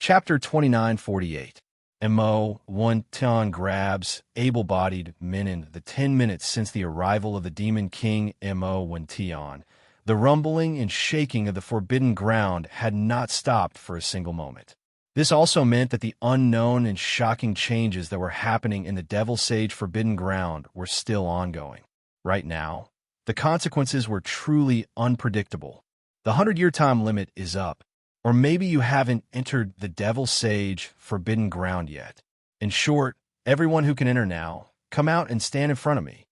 Chapter 2948. Mo. 1 Tian grabs able-bodied men in the 10 minutes since the arrival of the Demon King Mo. 1 Tian. The rumbling and shaking of the forbidden ground had not stopped for a single moment. This also meant that the unknown and shocking changes that were happening in the Devil Sage Forbidden Ground were still ongoing. Right now, the consequences were truly unpredictable. The 100-year time limit is up. Or maybe you haven't entered the Devil Sage Forbidden Ground yet. In short, everyone who can enter now, come out and stand in front of me.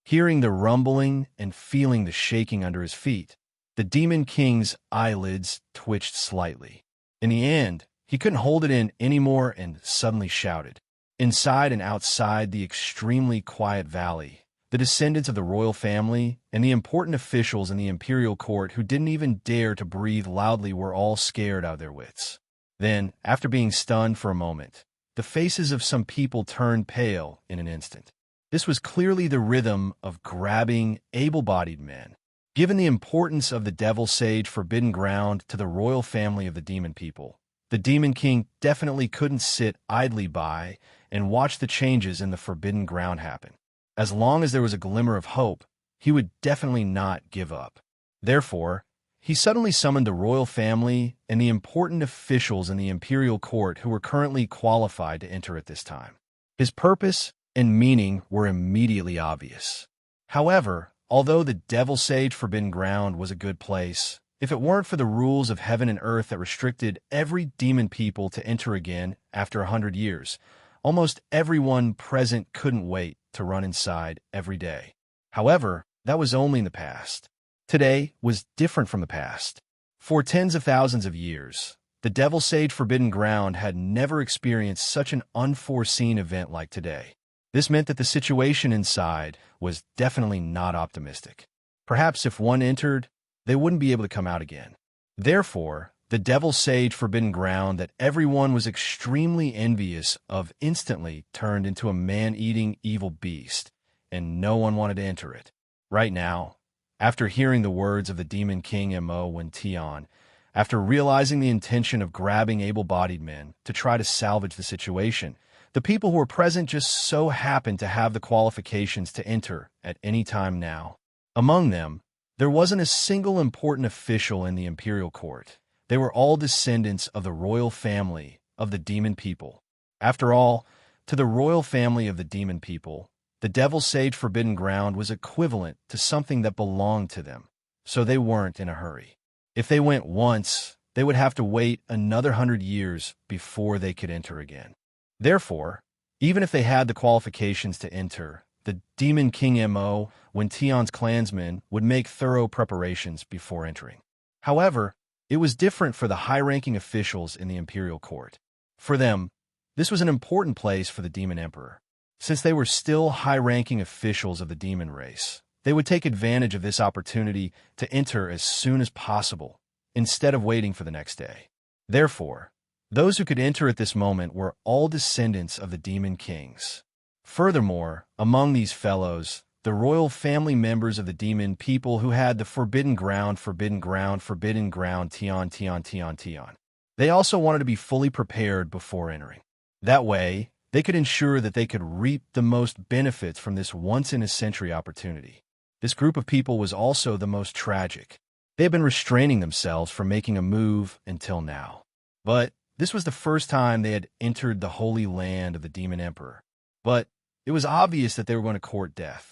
Hearing the rumbling and feeling the shaking under his feet, the Demon King's eyelids twitched slightly. In the end, he couldn't hold it in anymore and suddenly shouted. Inside and outside the extremely quiet valley, the descendants of the royal family and the important officials in the imperial court who didn't even dare to breathe loudly were all scared out of their wits. Then, after being stunned for a moment, the faces of some people turned pale in an instant. This was clearly the rhythm of grabbing, able-bodied men. Given the importance of the Devil Sage Forbidden Ground to the royal family of the Demon People, the Demon King definitely couldn't sit idly by and watch the changes in the Forbidden Ground happen. As long as there was a glimmer of hope, he would definitely not give up. Therefore, he suddenly summoned the royal family and the important officials in the imperial court who were currently qualified to enter at this time. His purpose and meaning were immediately obvious. However, although the Devil Sage Forbidden Ground was a good place, if it weren't for the rules of heaven and earth that restricted every demon people to enter again after 100 years, almost everyone present couldn't wait to run inside every day. However, that was only in the past. Today was different from the past. For tens of thousands of years, the Devil Sage Forbidden Ground had never experienced such an unforeseen event like today. This meant that the situation inside was definitely not optimistic. Perhaps if one entered, they wouldn't be able to come out again. Therefore, the Devil Sage Forbidden Ground that everyone was extremely envious of instantly turned into a man-eating evil beast, and no one wanted to enter it. Right now, after hearing the words of the Demon King Mo. 1 Tian, after realizing the intention of grabbing able-bodied men to try to salvage the situation, the people who were present just so happened to have the qualifications to enter at any time now. Among them, there wasn't a single important official in the imperial court. They were all descendants of the royal family of the Demon People. After all, to the royal family of the Demon People, the Devil Sage Forbidden Ground was equivalent to something that belonged to them, so they weren't in a hurry. If they went once, they would have to wait another 100 years before they could enter again. Therefore, even if they had the qualifications to enter, the Demon King Mo. 1 Tian's clansmen would make thorough preparations before entering. However, it was different for the high-ranking officials in the imperial court. For them, this was an important place for the Demon Emperor. Since they were still high-ranking officials of the demon race, they would take advantage of this opportunity to enter as soon as possible, instead of waiting for the next day. Therefore, those who could enter at this moment were all descendants of the Demon Kings. Furthermore, among these fellows, the royal family members of the Demon People who had the Forbidden Ground, Tian. They also wanted to be fully prepared before entering. That way, they could ensure that they could reap the most benefits from this once-in-a-century opportunity. This group of people was also the most tragic. They had been restraining themselves from making a move until now. But this was the first time they had entered the holy land of the Demon Emperor. But it was obvious that they were going to court death.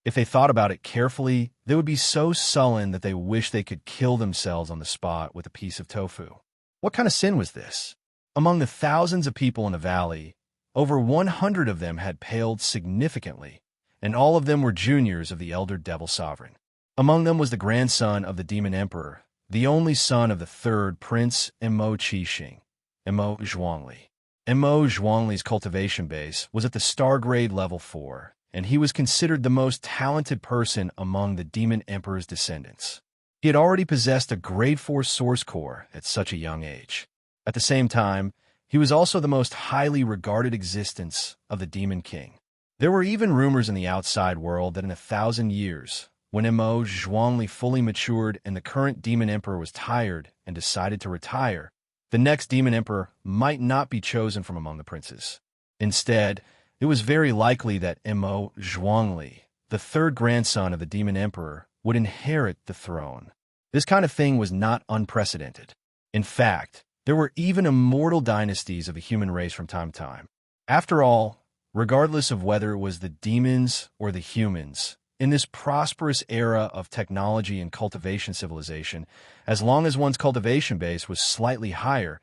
If they thought about it carefully, they would be so sullen that they wished they could kill themselves on the spot with a piece of tofu. What kind of sin was this? Among the thousands of people in the valley, over 100 of them had paled significantly, and all of them were juniors of the elder Devil Sovereign. Among them was the grandson of the Demon Emperor, the only son of the third Prince Mo Qixing, Mo Zhuangli. Mo Zhuangli's cultivation base was at the star grade level 4, and he was considered the most talented person among the Demon Emperor's descendants. He had already possessed a grade 4 source core at such a young age. At the same time, he was also the most highly regarded existence of the Demon King. There were even rumors in the outside world that in 1,000 years, when Mo Zhuangli fully matured and the current Demon Emperor was tired and decided to retire, the next demon emperor might not be chosen from among the princes. Instead, it was very likely that Mo Zhuangli, the third grandson of the demon emperor, would inherit the throne. This kind of thing was not unprecedented. In fact, there were even immortal dynasties of the human race from time to time. After all, regardless of whether it was the demons or the humans, in this prosperous era of technology and cultivation civilization, as long as one's cultivation base was slightly higher,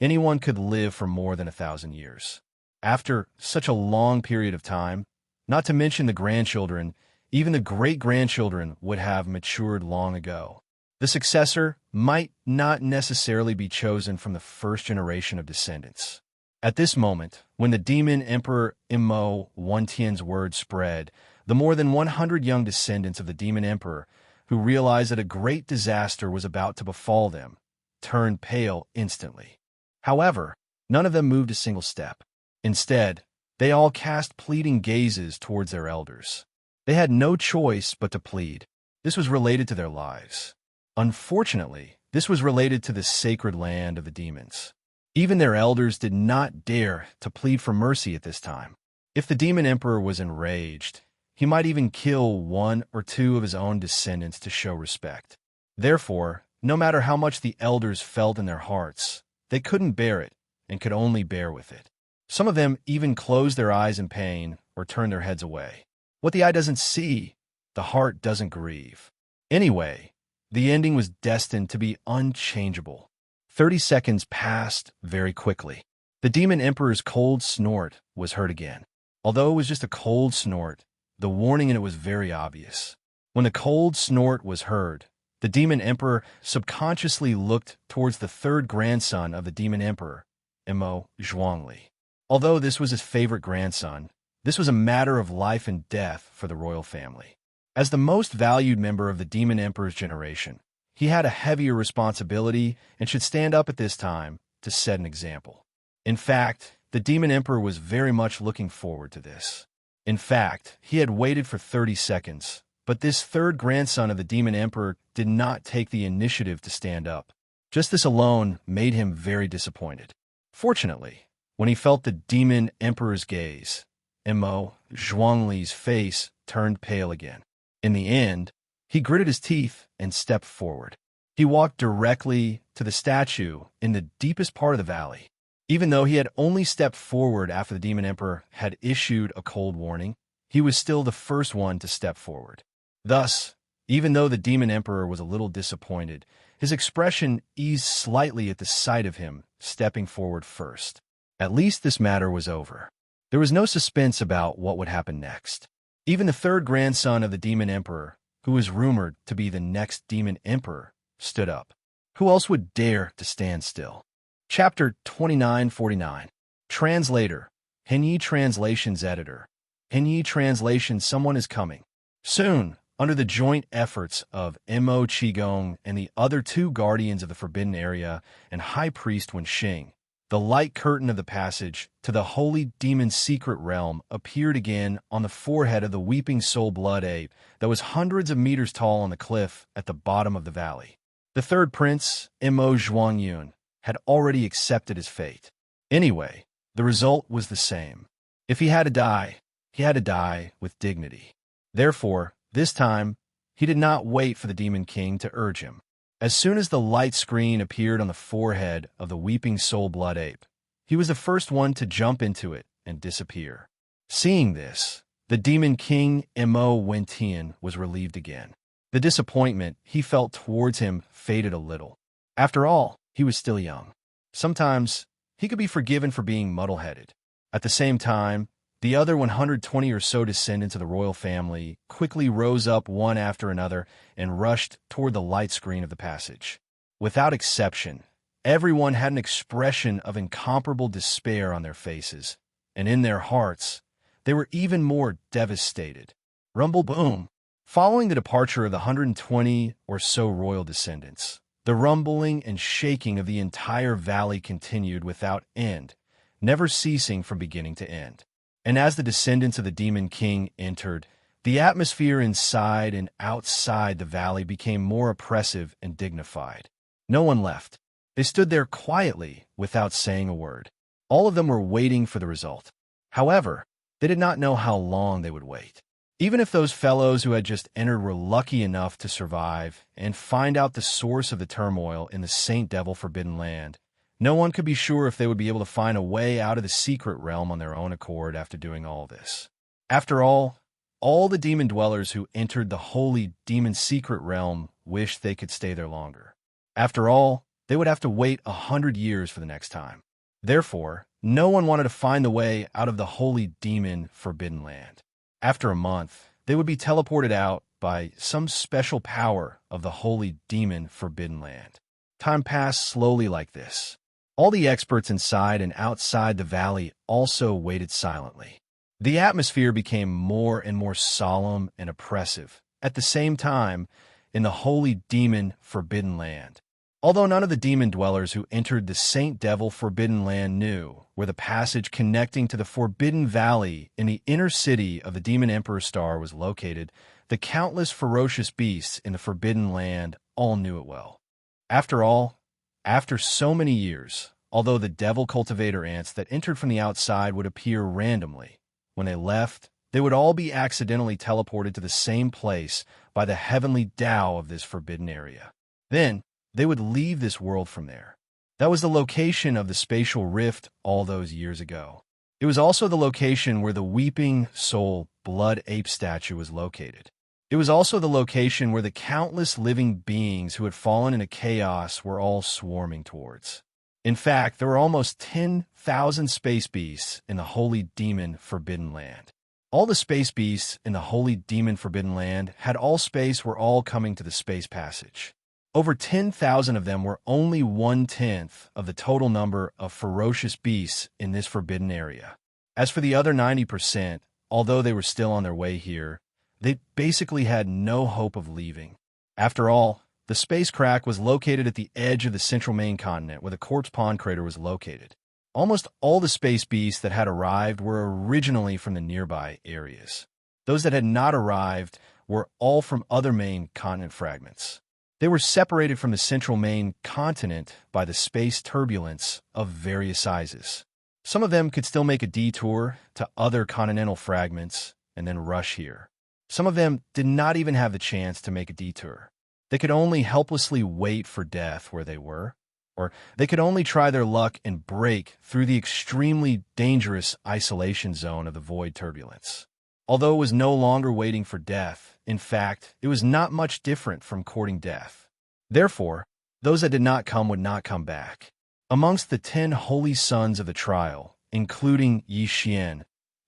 anyone could live for more than 1,000 years. After such a long period of time, not to mention the grandchildren, even the great-grandchildren would have matured long ago. The successor might not necessarily be chosen from the first generation of descendants. At this moment, when the demon emperor Mo Wentian's word spread, the more than 100 young descendants of the demon emperor, who realized that a great disaster was about to befall them, turned pale instantly. However, none of them moved a single step. Instead, they all cast pleading gazes towards their elders. They had no choice but to plead. This was related to their lives. Unfortunately, this was related to the sacred land of the demons. Even their elders did not dare to plead for mercy at this time. If the demon emperor was enraged, he might even kill one or two of his own descendants to show respect. Therefore, no matter how much the elders felt in their hearts, they couldn't bear it and could only bear with it. Some of them even closed their eyes in pain or turned their heads away. What the eye doesn't see, the heart doesn't grieve. Anyway, the ending was destined to be unchangeable. 30 seconds passed very quickly. The demon emperor's cold snort was heard again. Although it was just a cold snort, the warning in it was very obvious. When the cold snort was heard, the demon emperor subconsciously looked towards the third grandson of the demon emperor, Mo Zhuangli. Although this was his favorite grandson, this was a matter of life and death for the royal family. As the most valued member of the demon emperor's generation, he had a heavier responsibility and should stand up at this time to set an example. In fact, the demon emperor was very much looking forward to this. In fact, he had waited for 30 seconds, but this third grandson of the demon emperor did not take the initiative to stand up. Just this alone made him very disappointed. Fortunately, when he felt the demon emperor's gaze, Mo Zhuangli's face turned pale again. In the end, he gritted his teeth and stepped forward. He walked directly to the statue in the deepest part of the valley. Even though he had only stepped forward after the demon emperor had issued a cold warning, he was still the first one to step forward. Thus, even though the demon emperor was a little disappointed, his expression eased slightly at the sight of him stepping forward first. At least this matter was over. There was no suspense about what would happen next. Even the third grandson of the demon emperor, who was rumored to be the next demon emperor, stood up. Who else would dare to stand still? Chapter 2949. Translator. Henyi Translations Editor. Henyi Translation. Someone is coming. Soon, under the joint efforts of Mo Qigong and the other two guardians of the Forbidden Area and High Priest Wenxing, the light curtain of the passage to the holy demon's secret realm appeared again on the forehead of the weeping soul blood ape that was hundreds of meters tall on the cliff at the bottom of the valley. The third prince, Mo Zhuangyun, had already accepted his fate. Anyway, the result was the same. If he had to die, he had to die with dignity. Therefore, this time, he did not wait for the Demon King to urge him. As soon as the light screen appeared on the forehead of the weeping soul blood ape, he was the first one to jump into it and disappear. Seeing this, the Demon King Mo Wentian was relieved again. The disappointment he felt towards him faded a little. After all, he was still young. Sometimes, he could be forgiven for being muddle-headed. At the same time, the other 120 or so descendants of the royal family quickly rose up one after another and rushed toward the light screen of the passage. Without exception, everyone had an expression of incomparable despair on their faces, and in their hearts, they were even more devastated. Rumble boom! Following the departure of the 120 or so royal descendants, the rumbling and shaking of the entire valley continued without end, never ceasing from beginning to end. And as the descendants of the Demon King entered, the atmosphere inside and outside the valley became more oppressive and dignified. No one left. They stood there quietly without saying a word. All of them were waiting for the result. However, they did not know how long they would wait. Even if those fellows who had just entered were lucky enough to survive and find out the source of the turmoil in the Saint Devil Forbidden Land, no one could be sure if they would be able to find a way out of the secret realm on their own accord after doing all this. After all the demon dwellers who entered the holy demon secret realm wished they could stay there longer. After all, they would have to wait 100 years for the next time. Therefore, no one wanted to find the way out of the holy demon forbidden land. After a month, they would be teleported out by some special power of the holy demon forbidden land. Time passed slowly like this. All the experts inside and outside the valley also waited silently. The atmosphere became more and more solemn and oppressive at the same time in the holy demon forbidden land. Although none of the demon dwellers who entered the Saint Devil Forbidden Land knew where the passage connecting to the Forbidden Valley in the inner city of the Demon Emperor Star was located, the countless ferocious beasts in the Forbidden Land all knew it well. After all, after so many years, although the devil cultivator ants that entered from the outside would appear randomly, when they left, they would all be accidentally teleported to the same place by the heavenly Tao of this forbidden area. Then, they would leave this world from there. That was the location of the spatial rift all those years ago. It was also the location where the weeping soul blood ape statue was located. It was also the location where the countless living beings who had fallen into chaos were all swarming towards. In fact, there were almost 10,000 space beasts in the holy demon forbidden land. All the space beasts in the holy demon forbidden land had all space were all coming to the space passage. Over 10,000 of them were only 1/10 of the total number of ferocious beasts in this forbidden area. As for the other 90%, although they were still on their way here, they basically had no hope of leaving. After all, the space crack was located at the edge of the central main continent where the corpse pond crater was located. Almost all the space beasts that had arrived were originally from the nearby areas. Those that had not arrived were all from other main continent fragments. They were separated from the central main continent by the space turbulence of various sizes. Some of them could still make a detour to other continental fragments and then rush here. Some of them did not even have the chance to make a detour. They could only helplessly wait for death where they were, or they could only try their luck and break through the extremely dangerous isolation zone of the void turbulence. Although it was no longer waiting for death, in fact, it was not much different from courting death. Therefore, those that did not come would not come back. Amongst the 10 holy sons of the trial, including Xianxia,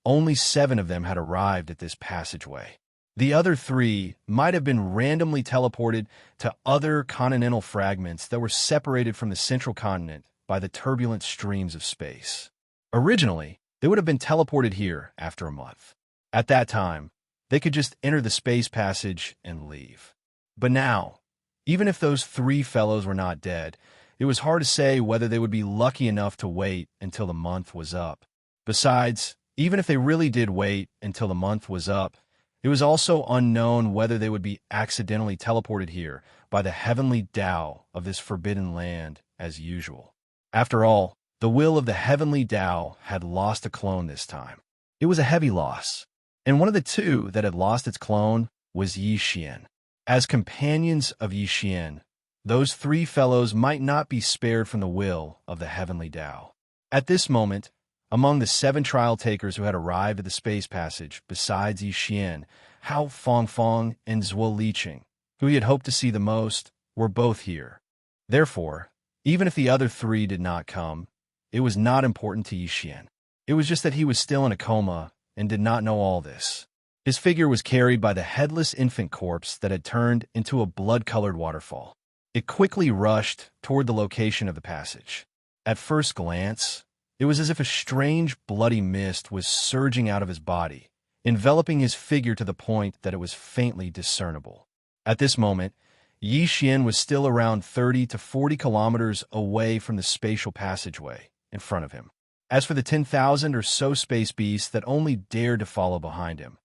only 7 of them had arrived at this passageway. The other 3 might have been randomly teleported to other continental fragments that were separated from the central continent by the turbulent streams of space. Originally, they would have been teleported here after a month. At that time, they could just enter the space passage and leave. But now, even if those 3 fellows were not dead, it was hard to say whether they would be lucky enough to wait until the month was up. Besides, even if they really did wait until the month was up, it was also unknown whether they would be accidentally teleported here by the heavenly Tao of this forbidden land as usual. After all, the will of the heavenly Tao had lost a clone this time. It was a heavy loss, and one of the 2 that had lost its clone was Xianxia. As companions of Xianxia, those 3 fellows might not be spared from the will of the heavenly Tao. At this moment, among the 7 trial takers who had arrived at the space passage, besides Xianxia, Hao Fangfang and Zhuo Liqing, who he had hoped to see the most, were both here. Therefore, even if the other 3 did not come, it was not important to Xianxia. It was just that he was still in a coma and did not know all this. His figure was carried by the headless infant corpse that had turned into a blood-colored waterfall. It quickly rushed toward the location of the passage. At first glance, it was as if a strange bloody mist was surging out of his body, enveloping his figure to the point that it was faintly discernible. At this moment, Xianxia was still around 30 to 40 kilometers away from the spatial passageway in front of him. As for the 10,000 or so space beasts that only dared to follow behind him,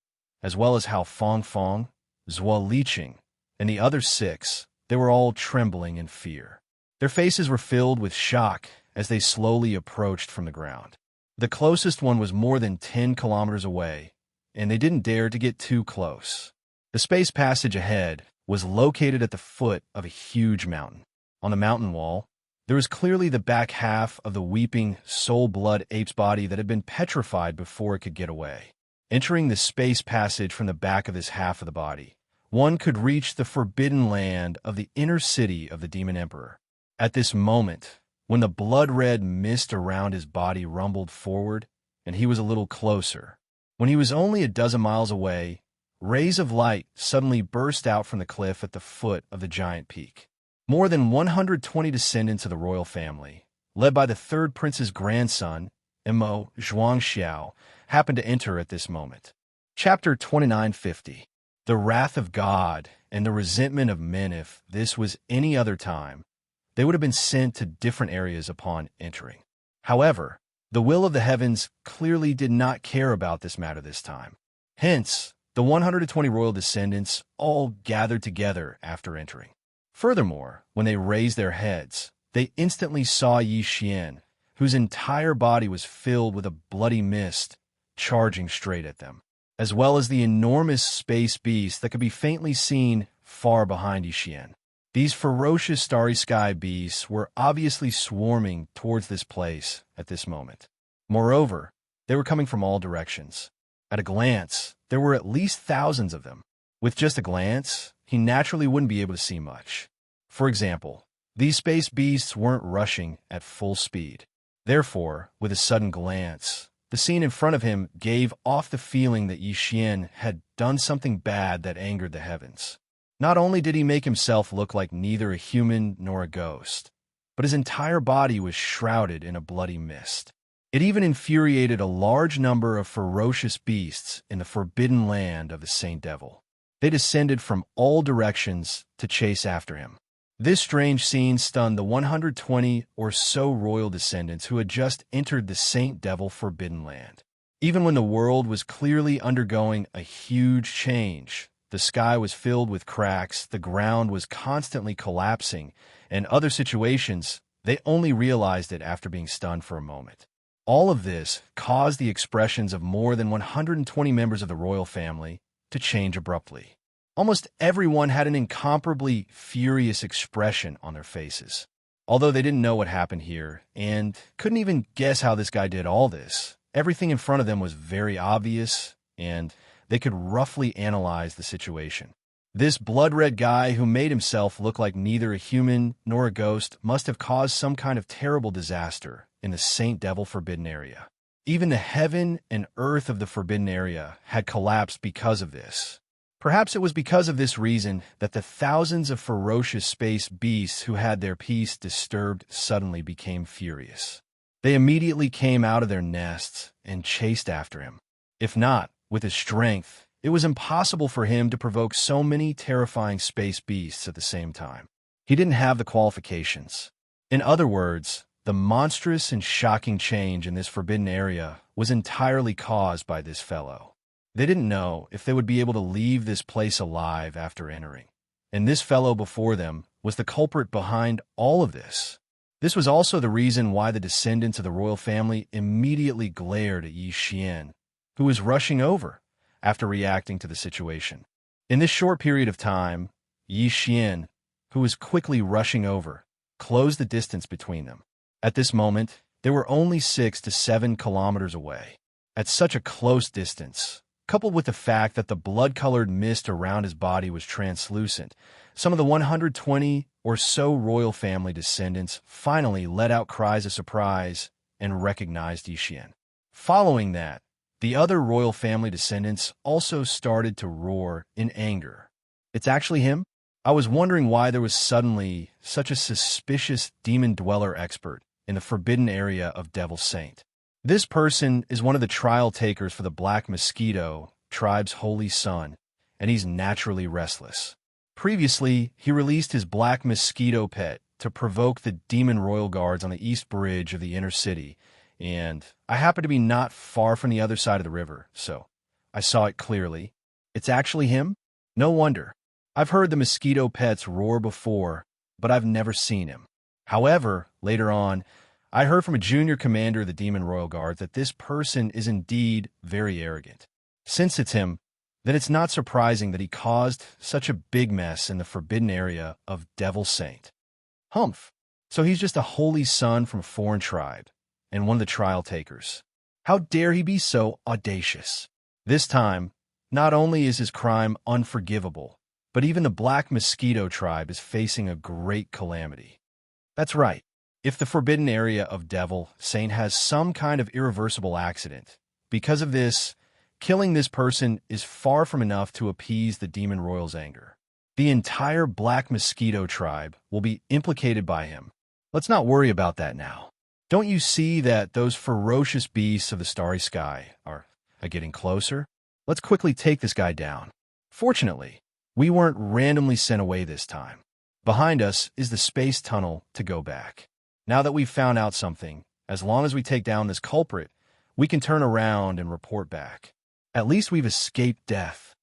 as well as Hao Fangfang, Zhuo Liqing, and the other 6, they were all trembling in fear. Their faces were filled with shock as they slowly approached from the ground. The closest one was more than 10 kilometers away, and they didn't dare to get too close. The space passage ahead was located at the foot of a huge mountain. On the mountain wall, there was clearly the back half of the weeping, soul-blood ape's body that had been petrified before it could get away. Entering the space passage from the back of this half of the body, one could reach the forbidden land of the inner city of the Demon Emperor. At this moment, when the blood-red mist around his body rumbled forward, and he was a little closer, when he was only a dozen miles away, rays of light suddenly burst out from the cliff at the foot of the giant peak. More than 120 descendants of the royal family, led by the third prince's grandson, Xianxia, happened to enter at this moment. Chapter 2950. The wrath of God and the resentment of men. If this was any other time, they would have been sent to different areas upon entering. However, the will of the heavens clearly did not care about this matter this time. Hence, the 120 royal descendants all gathered together after entering. Furthermore, when they raised their heads, they instantly saw Xianxia, whose entire body was filled with a bloody mist, charging straight at them, as well as the enormous space beast that could be faintly seen far behind Xianxia. These ferocious starry sky beasts were obviously swarming towards this place at this moment. Moreover, they were coming from all directions. At a glance, there were at least thousands of them. With just a glance, he naturally wouldn't be able to see much. For example, these space beasts weren't rushing at full speed. Therefore, with a sudden glance, the scene in front of him gave off the feeling that Xianxia had done something bad that angered the heavens. Not only did he make himself look like neither a human nor a ghost, but his entire body was shrouded in a bloody mist. It even infuriated a large number of ferocious beasts in the forbidden land of the Saint Devil. They descended from all directions to chase after him. This strange scene stunned the 120 or so royal descendants who had just entered the Saint Devil forbidden land. Even when the world was clearly undergoing a huge change, the sky was filled with cracks, the ground was constantly collapsing, and other situations, they only realized it after being stunned for a moment. All of this caused the expressions of more than 120 members of the royal family to change abruptly. Almost everyone had an incomparably furious expression on their faces. Although they didn't know what happened here, and couldn't even guess how this guy did all this, everything in front of them was very obvious, and they could roughly analyze the situation. This blood-red guy who made himself look like neither a human nor a ghost must have caused some kind of terrible disaster in the Saint Devil forbidden area. Even the heaven and earth of the forbidden area had collapsed because of this. Perhaps it was because of this reason that the thousands of ferocious space beasts who had their peace disturbed suddenly became furious. They immediately came out of their nests and chased after him. If not, with his strength, it was impossible for him to provoke so many terrifying space beasts at the same time. He didn't have the qualifications. In other words, the monstrous and shocking change in this forbidden area was entirely caused by this fellow. They didn't know if they would be able to leave this place alive after entering. And this fellow before them was the culprit behind all of this. This was also the reason why the descendants of the royal family immediately glared at Xianxia, who was rushing over after reacting to the situation. In this short period of time, Xianxia, who was quickly rushing over, closed the distance between them. At this moment, they were only 6 to 7 kilometers away. At such a close distance, coupled with the fact that the blood-colored mist around his body was translucent, some of the 120 or so royal family descendants finally let out cries of surprise and recognized Xianxia. Following that, the other royal family descendants also started to roar in anger. It's actually him? I was wondering why there was suddenly such a suspicious demon dweller expert in the forbidden area of Devil Saint. This person is one of the trial takers for the Black Mosquito tribe's holy son, and he's naturally restless. Previously, he released his Black Mosquito pet to provoke the demon royal guards on the east bridge of the inner city, and I happen to be not far from the other side of the river, so I saw it clearly. It's actually him? No wonder. I've heard the mosquito pets roar before, but I've never seen him. However, later on, I heard from a junior commander of the Demon Royal Guard that this person is indeed very arrogant. Since it's him, then it's not surprising that he caused such a big mess in the forbidden area of Devil Saint. Humph. So he's just a holy son from a foreign tribe, and one of the trial takers. How dare he be so audacious? This time, not only is his crime unforgivable, but even the Black Mosquito tribe is facing a great calamity. That's right. If the forbidden area of Devil Saint has some kind of irreversible accident, because of this, killing this person is far from enough to appease the Demon Royal's anger. The entire Black Mosquito tribe will be implicated by him. Let's not worry about that now. Don't you see that those ferocious beasts of the starry sky are getting closer? Let's quickly take this guy down. Fortunately, we weren't randomly sent away this time. Behind us is the space tunnel to go back. Now that we've found out something, as long as we take down this culprit, we can turn around and report back. At least we've escaped death.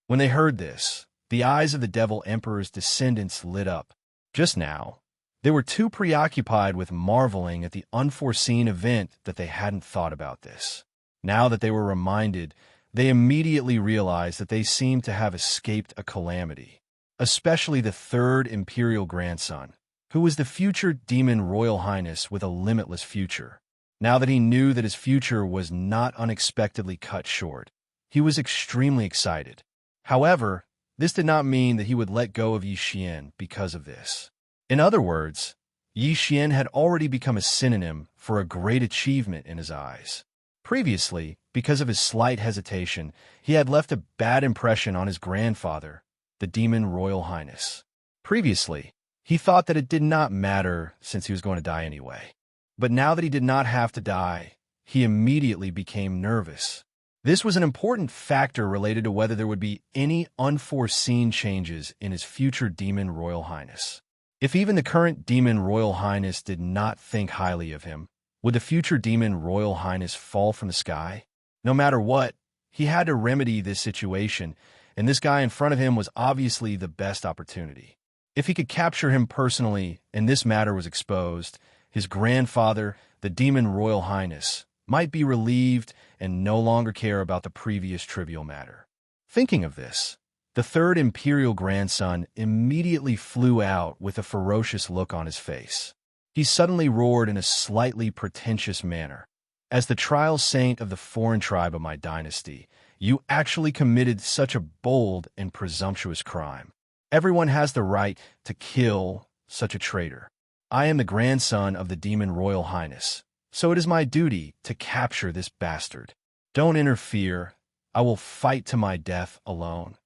When they heard this, the eyes of the Devil Emperor's descendants lit up. Just now, they were too preoccupied with marveling at the unforeseen event that they hadn't thought about this. Now that they were reminded, they immediately realized that they seemed to have escaped a calamity, especially the third imperial grandson, who was the future Demon Royal Highness with a limitless future. Now that he knew that his future was not unexpectedly cut short, he was extremely excited. However, this did not mean that he would let go of Xianxia because of this. In other words, Xianxia had already become a synonym for a great achievement in his eyes. Previously, because of his slight hesitation, he had left a bad impression on his grandfather, the Demon Royal Highness. Previously, he thought that it did not matter since he was going to die anyway. But now that he did not have to die, he immediately became nervous. This was an important factor related to whether there would be any unforeseen changes in his future Demon Royal Highness. If even the current Demon Royal Highness did not think highly of him, would the future Demon Royal Highness fall from the sky? No matter what, he had to remedy this situation, and this guy in front of him was obviously the best opportunity. If he could capture him personally and this matter was exposed, his grandfather, the Demon Royal Highness, might be relieved and no longer care about the previous trivial matter. Thinking of this, the third imperial grandson immediately flew out with a ferocious look on his face. He suddenly roared in a slightly pretentious manner. As the trial saint of the foreign tribe of my dynasty, you actually committed such a bold and presumptuous crime. Everyone has the right to kill such a traitor. I am the grandson of the Demon Royal Highness, so it is my duty to capture this bastard. Don't interfere. I will fight to my death alone.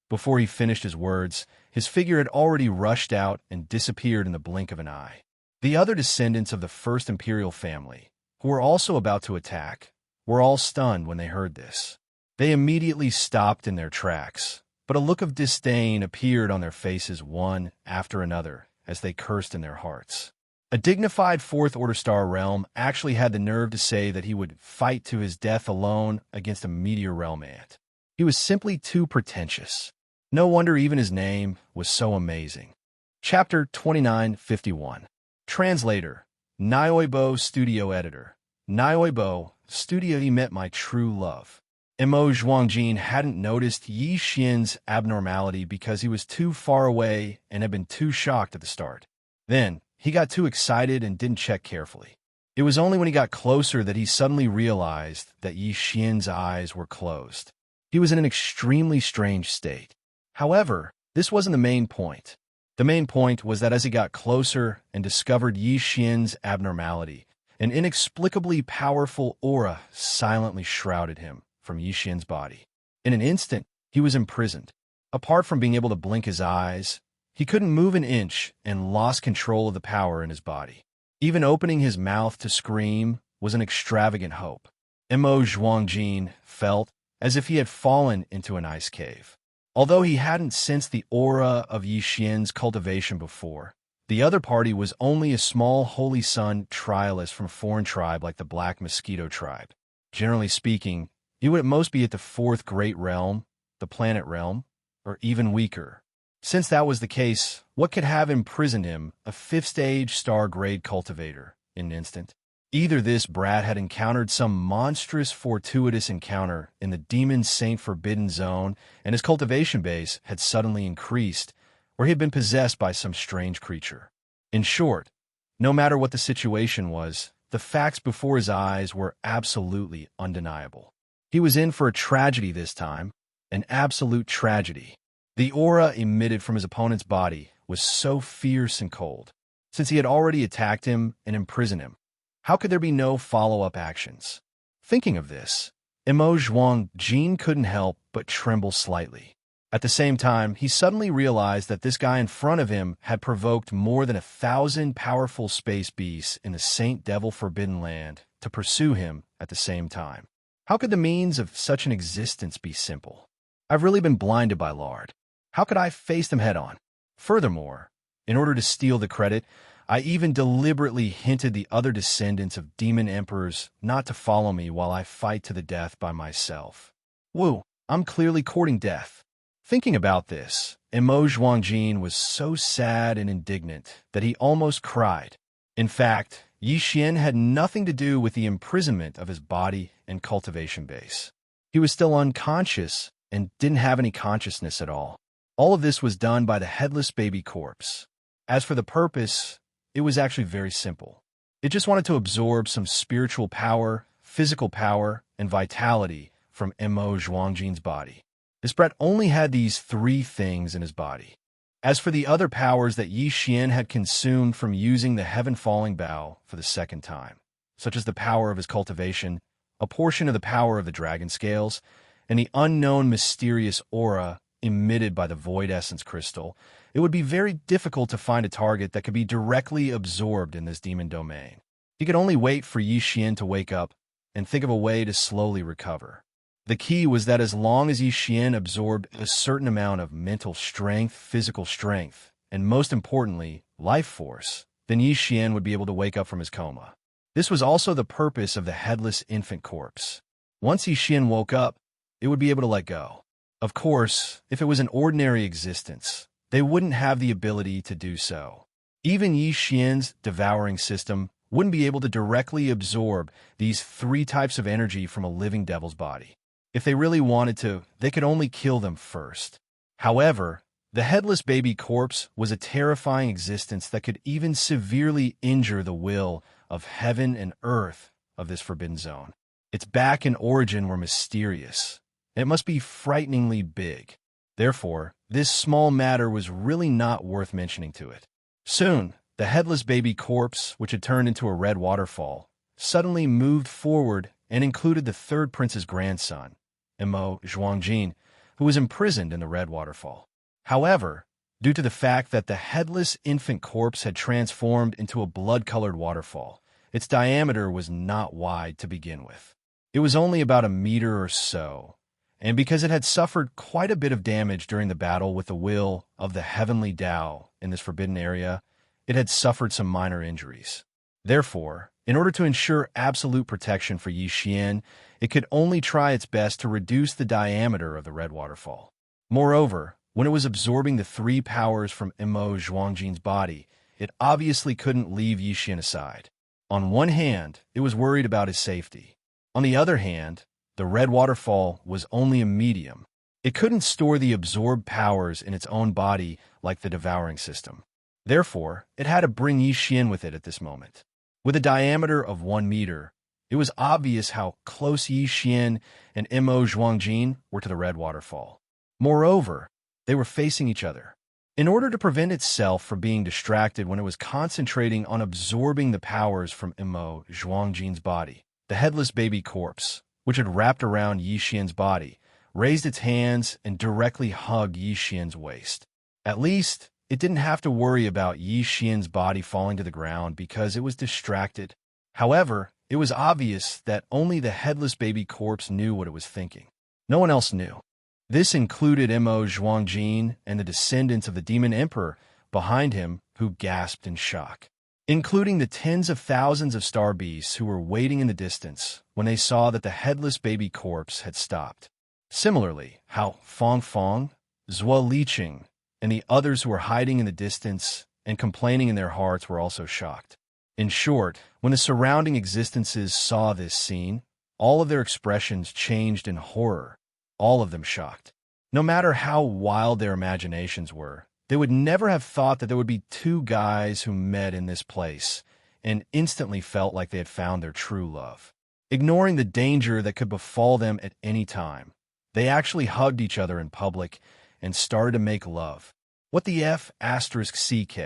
Before he finished his words, his figure had already rushed out and disappeared in the blink of an eye. The other descendants of the first imperial family, who were also about to attack, were all stunned when they heard this. They immediately stopped in their tracks, but a look of disdain appeared on their faces one after another as they cursed in their hearts. A dignified Fourth Order Star Realm actually had the nerve to say that he would fight to his death alone against a Meteor Realm ant. He was simply too pretentious. No wonder even his name was so amazing. Chapter 2951. Translator, Nioibo Studio Editor. Nioibo, Studio He met my true love. Mo Zhuangjin hadn't noticed Xianxia's abnormality because he was too far away and had been too shocked at the start. Then, he got too excited and didn't check carefully. It was only when he got closer that he suddenly realized that Xianxia's eyes were closed. He was in an extremely strange state. However, this wasn't the main point. The main point was that as he got closer and discovered Xianxia's abnormality, an inexplicably powerful aura silently shrouded him from Xianxia's body. In an instant, he was imprisoned. Apart from being able to blink his eyes, he couldn't move an inch and lost control of the power in his body. Even opening his mouth to scream was an extravagant hope. Mo Zhuangjin felt as if he had fallen into an ice cave. Although he hadn't sensed the aura of Xianxia's cultivation before, the other party was only a small Holy Sun trialist from a foreign tribe like the Black Mosquito tribe. Generally speaking, he would at most be at the fourth great realm, the planet realm, or even weaker. Since that was the case, what could have imprisoned him, a fifth-stage star-grade cultivator, in an instant? Either this brat had encountered some monstrous fortuitous encounter in the Demon Saint Forbidden Zone, and his cultivation base had suddenly increased, or he had been possessed by some strange creature. In short, no matter what the situation was, the facts before his eyes were absolutely undeniable. He was in for a tragedy this time, an absolute tragedy. The aura emitted from his opponent's body was so fierce and cold. Since he had already attacked him and imprisoned him, how could there be no follow-up actions? Thinking of this, Immortal Ballad couldn't help but tremble slightly. At the same time, he suddenly realized that this guy in front of him had provoked more than 1,000 powerful space beasts in the Saint Devil Forbidden Land to pursue him at the same time. How could the means of such an existence be simple? I've really been blinded by Lard. How could I face them head-on? Furthermore, in order to steal the credit, I even deliberately hinted the other descendants of demon emperors not to follow me while I fight to the death by myself. Woo, I'm clearly courting death. Thinking about this, Immortal Ballad was so sad and indignant that he almost cried. In fact, Xianxia had nothing to do with the imprisonment of his body and cultivation base. He was still unconscious and didn't have any consciousness at all. All of this was done by the headless baby corpse. As for the purpose, it was actually very simple. It just wanted to absorb some spiritual power, physical power, and vitality from Immortal Ballad's body. This brat only had these three things in his body. As for the other powers that Xianxia had consumed from using the heaven-falling bow for the second time, such as the power of his cultivation, a portion of the power of the dragon scales, and the unknown mysterious aura emitted by the void essence crystal, it would be very difficult to find a target that could be directly absorbed in this demon domain. He could only wait for Xianxia to wake up and think of a way to slowly recover. The key was that as long as Xianxia absorbed a certain amount of mental strength, physical strength, and most importantly, life force, then Xianxia would be able to wake up from his coma. This was also the purpose of the headless infant corpse. Once Xianxia woke up, it would be able to let go. Of course, if it was an ordinary existence, they wouldn't have the ability to do so. Even Xianxia's devouring system wouldn't be able to directly absorb these three types of energy from a living devil's body. If they really wanted to, they could only kill them first. However, the headless baby corpse was a terrifying existence that could even severely injure the will of heaven and earth of this forbidden zone. Its back and origin were mysterious. It must be frighteningly big. Therefore, this small matter was really not worth mentioning to it. Soon, the headless baby corpse, which had turned into a red waterfall, suddenly moved forward and included the third prince's grandson, Immortal Ballad, who was imprisoned in the red waterfall. However, due to the fact that the headless infant corpse had transformed into a blood-colored waterfall, its diameter was not wide to begin with. It was only about a meter or so, and because it had suffered quite a bit of damage during the battle with the will of the heavenly Tao in this forbidden area, it had suffered some minor injuries. Therefore, in order to ensure absolute protection for Xianxia, it could only try its best to reduce the diameter of the red waterfall. Moreover, when it was absorbing the three powers from Immortal Ballad's body, it obviously couldn't leave Xianxia aside. On one hand, it was worried about his safety. On the other hand, the red waterfall was only a medium. It couldn't store the absorbed powers in its own body like the devouring system. Therefore, it had to bring Xianxia with it at this moment. With a diameter of 1 meter, it was obvious how close Xianxia and Immortal Ballad were to the red waterfall. Moreover, they were facing each other. In order to prevent itself from being distracted when it was concentrating on absorbing the powers from Immortal Ballad's body, the headless baby corpse, which had wrapped around Xianxia's body, raised its hands and directly hugged Xianxia's waist. At least, it didn't have to worry about Xianxia's body falling to the ground because it was distracted. However, it was obvious that only the headless baby corpse knew what it was thinking. No one else knew. This included Immortal Ballad and the descendants of the Demon Emperor behind him who gasped in shock, including the tens of thousands of star beasts who were waiting in the distance when they saw that the headless baby corpse had stopped. Similarly, how Fong Fong, Zhuo Liqing, and the others who were hiding in the distance and complaining in their hearts were also shocked. In short, when the surrounding existences saw this scene, all of their expressions changed in horror, all of them shocked. No matter how wild their imaginations were, they would never have thought that there would be two guys who met in this place and instantly felt like they had found their true love. Ignoring the danger that could befall them at any time, they actually hugged each other in public and started to make love. What the F***CK?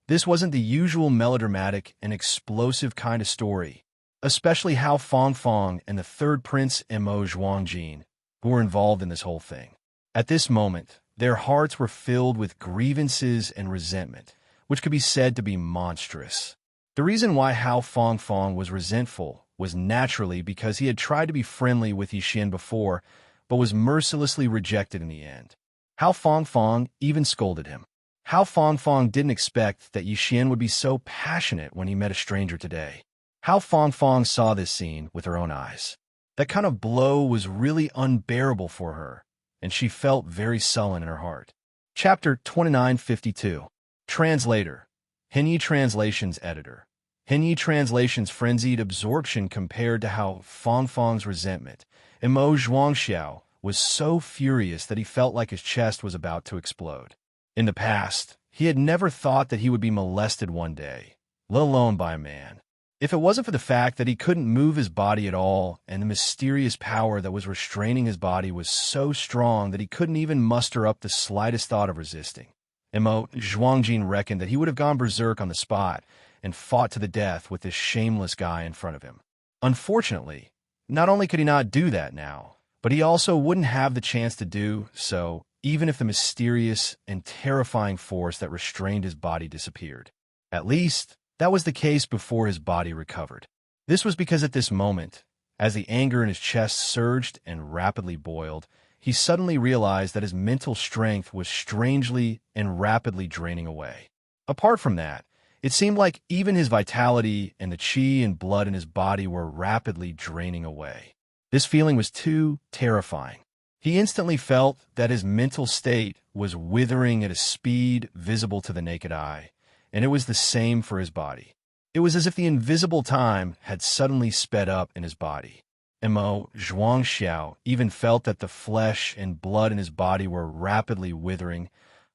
This wasn't the usual melodramatic and explosive kind of story, especially how Fong and the third prince Mo Zhuangjin, who were involved in this whole thing. At this moment, their hearts were filled with grievances and resentment, which could be said to be monstrous. The reason why Hao Fong was resentful was naturally because he had tried to be friendly with Yixian before, but was mercilessly rejected in the end. Hao Fong even scolded him. Hao Fong didn't expect that Yixian would be so passionate when he met a stranger today. Hao Fong saw this scene with her own eyes. That kind of blow was really unbearable for her, and she felt very sullen in her heart. Chapter 2952. Translator. Henyi Translations Editor. Henyi Translations' frenzied absorption compared to Hao Fong's resentment. Mo Zhuangxiao was so furious that he felt like his chest was about to explode. In the past, he had never thought that he would be molested one day, let alone by a man. If it wasn't for the fact that he couldn't move his body at all and the mysterious power that was restraining his body was so strong that he couldn't even muster up the slightest thought of resisting, Mo Zhuangjin reckoned that he would have gone berserk on the spot and fought to the death with this shameless guy in front of him. Unfortunately, not only could he not do that now, but he also wouldn't have the chance to do so even if the mysterious and terrifying force that restrained his body disappeared. At least, that was the case before his body recovered. This was because at this moment, as the anger in his chest surged and rapidly boiled, he suddenly realized that his mental strength was strangely and rapidly draining away. Apart from that, it seemed like even his vitality and the qi and blood in his body were rapidly draining away. This feeling was too terrifying. He instantly felt that his mental state was withering at a speed visible to the naked eye, and it was the same for his body. It was as if the invisible time had suddenly sped up in his body. Mo Zhuangxiao even felt that the flesh and blood in his body were rapidly withering.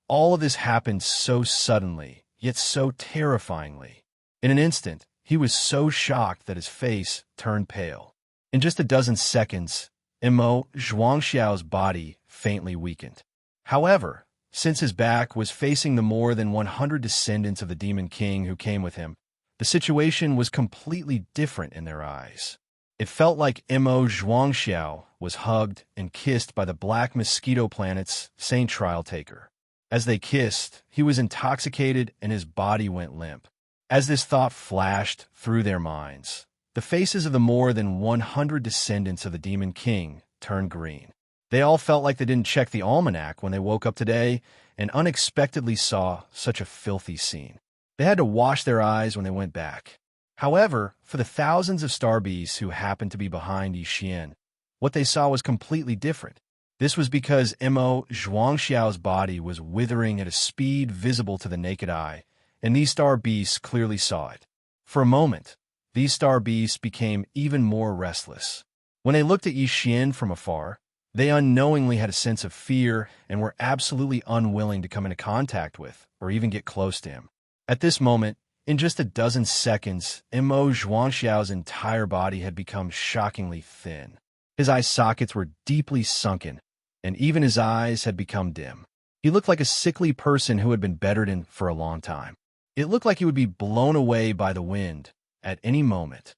All of this happened so suddenly, yet so terrifyingly. In an instant, he was so shocked that his face turned pale. In just a dozen seconds, Mo Zhuangxiao's body faintly weakened. However, since his back was facing the more than 100 descendants of the Demon King who came with him, the situation was completely different in their eyes. It felt like Mo Zhuangxiao was hugged and kissed by the Black Mosquito Planet's Saint Trial Taker. As they kissed, he was intoxicated and his body went limp. As this thought flashed through their minds, the faces of the more than 100 descendants of the Demon King turned green. They all felt like they didn't check the almanac when they woke up today and unexpectedly saw such a filthy scene. They had to wash their eyes when they went back. However, for the thousands of star beasts who happened to be behind Yixian, what they saw was completely different. This was because Mo Zhuangxiao's body was withering at a speed visible to the naked eye, and these star beasts clearly saw it. For a moment, these star beasts became even more restless. When they looked at Yixian from afar, they unknowingly had a sense of fear and were absolutely unwilling to come into contact with or even get close to him. At this moment, in just a dozen seconds, Mo Zhuangxiao's entire body had become shockingly thin. His eye sockets were deeply sunken, and even his eyes had become dim. He looked like a sickly person who had been bedridden for a long time. It looked like he would be blown away by the wind at any moment.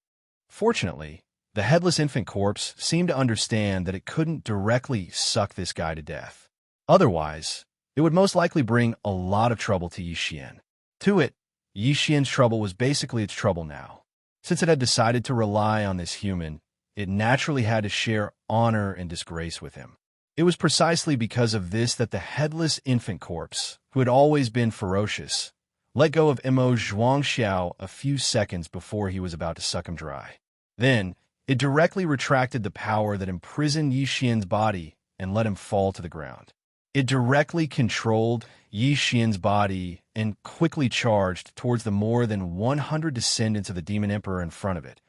Fortunately, the headless infant corpse seemed to understand that it couldn't directly suck this guy to death. Otherwise, it would most likely bring a lot of trouble to Yixian. To it, Yixian's trouble was basically its trouble now. Since it had decided to rely on this human, it naturally had to share honor and disgrace with him. It was precisely because of this that the headless infant corpse, who had always been ferocious, let go of Mo Zhuangxiao a few seconds before he was about to suck him dry. Then, it directly retracted the power that imprisoned Yixian's body and let him fall to the ground. It directly controlled Yi Xian's body and quickly charged towards the more than 100 descendants of the Demon Emperor in front of it.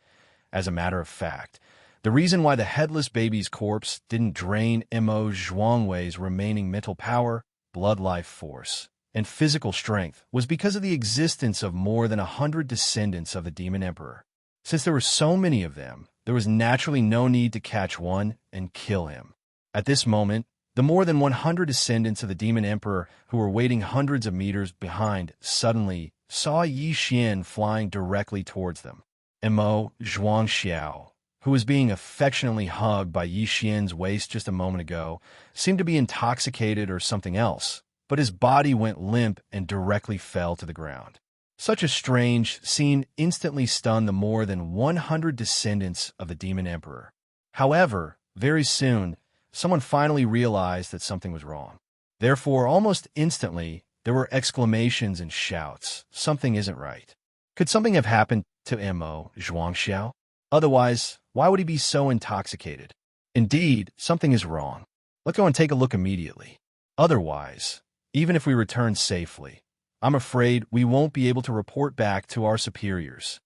As a matter of fact, the reason why the headless baby's corpse didn't drain Mo Zhuangwei's remaining mental power, blood life force, and physical strength was because of the existence of more than 100 descendants of the Demon Emperor. Since there were so many of them, there was naturally no need to catch one and kill him. At this moment, the more than 100 descendants of the Demon Emperor who were waiting hundreds of meters behind suddenly saw Yi Xian flying directly towards them. Mo Zhuangxiao, who was being affectionately hugged by Yi Xian's waist just a moment ago, seemed to be intoxicated or something else, but his body went limp and directly fell to the ground. Such a strange scene instantly stunned the more than 100 descendants of the Demon Emperor. However, very soon, someone finally realized that something was wrong. Therefore, almost instantly, there were exclamations and shouts. Something isn't right. Could something have happened to Mo Zhuangxiao? Otherwise, why would he be so intoxicated? Indeed, something is wrong. Let's go and take a look immediately. Otherwise, even if we return safely, I'm afraid we won't be able to report back to our superiors.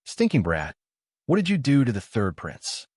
Stinking brat, what did you do to the third prince?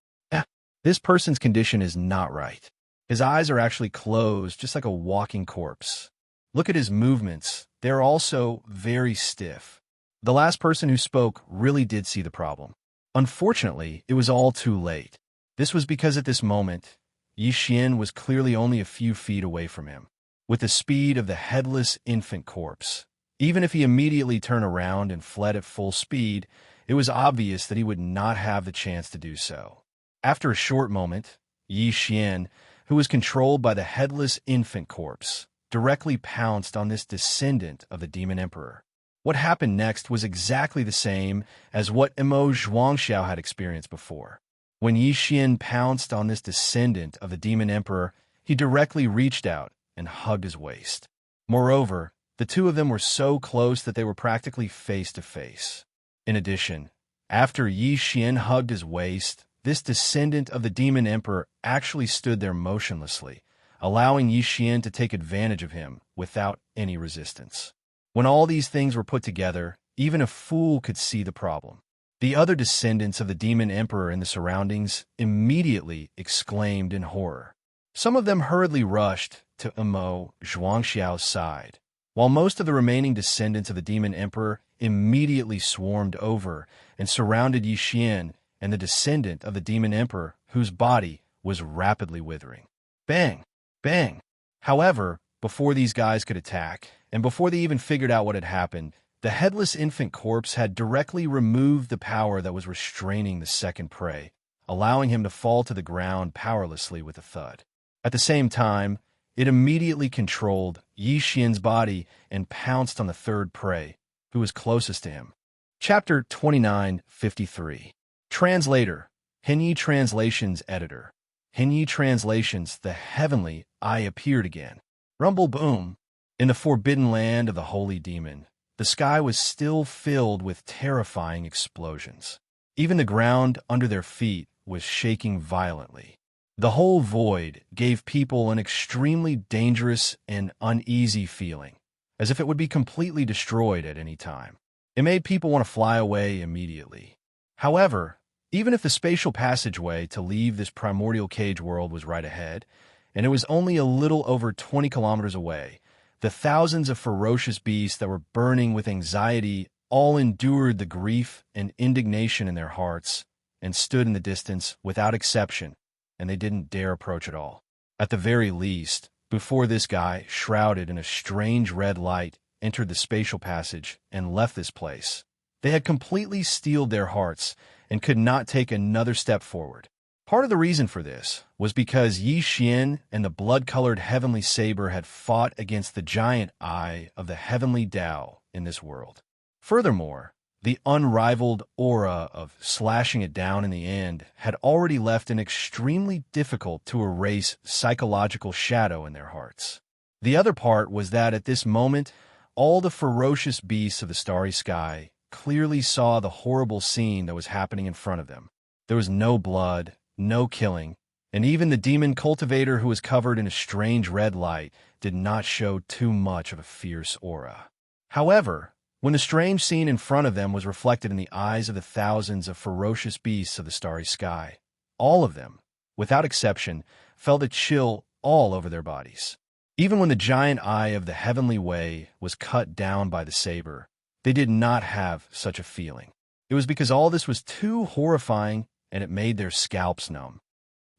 This person's condition is not right. His eyes are actually closed, just like a walking corpse. Look at his movements. They're also very stiff. The last person who spoke really did see the problem. Unfortunately, it was all too late. This was because at this moment, Yi Xian was clearly only a few feet away from him. With the speed of the headless infant corpse, even if he immediately turned around and fled at full speed, it was obvious that he would not have the chance to do so. After a short moment, Yi Xian, who was controlled by the headless infant corpse, directly pounced on this descendant of the Demon Emperor. What happened next was exactly the same as what Mo Zhuangxiao had experienced before. When Yi Xian pounced on this descendant of the Demon Emperor, he directly reached out and hugged his waist. Moreover, the two of them were so close that they were practically face to face. In addition, after Yi Xian hugged his waist, this descendant of the Demon Emperor actually stood there motionlessly, allowing Yi Xian to take advantage of him without any resistance. When all these things were put together, even a fool could see the problem. The other descendants of the Demon Emperor in the surroundings immediately exclaimed in horror. Some of them hurriedly rushed to Mo Zhuangxiao's side, while most of the remaining descendants of the Demon Emperor immediately swarmed over and surrounded Yi Xian and the descendant of the Demon Emperor, whose body was rapidly withering. Bang! Bang! However, before these guys could attack, and before they even figured out what had happened, the headless infant corpse had directly removed the power that was restraining the second prey, allowing him to fall to the ground powerlessly with a thud. At the same time, it immediately controlled Yi Xian's body and pounced on the third prey, who was closest to him. Chapter 2953. Translator, Henyi Translations Editor. Henyi Translations, the heavenly I appeared again. Rumble boom. In the forbidden land of the holy demon, the sky was still filled with terrifying explosions. Even the ground under their feet was shaking violently. The whole void gave people an extremely dangerous and uneasy feeling, as if it would be completely destroyed at any time. It made people want to fly away immediately. However, even if the spatial passageway to leave this primordial cage world was right ahead, and it was only a little over 20 kilometers away, the thousands of ferocious beasts that were burning with anxiety all endured the grief and indignation in their hearts and stood in the distance without exception, and they didn't dare approach at all. At the very least, before this guy, shrouded in a strange red light, entered the spatial passage and left this place, they had completely steeled their hearts and could not take another step forward. Part of the reason for this was because Yi Xian and the blood-colored heavenly saber had fought against the giant eye of the heavenly Tao in this world. Furthermore, the unrivaled aura of slashing it down in the end had already left an extremely difficult to erase psychological shadow in their hearts. The other part was that at this moment, all the ferocious beasts of the starry sky clearly saw the horrible scene that was happening in front of them. There was no blood, no killing, and even the demon cultivator, who was covered in a strange red light, did not show too much of a fierce aura. However, when the strange scene in front of them was reflected in the eyes of the thousands of ferocious beasts of the starry sky, all of them, without exception, felt a chill all over their bodies. Even when the giant eye of the heavenly way was cut down by the saber, they did not have such a feeling. It was because all this was too horrifying, and it made their scalps numb.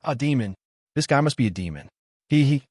A demon. This guy must be a demon. He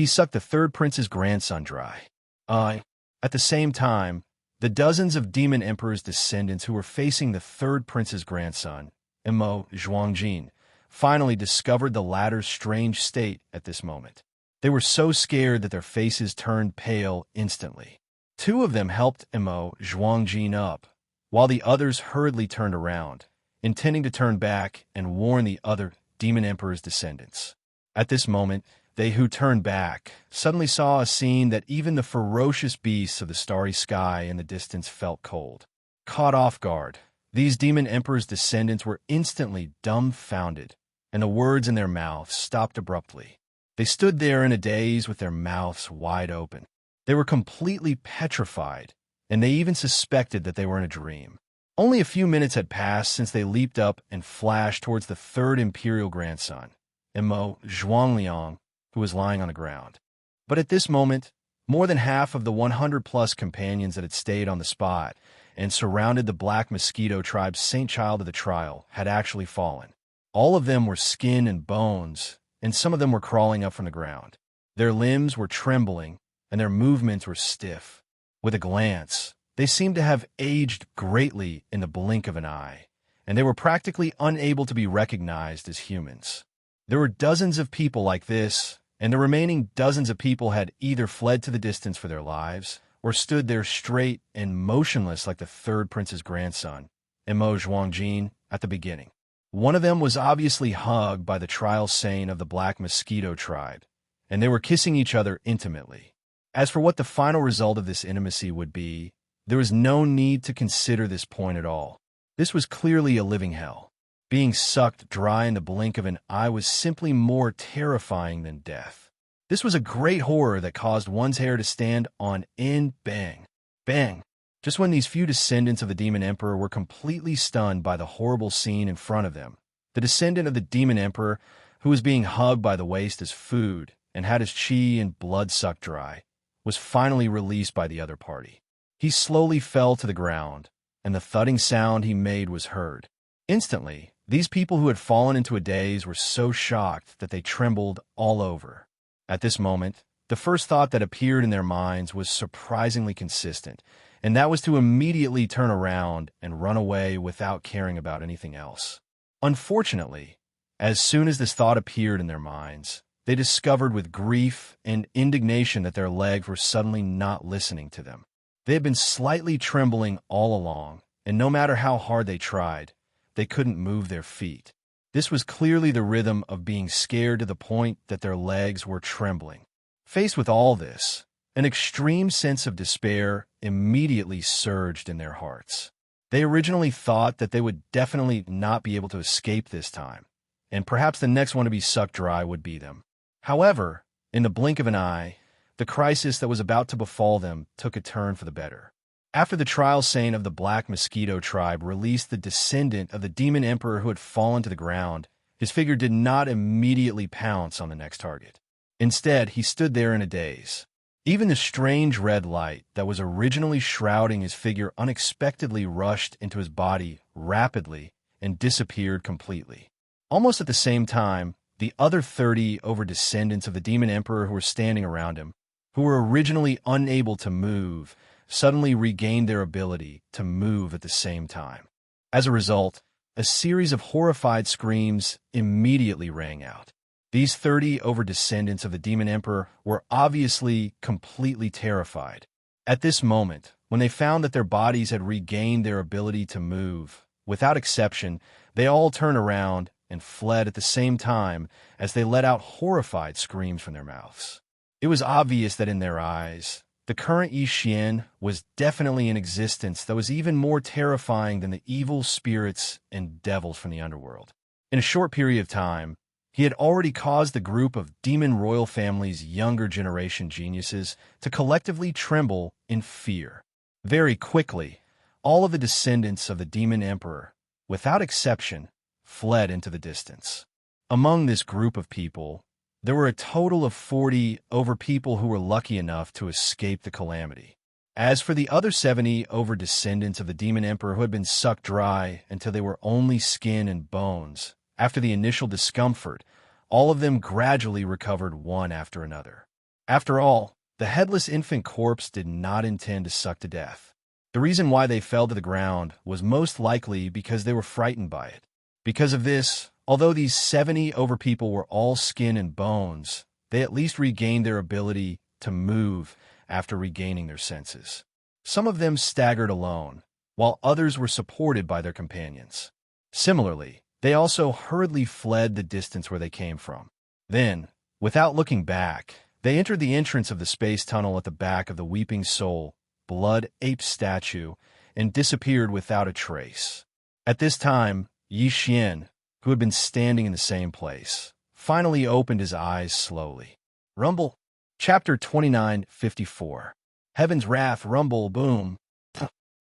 sucked the third prince's grandson dry. At the same time, the dozens of demon emperor's descendants who were facing the third prince's grandson, Imo Zhuangjin, finally discovered the latter's strange state at this moment. They were so scared that their faces turned pale instantly. Two of them helped Imo Zhuangjin up, while the others hurriedly turned around, intending to turn back and warn the other demon emperor's descendants. At this moment, they who turned back suddenly saw a scene that even the ferocious beasts of the starry sky in the distance felt cold. Caught off guard, these demon emperor's descendants were instantly dumbfounded, and the words in their mouths stopped abruptly. They stood there in a daze with their mouths wide open. They were completely petrified, and they even suspected that they were in a dream. Only a few minutes had passed since they leaped up and flashed towards the third imperial grandson, Imo Zhuangliang, who was lying on the ground. But at this moment, more than half of the 100-plus companions that had stayed on the spot and surrounded the Black Mosquito tribe's Saint Child of the Trial had actually fallen. All of them were skin and bones, and some of them were crawling up from the ground. Their limbs were trembling, and their movements were stiff. With a glance, they seemed to have aged greatly in the blink of an eye, and they were practically unable to be recognized as humans. There were dozens of people like this, and the remaining dozens of people had either fled to the distance for their lives or stood there straight and motionless like the third prince's grandson, Imo Zhuangjin, at the beginning. One of them was obviously hugged by the trial saint of the Black Mosquito tribe, and they were kissing each other intimately. As for what the final result of this intimacy would be, there was no need to consider this point at all. This was clearly a living hell. Being sucked dry in the blink of an eye was simply more terrifying than death. This was a great horror that caused one's hair to stand on end. Bang, bang. Just when these few descendants of the Demon Emperor were completely stunned by the horrible scene in front of them, the descendant of the Demon Emperor, who was being hugged by the waist as food and had his chi and blood sucked dry, was finally released by the other party. He slowly fell to the ground, and the thudding sound he made was heard. Instantly, these people who had fallen into a daze were so shocked that they trembled all over. At this moment, the first thought that appeared in their minds was surprisingly consistent, and that was to immediately turn around and run away without caring about anything else. Unfortunately, as soon as this thought appeared in their minds, they discovered with grief and indignation that their legs were suddenly not listening to them. They had been slightly trembling all along, and no matter how hard they tried, they couldn't move their feet. This was clearly the rhythm of being scared to the point that their legs were trembling. Faced with all this, an extreme sense of despair immediately surged in their hearts. They originally thought that they would definitely not be able to escape this time, and perhaps the next one to be sucked dry would be them. However, in the blink of an eye, the crisis that was about to befall them took a turn for the better. After the trial saint of the Black Mosquito tribe released the descendant of the Demon Emperor who had fallen to the ground, his figure did not immediately pounce on the next target. Instead, he stood there in a daze. Even the strange red light that was originally shrouding his figure unexpectedly rushed into his body rapidly and disappeared completely. Almost at the same time, the other 30 over descendants of the Demon Emperor who were standing around him, who were originally unable to move, suddenly regained their ability to move at the same time. As a result, a series of horrified screams immediately rang out. These 30 over descendants of the Demon Emperor were obviously completely terrified. At this moment, when they found that their bodies had regained their ability to move, without exception, they all turned around and fled at the same time as they let out horrified screams from their mouths. It was obvious that in their eyes, the current Yi Xian was definitely in existence that was even more terrifying than the evil spirits and devils from the underworld. In a short period of time, He had already caused the group of demon royal family's younger generation geniuses to collectively tremble in fear. Very quickly, all of the descendants of the demon emperor, without exception, fled into the distance. Among this group of people, there were a total of 40 over people who were lucky enough to escape the calamity. As for the other 70 over descendants of the demon emperor who had been sucked dry until they were only skin and bones, after the initial discomfort, all of them gradually recovered one after another. After all, the headless infant corpse did not intend to suck to death. The reason why they fell to the ground was most likely because they were frightened by it. Because of this, although these 70 over people were all skin and bones, they at least regained their ability to move after regaining their senses. Some of them staggered alone, while others were supported by their companions. Similarly, they also hurriedly fled the distance where they came from. Then, without looking back, they entered the entrance of the space tunnel at the back of the Weeping Soul, Blood Ape statue, and disappeared without a trace. At this time, Xianxia, who had been standing in the same place, finally opened his eyes slowly. Rumble. Chapter 29:54. Heaven's Wrath. Rumble. Boom.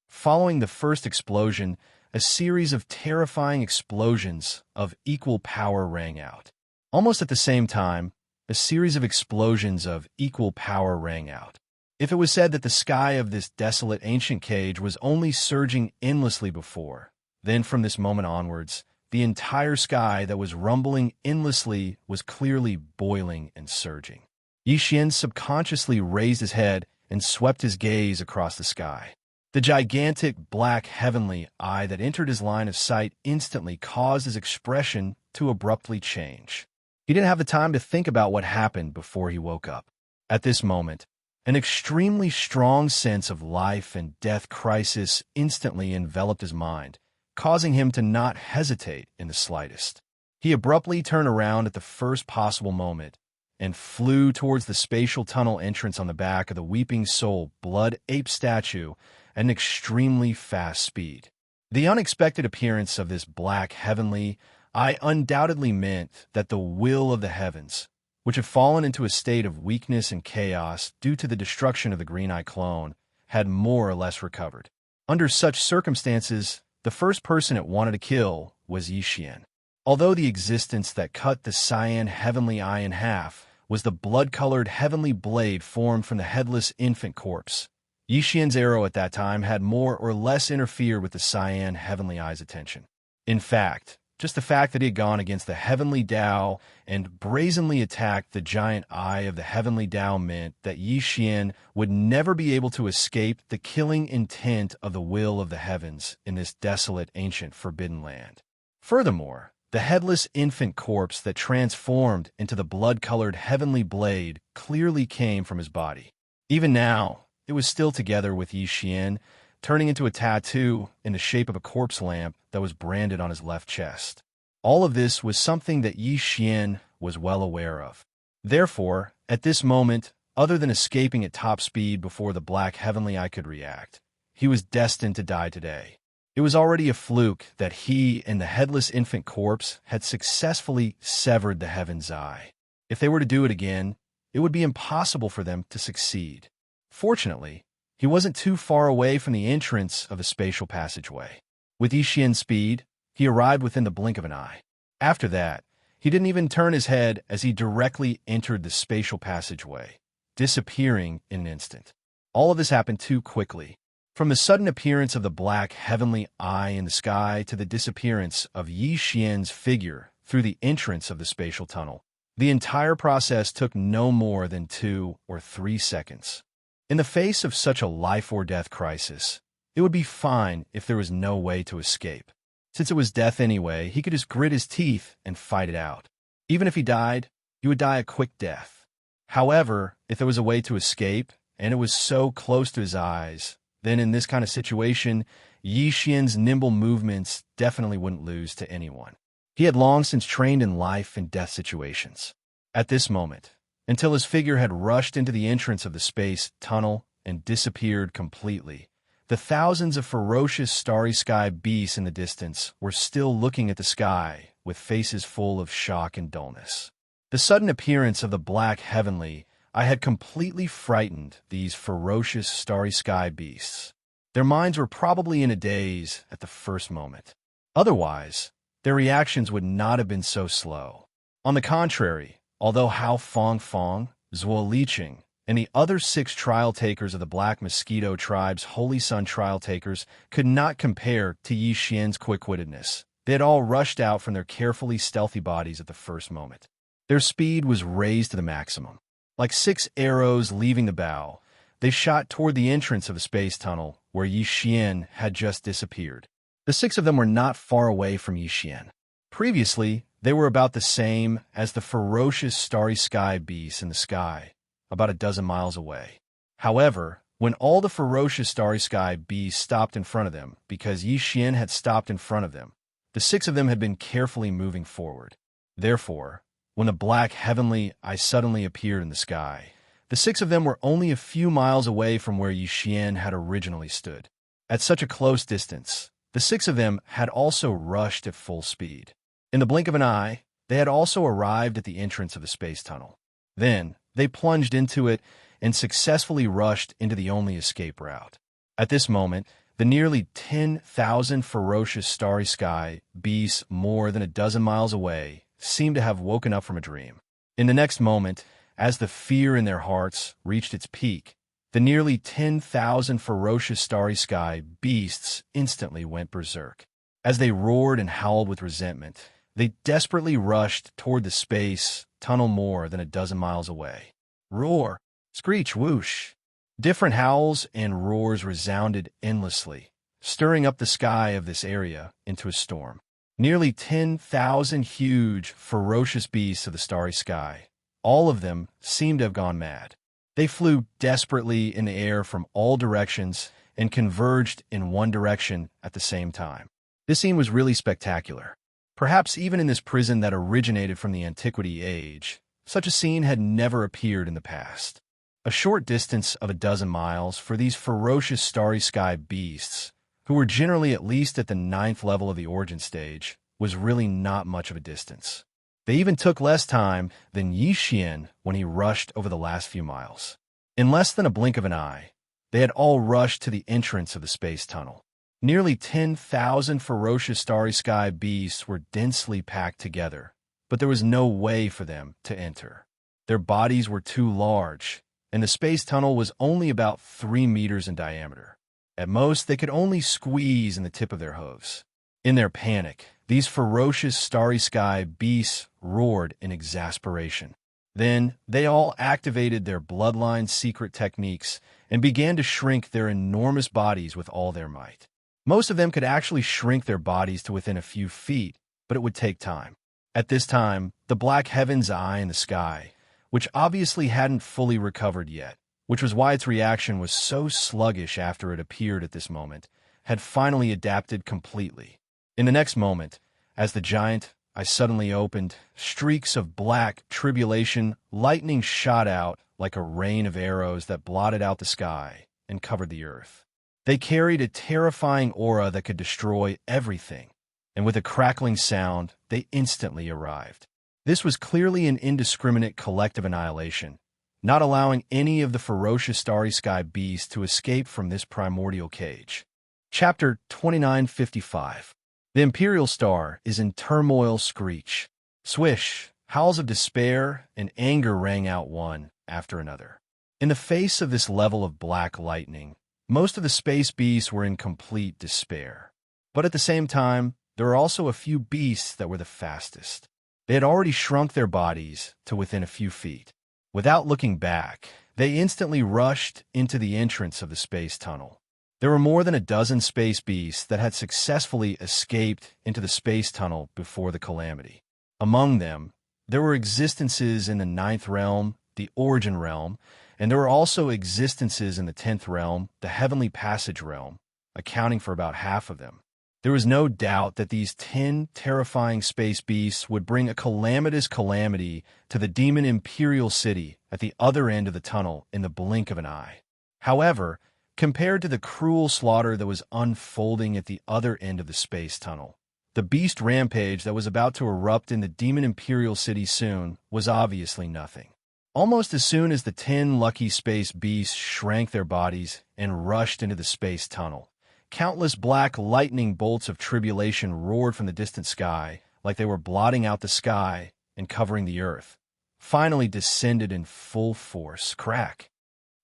Following the first explosion, a series of terrifying explosions of equal power rang out. Almost at the same time, a series of explosions of equal power rang out. If it was said that the sky of this desolate ancient cage was only surging endlessly before, then from this moment onwards, the entire sky that was rumbling endlessly was clearly boiling and surging. Xianxia subconsciously raised his head and swept his gaze across the sky. The gigantic black heavenly eye that entered his line of sight instantly caused his expression to abruptly change. He didn't have the time to think about what happened before he woke up. At this moment, an extremely strong sense of life and death crisis instantly enveloped his mind, causing him to not hesitate in the slightest. He abruptly turned around at the first possible moment and flew towards the spatial tunnel entrance on the back of the Weeping Soul Blood Ape statue at an extremely fast speed. The unexpected appearance of this black heavenly eye undoubtedly meant that the will of the heavens, which had fallen into a state of weakness and chaos due to the destruction of the Green Eye clone, had more or less recovered. Under such circumstances, the first person it wanted to kill was Xianxia. Although the existence that cut the cyan heavenly eye in half was the blood-colored heavenly blade formed from the headless infant corpse, Xianxia's arrow at that time had more or less interfered with the cyan heavenly eye's attention. In fact, just the fact that he had gone against the heavenly Tao and brazenly attacked the giant eye of the heavenly Tao meant that Xianxia would never be able to escape the killing intent of the will of the heavens in this desolate ancient forbidden land. Furthermore, the headless infant corpse that transformed into the blood-colored heavenly blade clearly came from his body. Even now, it was still together with Xianxia, turning into a tattoo in the shape of a corpse lamp that was branded on his left chest. All of this was something that Xianxia was well aware of. Therefore, at this moment, other than escaping at top speed before the black heavenly eye could react, he was destined to die today. It was already a fluke that he and the headless infant corpse had successfully severed the heaven's eye. If they were to do it again, it would be impossible for them to succeed. Fortunately, he wasn't too far away from the entrance of the spatial passageway. With Xianxia's speed, he arrived within the blink of an eye. After that, he didn't even turn his head as he directly entered the spatial passageway, disappearing in an instant. All of this happened too quickly. From the sudden appearance of the black heavenly eye in the sky to the disappearance of Xianxia's figure through the entrance of the spatial tunnel, the entire process took no more than 2 or 3 seconds. In the face of such a life-or-death crisis, it would be fine if there was no way to escape. Since it was death anyway, he could just grit his teeth and fight it out. Even if he died, he would die a quick death. However, if there was a way to escape, and it was so close to his eyes, then in this kind of situation, Xianxia's nimble movements definitely wouldn't lose to anyone. He had long since trained in life and death situations. At this moment, until his figure had rushed into the entrance of the space tunnel and disappeared completely, the thousands of ferocious starry sky beasts in the distance were still looking at the sky with faces full of shock and dullness. The sudden appearance of the black heavenly I had completely frightened these ferocious starry sky beasts. Their minds were probably in a daze at the first moment. Otherwise, their reactions would not have been so slow. On the contrary, although Hao Fong Fong, Zuo Liqing, and the other 6 trial takers of the Black Mosquito Tribe's Holy Sun trial takers could not compare to Yi Xian's quick-wittedness, they had all rushed out from their carefully stealthy bodies at the first moment. Their speed was raised to the maximum. Like 6 arrows leaving the bow, they shot toward the entrance of the space tunnel where Yi Xian had just disappeared. The 6 of them were not far away from Yi Xian. Previously, they were about the same as the ferocious starry sky beasts in the sky, about a dozen miles away. However, when all the ferocious starry sky beasts stopped in front of them, because Yi Xian had stopped in front of them, the 6 of them had been carefully moving forward. Therefore, when the black heavenly eye suddenly appeared in the sky, the 6 of them were only a few miles away from where Yi Xian had originally stood. At such a close distance, the 6 of them had also rushed at full speed. In the blink of an eye, they had also arrived at the entrance of the space tunnel. Then, they plunged into it and successfully rushed into the only escape route. At this moment, the nearly 10,000 ferocious starry sky beasts more than a dozen miles away seemed to have woken up from a dream. In the next moment, as the fear in their hearts reached its peak, the nearly 10,000 ferocious starry sky beasts instantly went berserk. As they roared and howled with resentment, they desperately rushed toward the space tunnel more than a dozen miles away. Roar, screech, whoosh. Different howls and roars resounded endlessly, stirring up the sky of this area into a storm. Nearly 10,000 huge, ferocious beasts of the starry sky, all of them seemed to have gone mad. They flew desperately in the air from all directions and converged in one direction at the same time. This scene was really spectacular. Perhaps even in this prison that originated from the Antiquity Age, such a scene had never appeared in the past. A short distance of a dozen miles for these ferocious starry sky beasts, who were generally at least at the 9th level of the origin stage, was really not much of a distance. They even took less time than Yi Xian when he rushed over the last few miles. In less than a blink of an eye, they had all rushed to the entrance of the space tunnel. Nearly 10,000 ferocious starry sky beasts were densely packed together, but there was no way for them to enter. Their bodies were too large, and the space tunnel was only about 3 meters in diameter. At most, they could only squeeze in the tip of their hooves. In their panic, these ferocious starry sky beasts roared in exasperation. Then, they all activated their bloodline secret techniques and began to shrink their enormous bodies with all their might. Most of them could actually shrink their bodies to within a few feet, but it would take time. At this time, the black heaven's eye in the sky, which obviously hadn't fully recovered yet, which was why its reaction was so sluggish after it appeared at this moment, had finally adapted completely. In the next moment, as the giant eye suddenly opened, streaks of black tribulation lightning shot out like a rain of arrows that blotted out the sky and covered the earth. They carried a terrifying aura that could destroy everything, and with a crackling sound, they instantly arrived. This was clearly an indiscriminate collective annihilation, not allowing any of the ferocious starry sky beasts to escape from this primordial cage. Chapter 2955. The Imperial Star is in turmoil screech. Swish, howls of despair and anger rang out one after another. In the face of this level of black lightning, most of the space beasts were in complete despair. But at the same time, there were also a few beasts that were the fastest. They had already shrunk their bodies to within a few feet. Without looking back, they instantly rushed into the entrance of the space tunnel. There were more than a dozen space beasts that had successfully escaped into the space tunnel before the calamity. Among them, there were existences in the 9th realm, the Origin realm, and there were also existences in the 10th realm, the Heavenly Passage realm, accounting for about half of them. There was no doubt that these 10 terrifying space beasts would bring a calamitous calamity to the demon Imperial City at the other end of the tunnel in the blink of an eye. However, compared to the cruel slaughter that was unfolding at the other end of the space tunnel, The beast rampage that was about to erupt in the Demon Imperial City soon was obviously nothing. Almost as soon as the 10 lucky space beasts shrank their bodies and rushed into the space tunnel, countless black lightning bolts of tribulation roared from the distant sky like they were blotting out the sky and covering the earth, finally descended in full force. Crack,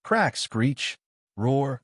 crack, screech, roar,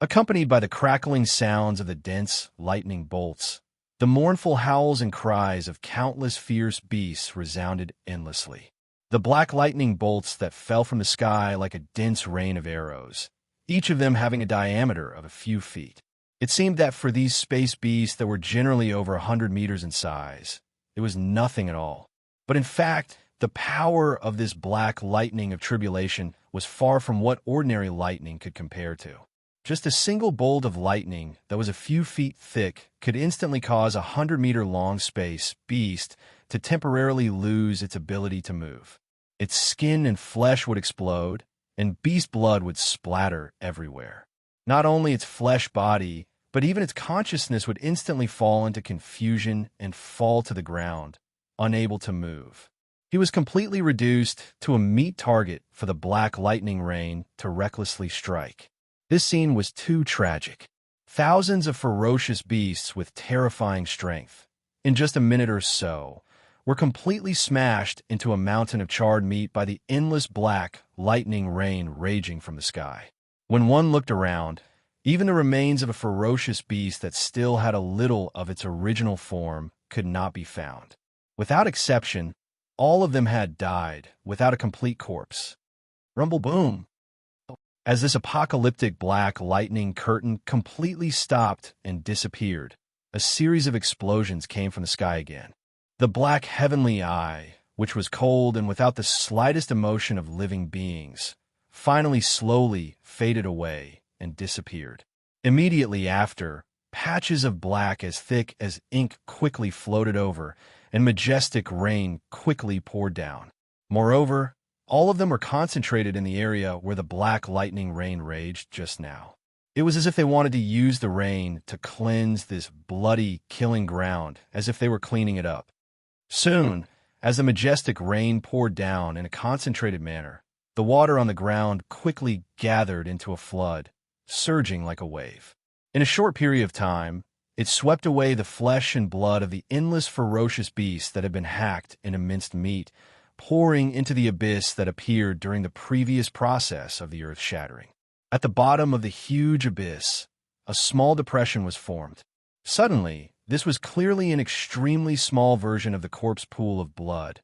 accompanied by the crackling sounds of the dense lightning bolts. The mournful howls and cries of countless fierce beasts resounded endlessly. The black lightning bolts that fell from the sky like a dense rain of arrows, each of them having a diameter of a few feet. It seemed that for these space beasts that were generally over 100 meters in size, it was nothing at all. But in fact, the power of this black lightning of tribulation was far from what ordinary lightning could compare to. Just a single bolt of lightning that was a few feet thick could instantly cause a 100-meter-long space beast to temporarily lose its ability to move. Its skin and flesh would explode, and beast blood would splatter everywhere. Not only its flesh body, but even its consciousness would instantly fall into confusion and fall to the ground, unable to move. He was completely reduced to a meat target for the black lightning rain to recklessly strike. This scene was too tragic. Thousands of ferocious beasts with terrifying strength, in just a minute or so, were completely smashed into a mountain of charred meat by the endless black lightning rain raging from the sky. When one looked around, even the remains of a ferocious beast that still had a little of its original form could not be found. Without exception, all of them had died without a complete corpse. Rumble boom! As this apocalyptic black lightning curtain completely stopped and disappeared, a series of explosions came from the sky again. The black heavenly eye, which was cold and without the slightest emotion of living beings, finally slowly faded away and disappeared. Immediately after, patches of black as thick as ink quickly floated over, and majestic rain quickly poured down. Moreover, all of them were concentrated in the area where the black lightning rain raged just now. It was as if they wanted to use the rain to cleanse this bloody, killing ground, as if they were cleaning it up. Soon, as the majestic rain poured down in a concentrated manner, the water on the ground quickly gathered into a flood, surging like a wave. In a short period of time, it swept away the flesh and blood of the endless ferocious beasts that had been hacked into minced meat, pouring into the abyss that appeared during the previous process of the earth shattering. At the bottom of the huge abyss, a small depression was formed. Suddenly, this was clearly an extremely small version of the corpse pool of blood.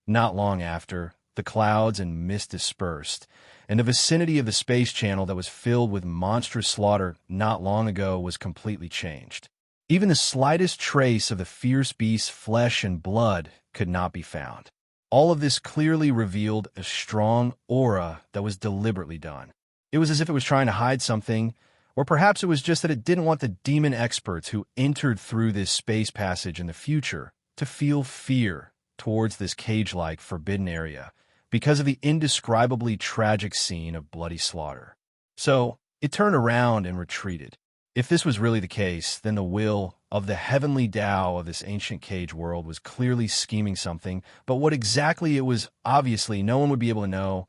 Not long after, the clouds and mist dispersed, and the vicinity of the space channel that was filled with monstrous slaughter not long ago was completely changed. Even the slightest trace of the fierce beast's flesh and blood could not be found. All of this clearly revealed a strong aura that was deliberately done. It was as if it was trying to hide something, or perhaps it was just that it didn't want the demon experts who entered through this space passage in the future to feel fear towards this cage-like forbidden area because of the indescribably tragic scene of bloody slaughter. So, it turned around and retreated. If this was really the case, then the will of the heavenly Tao of this ancient cage world was clearly scheming something, but what exactly it was, obviously, no one would be able to know.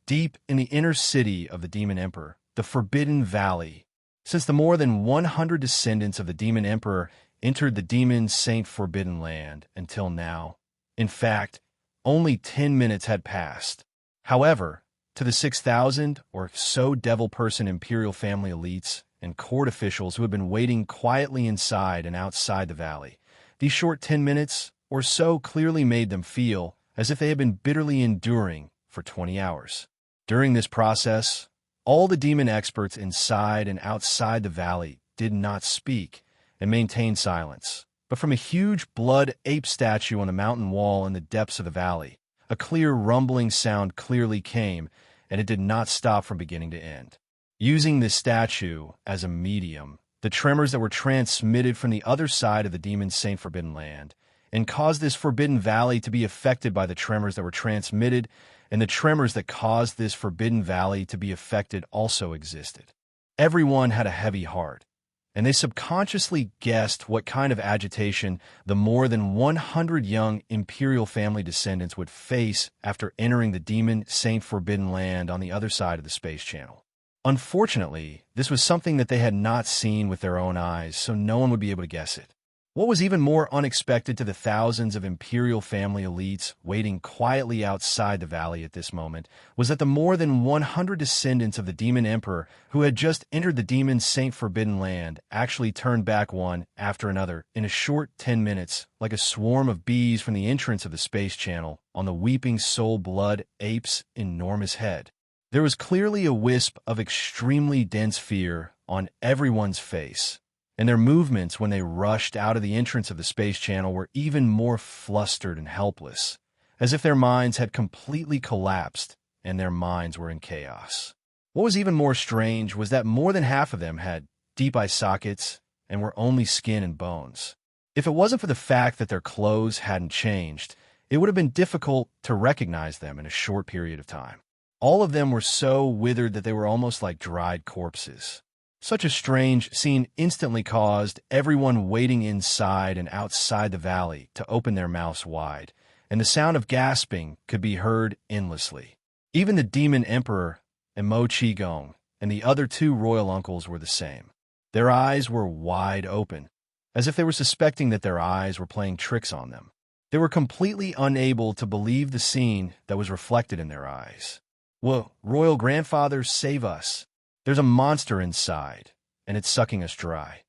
Deep in the inner city of the Demon Emperor, the Forbidden Valley, since the more than 100 descendants of the Demon Emperor entered the Demon Saint Forbidden Land until now. In fact, only 10 minutes had passed. However, to the 6,000 or so devil-person Imperial family elites and court officials who had been waiting quietly inside and outside the valley, these short 10 minutes or so clearly made them feel as if they had been bitterly enduring for 20 hours. During this process, all the demon experts inside and outside the valley did not speak and maintained silence. But from a huge blood ape statue on the mountain wall in the depths of the valley, a clear rumbling sound clearly came, and it did not stop from beginning to end. Using this statue as a medium, the tremors that were transmitted from the other side of the Demon Saint Forbidden Land and caused this Forbidden Valley to be affected by the tremors that were transmitted, and the tremors that caused this Forbidden Valley to be affected also existed. Everyone had a heavy heart, and they subconsciously guessed what kind of agitation the more than 100 young Imperial family descendants would face after entering the Demon Saint Forbidden Land on the other side of the space channel. Unfortunately, this was something that they had not seen with their own eyes, so no one would be able to guess it. What was even more unexpected to the thousands of Imperial family elites waiting quietly outside the valley at this moment was that the more than 100 descendants of the Demon Emperor who had just entered the Demon Saint Forbidden Land actually turned back one after another in a short 10 minutes, like a swarm of bees from the entrance of the space channel on the Weeping Soul Blood Ape's enormous head. There was clearly a wisp of extremely dense fear on everyone's face, and their movements when they rushed out of the entrance of the space channel were even more flustered and helpless, as if their minds had completely collapsed and their minds were in chaos. What was even more strange was that more than half of them had deep eye sockets and were only skin and bones. If it wasn't for the fact that their clothes hadn't changed, it would have been difficult to recognize them in a short period of time. All of them were so withered that they were almost like dried corpses. Such a strange scene instantly caused everyone waiting inside and outside the valley to open their mouths wide, and the sound of gasping could be heard endlessly. Even the Demon Emperor, Mo Qigong, and the other two royal uncles were the same. Their eyes were wide open, as if they were suspecting that their eyes were playing tricks on them. They were completely unable to believe the scene that was reflected in their eyes. "Whoa, royal grandfather, save us. There's a monster inside, and it's sucking us dry."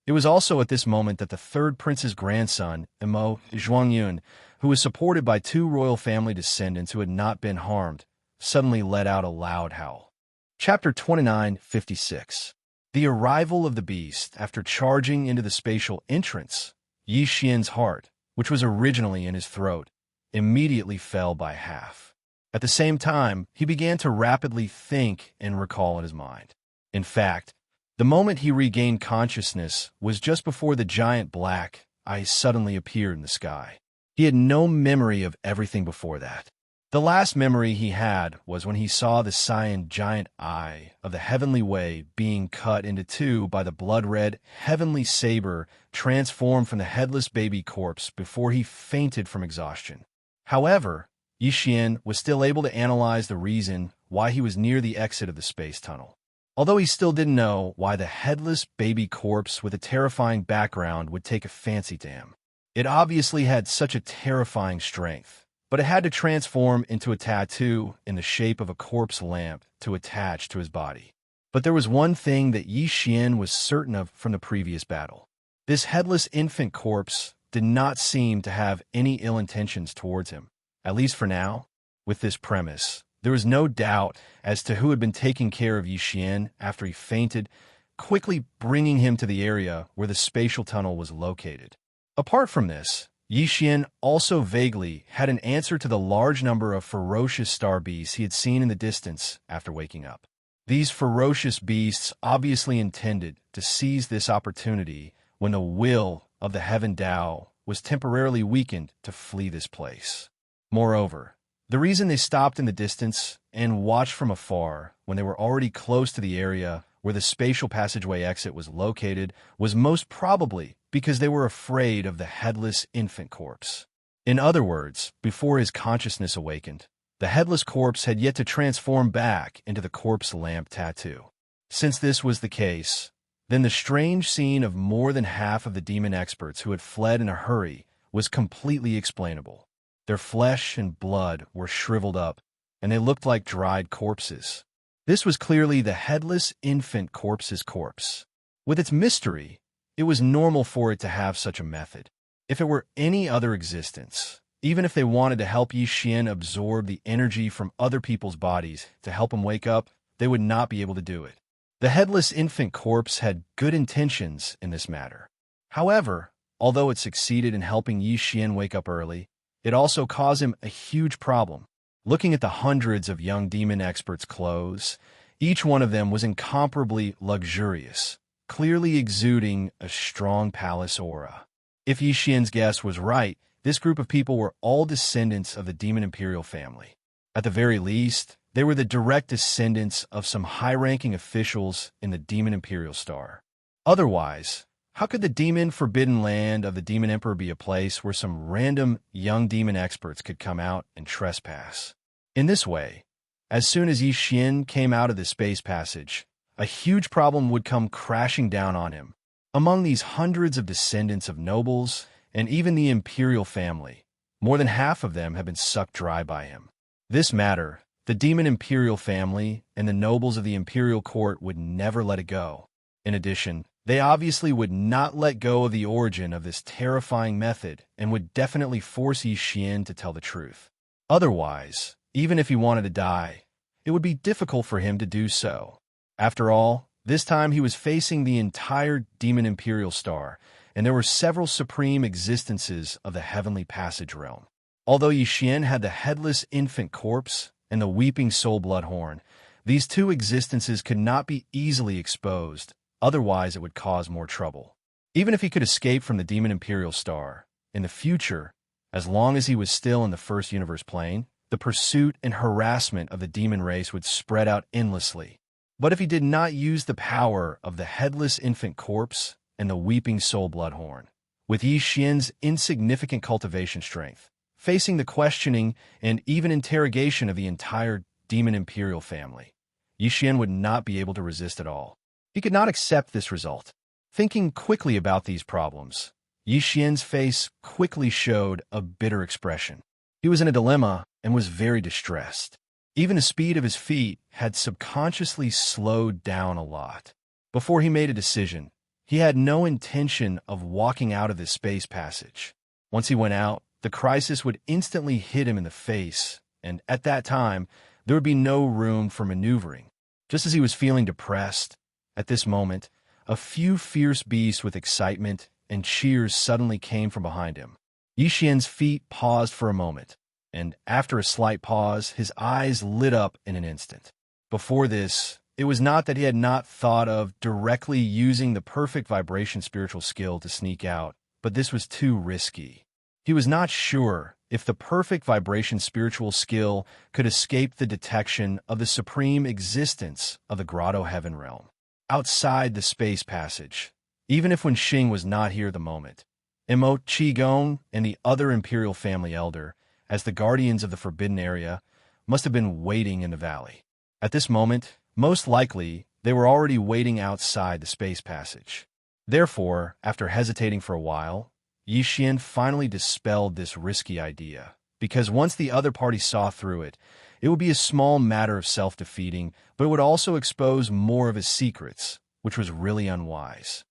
It was also at this moment that the third prince's grandson, Mo Zhuangyun, who was supported by two royal family descendants who had not been harmed, suddenly let out a loud howl. Chapter 29:56. The arrival of the beast after charging into the spatial entrance. Yi Xian's heart, which was originally in his throat, immediately fell by half. At the same time, he began to rapidly think and recall in his mind. In fact, the moment he regained consciousness was just before the giant black eye suddenly appeared in the sky. He had no memory of everything before that. The last memory he had was when he saw the cyan giant eye of the heavenly way being cut into two by the blood-red heavenly saber transformed from the headless baby corpse before he fainted from exhaustion. However, Yi Xian was still able to analyze the reason why he was near the exit of the space tunnel. Although he still didn't know why the headless baby corpse with a terrifying background would take a fancy to him. It obviously had such a terrifying strength, but it had to transform into a tattoo in the shape of a corpse lamp to attach to his body. But there was one thing that Yi Xian was certain of from the previous battle. This headless infant corpse did not seem to have any ill intentions towards him. At least for now. With this premise, there was no doubt as to who had been taking care of Yi Xian after he fainted, quickly bringing him to the area where the spatial tunnel was located. Apart from this, Yi Xian also vaguely had an answer to the large number of ferocious star beasts he had seen in the distance after waking up. These ferocious beasts obviously intended to seize this opportunity when the will of the Heaven Tao was temporarily weakened to flee this place. Moreover, the reason they stopped in the distance and watched from afar when they were already close to the area where the spatial passageway exit was located was most probably because they were afraid of the headless infant corpse. In other words, before his consciousness awakened, the headless corpse had yet to transform back into the corpse lamp tattoo. Since this was the case, then the strange scene of more than half of the demon experts who had fled in a hurry was completely explainable. Their flesh and blood were shriveled up, and they looked like dried corpses. This was clearly the headless infant corpse's corpse. With its mystery, it was normal for it to have such a method. If it were any other existence, even if they wanted to help Yi Xian absorb the energy from other people's bodies to help him wake up, they would not be able to do it. The headless infant corpse had good intentions in this matter. However, although it succeeded in helping Yi Xian wake up early, it also caused him a huge problem. Looking at the hundreds of young demon experts' clothes, each one of them was incomparably luxurious, clearly exuding a strong palace aura. If Yi Xian's guess was right, this group of people were all descendants of the Demon Imperial family. At the very least, they were the direct descendants of some high-ranking officials in the Demon Imperial Star. Otherwise, how could the demon forbidden land of the Demon Emperor be a place where some random young demon experts could come out and trespass? In this way, as soon as Xian came out of the space passage, a huge problem would come crashing down on him. Among these hundreds of descendants of nobles and even the imperial family, more than half of them have been sucked dry by him. This matter, the demon imperial family and the nobles of the imperial court would never let it go. In addition, they obviously would not let go of the origin of this terrifying method and would definitely force Xian to tell the truth. Otherwise, even if he wanted to die, it would be difficult for him to do so. After all, this time he was facing the entire demon imperial star, and there were several supreme existences of the heavenly passage realm. Although Xian had the headless infant corpse and the weeping soul bloodhorn, these two existences could not be easily exposed, otherwise it would cause more trouble. Even if he could escape from the demon imperial star, in the future, as long as he was still in the first universe plane, the pursuit and harassment of the demon race would spread out endlessly. But if he did not use the power of the headless infant corpse and the weeping soul bloodhorn, with Xian's insignificant cultivation strength, facing the questioning and even interrogation of the entire demon imperial family, Xian would not be able to resist at all. He could not accept this result. Thinking quickly about these problems, Xian's face quickly showed a bitter expression. He was in a dilemma and was very distressed. Even the speed of his feet had subconsciously slowed down a lot. Before he made a decision, he had no intention of walking out of this space passage. Once he went out, the crisis would instantly hit him in the face, and at that time, there would be no room for maneuvering. Just as he was feeling depressed, at this moment, a few fierce beasts with excitement and cheers suddenly came from behind him. Xian's feet paused for a moment, and after a slight pause, his eyes lit up in an instant. Before this, it was not that he had not thought of directly using the perfect vibration spiritual skill to sneak out, but this was too risky. He was not sure if the perfect vibration spiritual skill could escape the detection of the supreme existence of the Grotto Heaven realm. Outside the space passage, even if when Xing was not here at the moment, Imo Qigong and the other imperial family elder, as the guardians of the forbidden area, must have been waiting in the valley. At this moment, most likely, they were already waiting outside the space passage. Therefore, after hesitating for a while, Xian finally dispelled this risky idea, because once the other party saw through it, it would be a small matter of self-defeating, but it would also expose more of his secrets, which was really unwise.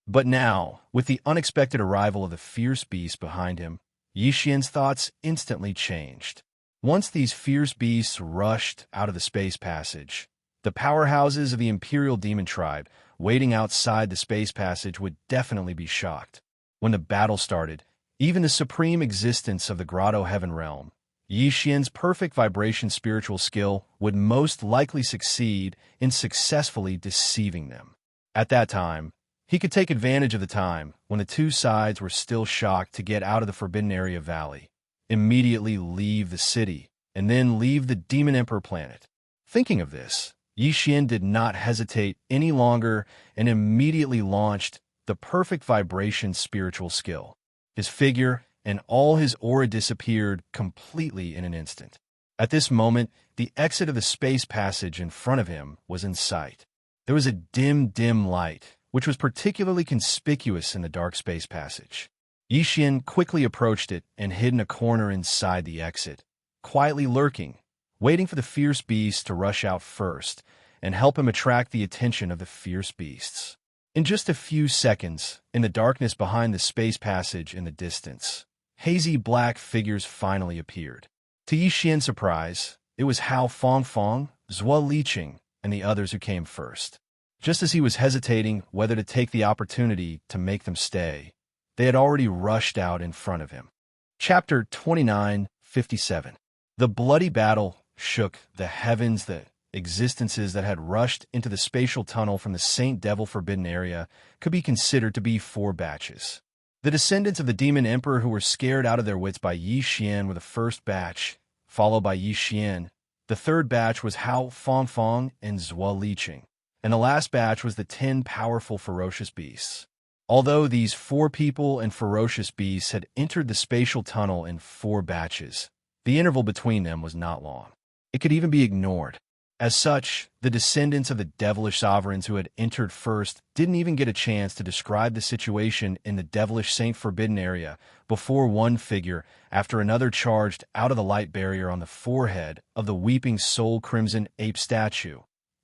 But now, with the unexpected arrival of the fierce beast behind him, Xian's thoughts instantly changed. Once these fierce beasts rushed out of the space passage, the powerhouses of the Imperial Demon Tribe waiting outside the space passage would definitely be shocked. When the battle started, even the supreme existence of the Grotto Heaven realm, Xian's perfect vibration spiritual skill would most likely succeed in successfully deceiving them. At that time, he could take advantage of the time when the two sides were still shocked to get out of the Forbidden Area Valley, immediately leave the city, and then leave the Demon Emperor planet. Thinking of this, Xian did not hesitate any longer and immediately launched the perfect vibration spiritual skill. His figure and all his aura disappeared completely in an instant. At this moment, the exit of the space passage in front of him was in sight. There was a dim light, which was particularly conspicuous in the dark space passage. Xian quickly approached it and hid in a corner inside the exit, quietly lurking, waiting for the fierce beasts to rush out first and help him attract the attention of the fierce beasts. In just a few seconds, in the darkness behind the space passage in the distance, hazy black figures finally appeared. To Xian's surprise, it was Hao Fongfong, Zhuo Liqing, and the others who came first. Just as he was hesitating whether to take the opportunity to make them stay, they had already rushed out in front of him. Chapter 29:57. The bloody battle shook the heavens. The existences that had rushed into the spatial tunnel from the Saint Devil Forbidden Area could be considered to be 4 batches. The descendants of the Demon Emperor who were scared out of their wits by Xian were the first batch, followed by Xian. The third batch was Hao Fongfong and Zhuo Liqing. and the last batch was the 10 powerful ferocious beasts. Although these 4 people and ferocious beasts had entered the spatial tunnel in 4 batches, the interval between them was not long. It could even be ignored. As such, the descendants of the devilish sovereigns who had entered first didn't even get a chance to describe the situation in the devilish Saint Forbidden area before one figure after another charged out of the light barrier on the forehead of the weeping soul crimson ape statue,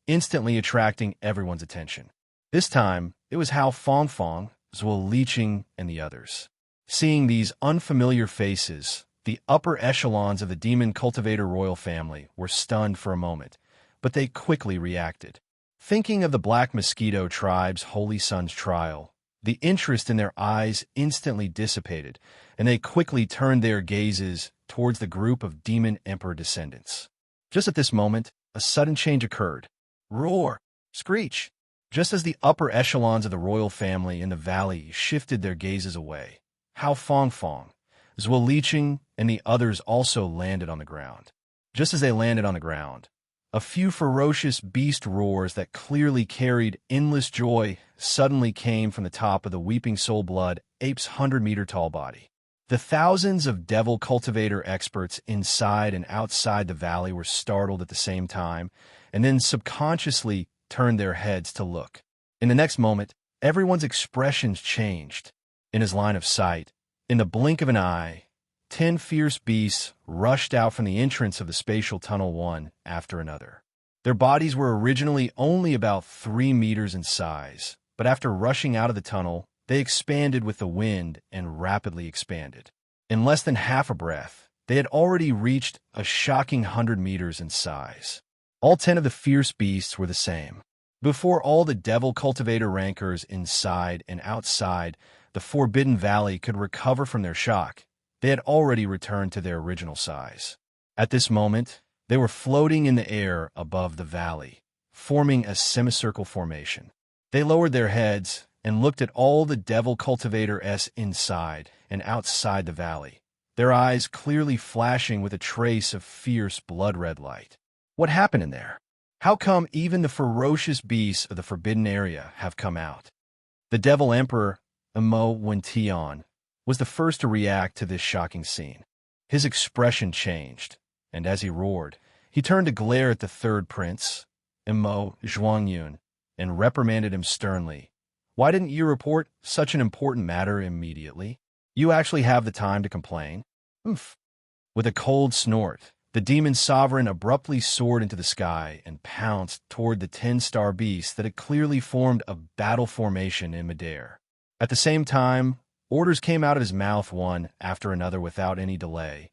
instantly attracting everyone's attention. This time, it was Hao Fongfong, Zhuo Liqing, and the others. Seeing these unfamiliar faces, the upper echelons of the demon cultivator royal family were stunned for a moment, but they quickly reacted. Thinking of the Black Mosquito tribe's Holy Son's trial, the interest in their eyes instantly dissipated, and they quickly turned their gazes towards the group of demon emperor descendants. Just at this moment, a sudden change occurred. Roar! Screech! Just as the upper echelons of the royal family in the valley shifted their gazes away, Hao Fongfong, Zhuo Liqing, and the others also landed on the ground. Just as they landed on the ground, a few ferocious beast roars that clearly carried endless joy suddenly came from the top of the Weeping Soul Blood ape's 100-meter-tall body. The thousands of devil cultivator experts inside and outside the valley were startled at the same time, and then subconsciously turned their heads to look. In the next moment, everyone's expressions changed. In his line of sight, in the blink of an eye, 10 fierce beasts rushed out from the entrance of the spatial tunnel one after another. Their bodies were originally only about 3 meters in size, but after rushing out of the tunnel, they expanded with the wind and rapidly expanded. In less than half a breath, they had already reached a shocking 100 meters in size. All 10 of the fierce beasts were the same. Before all the devil cultivator rankers inside and outside the Forbidden Valley could recover from their shock, they had already returned to their original size. At this moment, they were floating in the air above the valley, forming a semicircle formation. They lowered their heads and looked at all the devil cultivators inside and outside the valley, their eyes clearly flashing with a trace of fierce blood-red light. What happened in there? How come even the ferocious beasts of the Forbidden Area have come out? The Devil Emperor, Immortal Ballad, was the first to react to this shocking scene. His expression changed, and as he roared, he turned to glare at the third prince, Immortal Zhuangyun, and reprimanded him sternly. Why didn't you report such an important matter immediately? You actually have the time to complain? Oomph. With a cold snort, the demon sovereign abruptly soared into the sky and pounced toward the 10-star beast that had clearly formed a battle formation in midair. At the same time, orders came out of his mouth one after another without any delay,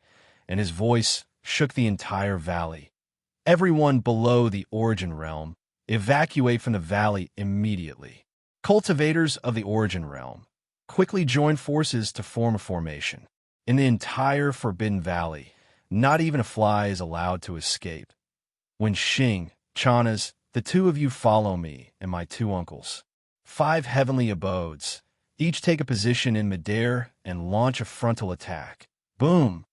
and his voice shook the entire valley. Everyone below the Origin Realm, evacuate from the valley immediately. Cultivators of the Origin Realm quickly joined forces to form a formation. In the entire Forbidden Valley, not even a fly is allowed to escape. When Xing, Chanas, the 2 of you follow me and my 2 uncles, 5 heavenly abodes, each take a position in midair and launch a frontal attack. Boom!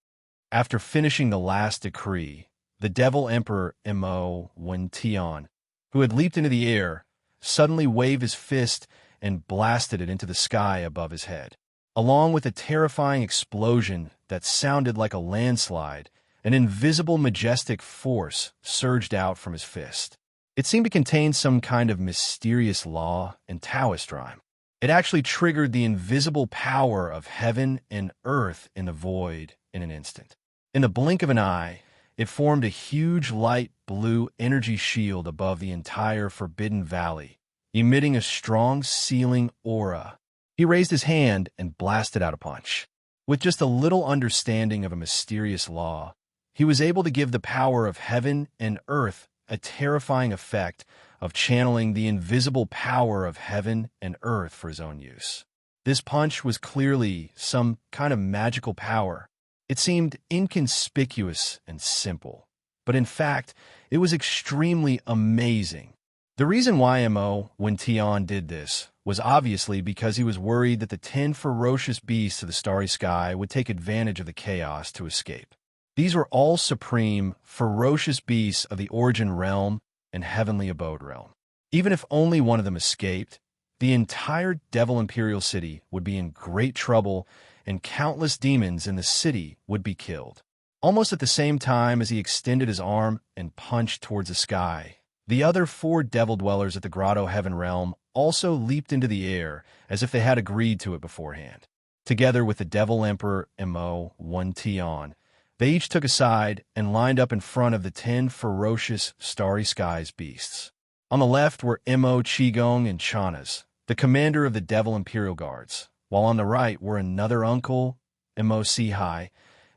After finishing the last decree, the Devil Emperor Immortal Ballad, who had leaped into the air, suddenly waved his fist and blasted it into the sky above his head. Along with a terrifying explosion that sounded like a landslide, an invisible majestic force surged out from his fist. It seemed to contain some kind of mysterious law and Taoist rhyme. It actually triggered the invisible power of heaven and earth in the void in an instant. In the blink of an eye, it formed a huge light blue energy shield above the entire Forbidden Valley, emitting a strong sealing aura. He raised his hand and blasted out a punch. With just a little understanding of a mysterious law, he was able to give the power of heaven and earth a terrifying effect of channeling the invisible power of heaven and earth for his own use. This punch was clearly some kind of magical power. It seemed inconspicuous and simple, but in fact, it was extremely amazing. The reason why Mo, when Tian did this, was obviously because he was worried that the 10 ferocious beasts of the starry sky would take advantage of the chaos to escape. These were all supreme, ferocious beasts of the Origin Realm and Heavenly Abode Realm. Even if only one of them escaped, the entire Devil Imperial City would be in great trouble, and countless demons in the city would be killed. Almost at the same time as he extended his arm and punched towards the sky, the other 4 devil dwellers at the Grotto Heaven Realm also leaped into the air as if they had agreed to it beforehand. Together with the Devil Emperor Mo Wen Tian, they each took a side and lined up in front of the 10 ferocious Starry Skies beasts. On the left were Mo Qigong and Chanas, the commander of the Devil Imperial Guards, while on the right were another uncle, Mo Sihai,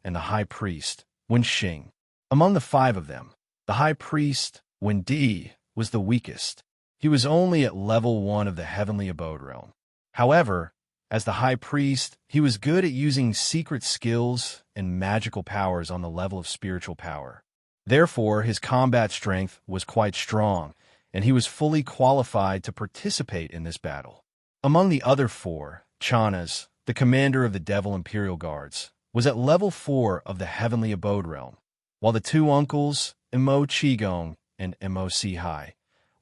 and the High Priest, Wen Xing. Among the 5 of them, the High Priest, Wen Di, was the weakest. He was only at level 1 of the Heavenly Abode Realm. However, as the High Priest, he was good at using secret skills and magical powers on the level of spiritual power. Therefore, his combat strength was quite strong, and he was fully qualified to participate in this battle. Among the other 4, Chanas, the commander of the Devil Imperial Guards, was at level 4 of the Heavenly Abode Realm, while the 2 uncles, Mo Qigong and Mo Sihai,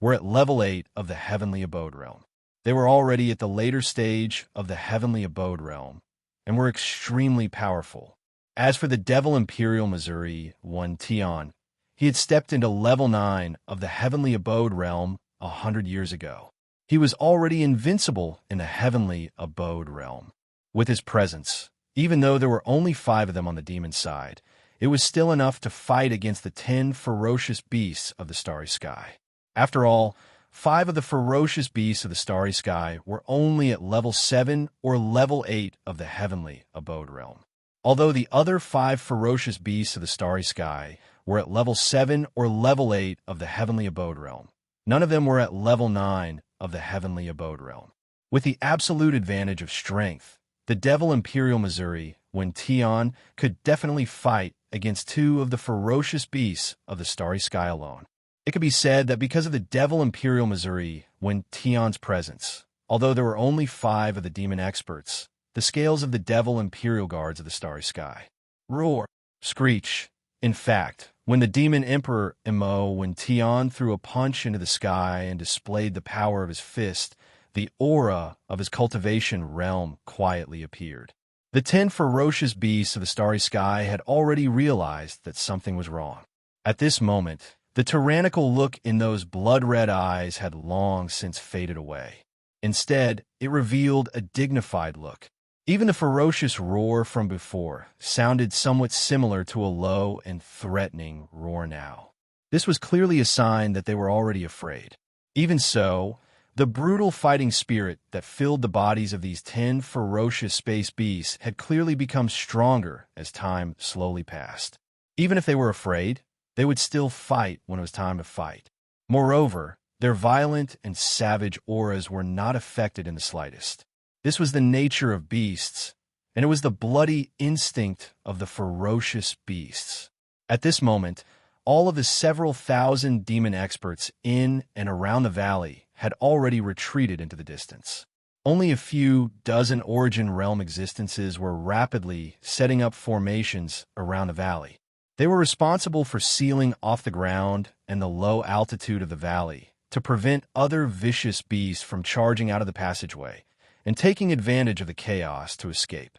were at level 8 of the Heavenly Abode Realm. They were already at the later stage of the Heavenly Abode Realm, and were extremely powerful. As for the Devil Imperial Missouri, Wen Tian, he had stepped into level 9 of the Heavenly Abode Realm 100 years ago. He was already invincible in the Heavenly Abode Realm. With his presence, even though there were only 5 of them on the demon side, it was still enough to fight against the 10 ferocious beasts of the Starry Sky. After all, 5 of the ferocious beasts of the Starry Sky were only at level 7 or level 8 of the Heavenly Abode Realm. Although the other 5 ferocious beasts of the Starry Sky were at level 7 or level 8 of the Heavenly Abode Realm, none of them were at level 9 of the Heavenly Abode Realm. With the absolute advantage of strength, the Devil Imperial Missouri, Wen Tian, could definitely fight against 2 of the ferocious beasts of the Starry Sky alone. It could be said that because of the Devil Imperial Missouri, Wen Tian's presence, although there were only 5 of the demon experts, the scales of the Devil Imperial Guards of the Starry Sky roar, screech. In fact, when the Demon Emperor Mo Wen Tian threw a punch into the sky and displayed the power of his fist, the aura of his cultivation realm quietly appeared. The 10 ferocious beasts of the Starry Sky had already realized that something was wrong. At this moment, the tyrannical look in those blood-red eyes had long since faded away. Instead, it revealed a dignified look. Even the ferocious roar from before sounded somewhat similar to a low and threatening roar now. This was clearly a sign that they were already afraid. Even so, the brutal fighting spirit that filled the bodies of these 10 ferocious space beasts had clearly become stronger as time slowly passed. Even if they were afraid, they would still fight when it was time to fight. Moreover, their violent and savage auras were not affected in the slightest. This was the nature of beasts, and it was the bloody instinct of the ferocious beasts. At this moment, all of the several thousand demon experts in and around the valley had already retreated into the distance. Only a few dozen Origin Realm existences were rapidly setting up formations around the valley. They were responsible for sealing off the ground and the low altitude of the valley to prevent other vicious beasts from charging out of the passageway and taking advantage of the chaos to escape.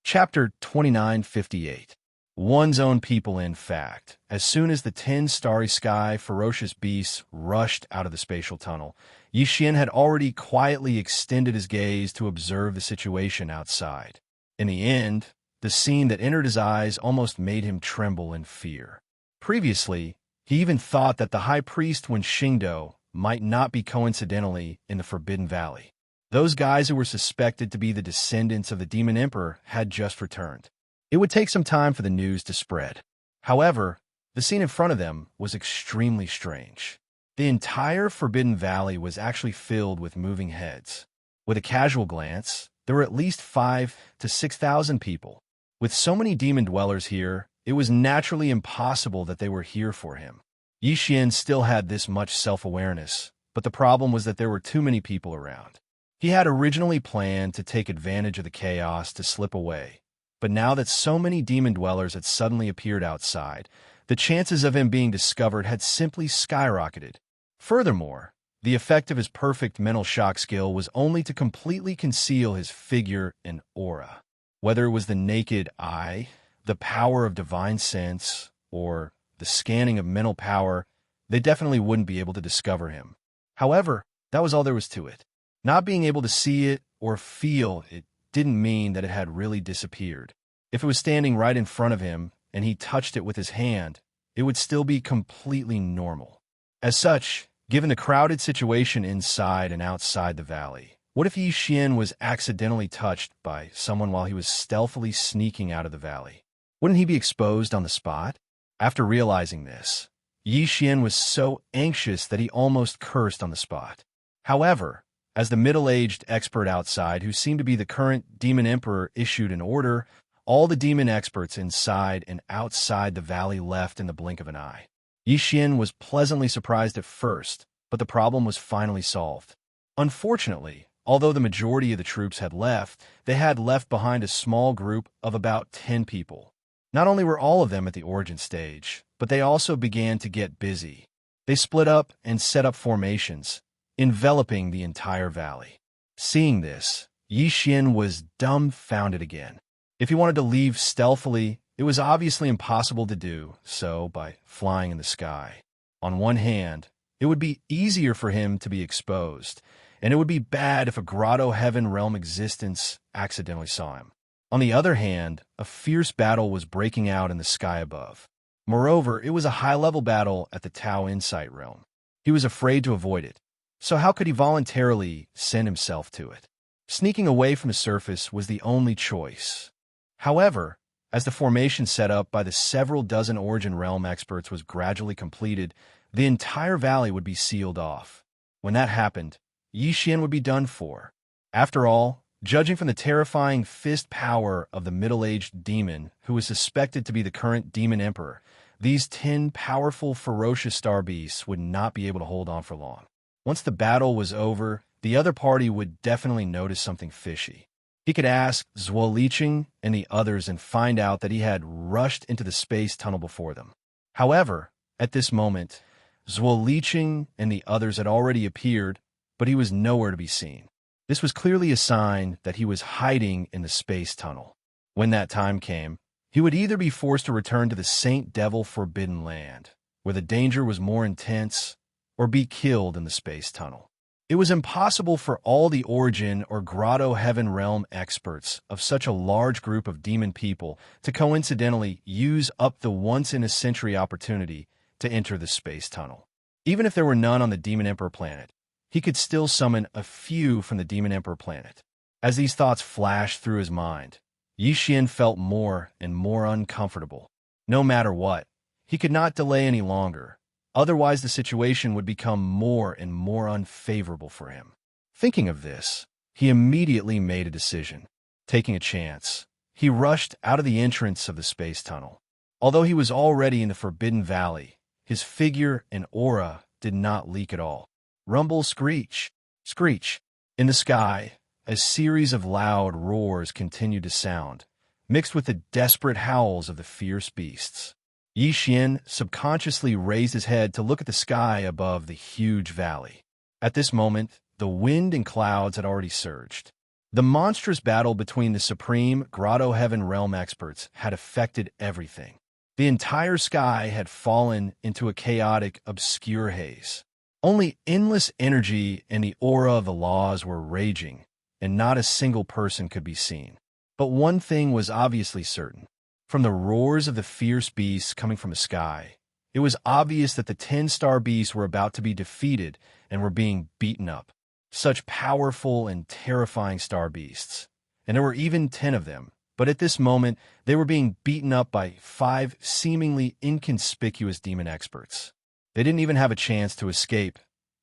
Chapter 2958. One's own people. In fact, as soon as the 10 Starry Sky ferocious beasts rushed out of the spatial tunnel, Yixian had already quietly extended his gaze to observe the situation outside. In the end, the scene that entered his eyes almost made him tremble in fear. Previously, he even thought that the High Priest Wen Xingdo might not be coincidentally in the Forbidden Valley. Those guys who were suspected to be the descendants of the Demon Emperor had just returned. It would take some time for the news to spread. However, the scene in front of them was extremely strange. The entire Forbidden Valley was actually filled with moving heads. With a casual glance, there were at least 5,000 to 6,000 people. With so many demon dwellers here, it was naturally impossible that they were here for him. Yixian still had this much self-awareness, but the problem was that there were too many people around. He had originally planned to take advantage of the chaos to slip away, but now that so many demon dwellers had suddenly appeared outside, the chances of him being discovered had simply skyrocketed. Furthermore, The effect of his perfect mental shock skill was only to completely conceal his figure and aura. Whether it was the naked eye, the power of divine sense, or the scanning of mental power, they definitely wouldn't be able to discover him. However, that was all there was to it. Not being able to see it or feel it didn't mean that it had really disappeared. If it was standing right in front of him and he touched it with his hand, it would still be completely normal. As such, given the crowded situation inside and outside the valley, what if Yi Xian was accidentally touched by someone while he was stealthily sneaking out of the valley? Wouldn't he be exposed on the spot? After realizing this, Yi Xian was so anxious that he almost cursed on the spot. However, as the middle-aged expert outside, who seemed to be the current Demon Emperor, issued an order, all the demon experts inside and outside the valley left in the blink of an eye. Yi Xian was pleasantly surprised at first, but the problem was finally solved. Unfortunately, although the majority of the troops had left, they had left behind a small group of about 10 people. Not only were all of them at the origin stage, but they also began to get busy. They split up and set up formations, enveloping the entire valley. Seeing this, Yi Xian was dumbfounded again. If he wanted to leave stealthily, it was obviously impossible to do so by flying in the sky. On one hand, it would be easier for him to be exposed, and it would be bad if a grotto heaven realm existence accidentally saw him. On the other hand, a fierce battle was breaking out in the sky above. Moreover, it was a high-level battle at the Tao Insight realm. He was afraid to avoid it, so how could he voluntarily send himself to it? Sneaking away from the surface was the only choice. However, as the formation set up by the several dozen Origin Realm experts was gradually completed, the entire valley would be sealed off. When that happened, Yi Xian would be done for. After all, judging from the terrifying fist power of the middle-aged demon who was suspected to be the current Demon Emperor, these 10 powerful, ferocious star beasts would not be able to hold on for long. Once the battle was over, the other party would definitely notice something fishy. He could ask Zhuo Liqing and the others and find out that he had rushed into the space tunnel before them. However, at this moment, Zhuo Liqing and the others had already appeared, but he was nowhere to be seen. This was clearly a sign that he was hiding in the space tunnel. When that time came, he would either be forced to return to the Saint Devil Forbidden Land, where the danger was more intense, or be killed in the space tunnel. It was impossible for all the Origin or Grotto Heaven Realm experts of such a large group of demon people to coincidentally use up the once-in-a-century opportunity to enter the space tunnel. Even if there were none on the Demon Emperor planet, he could still summon a few from the Demon Emperor planet. As these thoughts flashed through his mind, Yi Xian felt more and more uncomfortable. No matter what, he could not delay any longer. Otherwise, the situation would become more and more unfavorable for him. Thinking of this, he immediately made a decision. Taking a chance, he rushed out of the entrance of the space tunnel. Although he was already in the Forbidden Valley, his figure and aura did not leak at all. Rumble, screech, screech. In the sky, a series of loud roars continued to sound, mixed with the desperate howls of the fierce beasts. Yi Xian subconsciously raised his head to look at the sky above the huge valley. At this moment, the wind and clouds had already surged. The monstrous battle between the supreme Grotto Heaven Realm experts had affected everything. The entire sky had fallen into a chaotic, obscure haze. Only endless energy and the aura of the laws were raging, and not a single person could be seen. But one thing was obviously certain. From the roars of the fierce beasts coming from the sky, it was obvious that the 10-star beasts were about to be defeated and were being beaten up. Such powerful and terrifying star beasts. And there were even 10 of them. But at this moment, they were being beaten up by 5 seemingly inconspicuous demon experts. They didn't even have a chance to escape.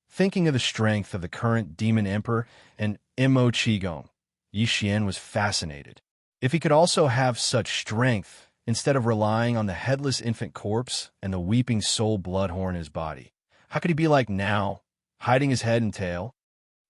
Thinking of the strength of the current Demon Emperor and Mo Qigong, Yi Xian was fascinated. If he could also have such strength, instead of relying on the headless infant corpse and the weeping soul bloodhorn in his body, how could he be like now, hiding his head and tail?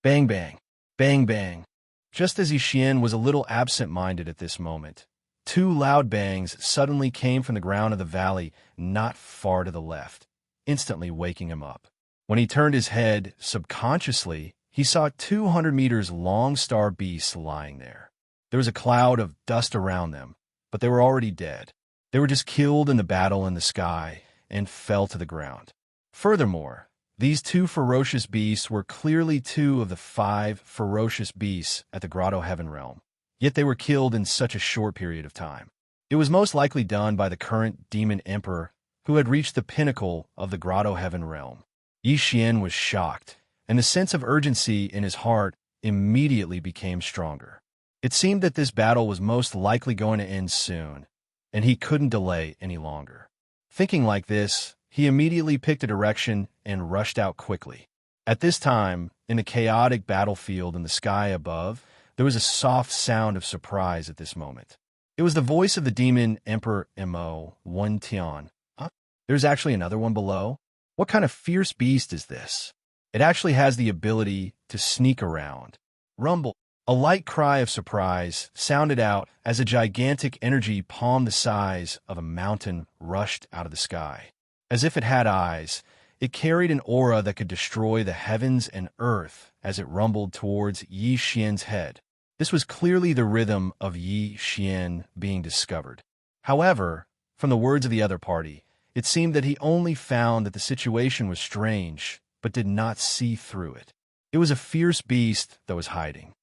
Bang, bang, bang, bang. Just as Yi Xian was a little absent-minded at this moment, 2 loud bangs suddenly came from the ground of the valley not far to the left, instantly waking him up. When he turned his head subconsciously, he saw 200 meters long star beasts lying there. There was a cloud of dust around them, but they were already dead. They were just killed in the battle in the sky and fell to the ground. Furthermore, these two ferocious beasts were clearly two of the 5 ferocious beasts at the Grotto Heaven realm, yet they were killed in such a short period of time. It was most likely done by the current demon emperor who had reached the pinnacle of the Grotto Heaven realm. Xian was shocked, and the sense of urgency in his heart immediately became stronger. It seemed that this battle was most likely going to end soon, and he couldn't delay any longer. Thinking like this, he immediately picked a direction and rushed out quickly. At this time, in the chaotic battlefield in the sky above, there was a soft sound of surprise at this moment. It was the voice of the demon Emperor Mo Tian. Huh? There's actually another one below? What kind of fierce beast is this? It actually has the ability to sneak around. Rumble. A light cry of surprise sounded out as a gigantic energy palm the size of a mountain rushed out of the sky. As if it had eyes, it carried an aura that could destroy the heavens and earth as it rumbled towards Yi Xian's head. This was clearly the rhythm of Yi Xian being discovered. However, from the words of the other party, it seemed that he only found that the situation was strange, but did not see through it. It was a fierce beast that was hiding.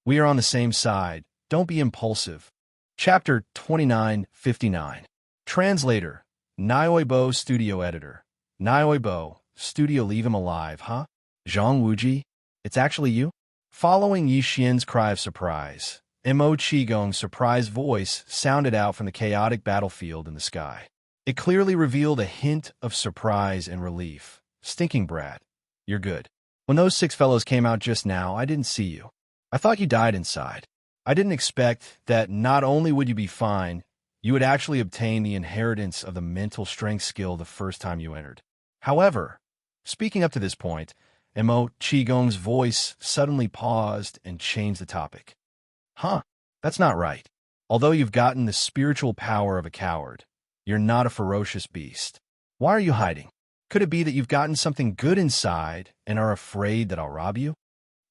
We are on the same side. Don't be impulsive. Chapter 2959. Translator. Nioibo Studio Editor. Nioibo, Studio Leave Him Alive, huh? Zhang Wuji? It's actually you? Following Yi Xian's cry of surprise, Mo Qigong's surprised voice sounded out from the chaotic battlefield in the sky. It clearly revealed a hint of surprise and relief. Stinking brat. You're good. When those 6 fellows came out just now, I didn't see you. I thought you died inside. I didn't expect that not only would you be fine, you would actually obtain the inheritance of the mental strength skill the first time you entered. However, speaking up to this point, Mo Qigong's voice suddenly paused and changed the topic. Huh, that's not right. Although you've gotten the spiritual power of a coward, you're not a ferocious beast. Why are you hiding? Could it be that you've gotten something good inside and are afraid that I'll rob you?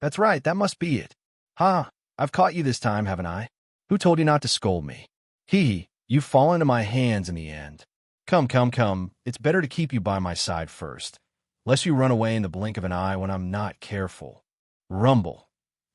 That's right, that must be it. Ha, I've caught you this time, haven't I? Who told you not to scold me? Hee, you've fallen into my hands in the end. Come, it's better to keep you by my side first, lest you run away in the blink of an eye when I'm not careful. Rumble.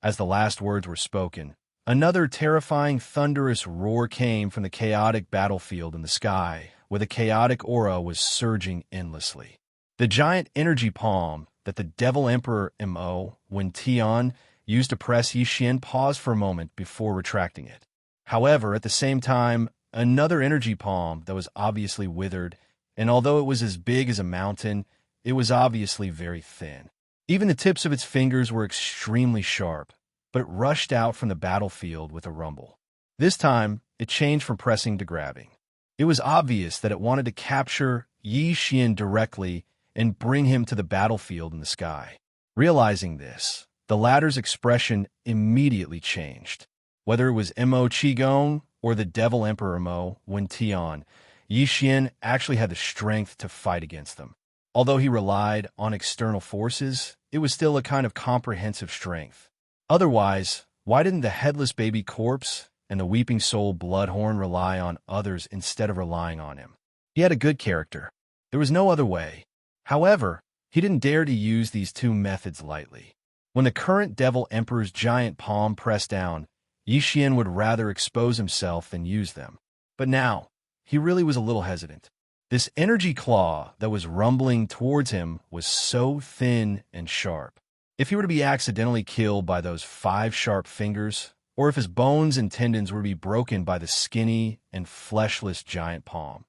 As the last words were spoken, another terrifying thunderous roar came from the chaotic battlefield in the sky, where the chaotic aura was surging endlessly. The giant energy palm that the Devil Emperor Mo Tian used to press Yi Xian paused for a moment before retracting it. However, at the same time, another energy palm that was obviously withered, and although it was as big as a mountain, it was obviously very thin. Even the tips of its fingers were extremely sharp, but it rushed out from the battlefield with a rumble. This time, it changed from pressing to grabbing. It was obvious that it wanted to capture Yi Xian directly and bring him to the battlefield in the sky. Realizing this, the latter's expression immediately changed. Whether it was Mo Qigong or the Devil Emperor Mo Tian, Yi Xian actually had the strength to fight against them. Although he relied on external forces, it was still a kind of comprehensive strength. Otherwise, why didn't the headless baby corpse and the weeping soul Bloodhorn rely on others instead of relying on him? He had a good character. There was no other way. However, he didn't dare to use these 2 methods lightly. When the current Devil Emperor's giant palm pressed down, Yi Xian would rather expose himself than use them. But now, he really was a little hesitant. This energy claw that was rumbling towards him was so thin and sharp. If he were to be accidentally killed by those 5 sharp fingers, or if his bones and tendons were to be broken by the skinny and fleshless giant palm,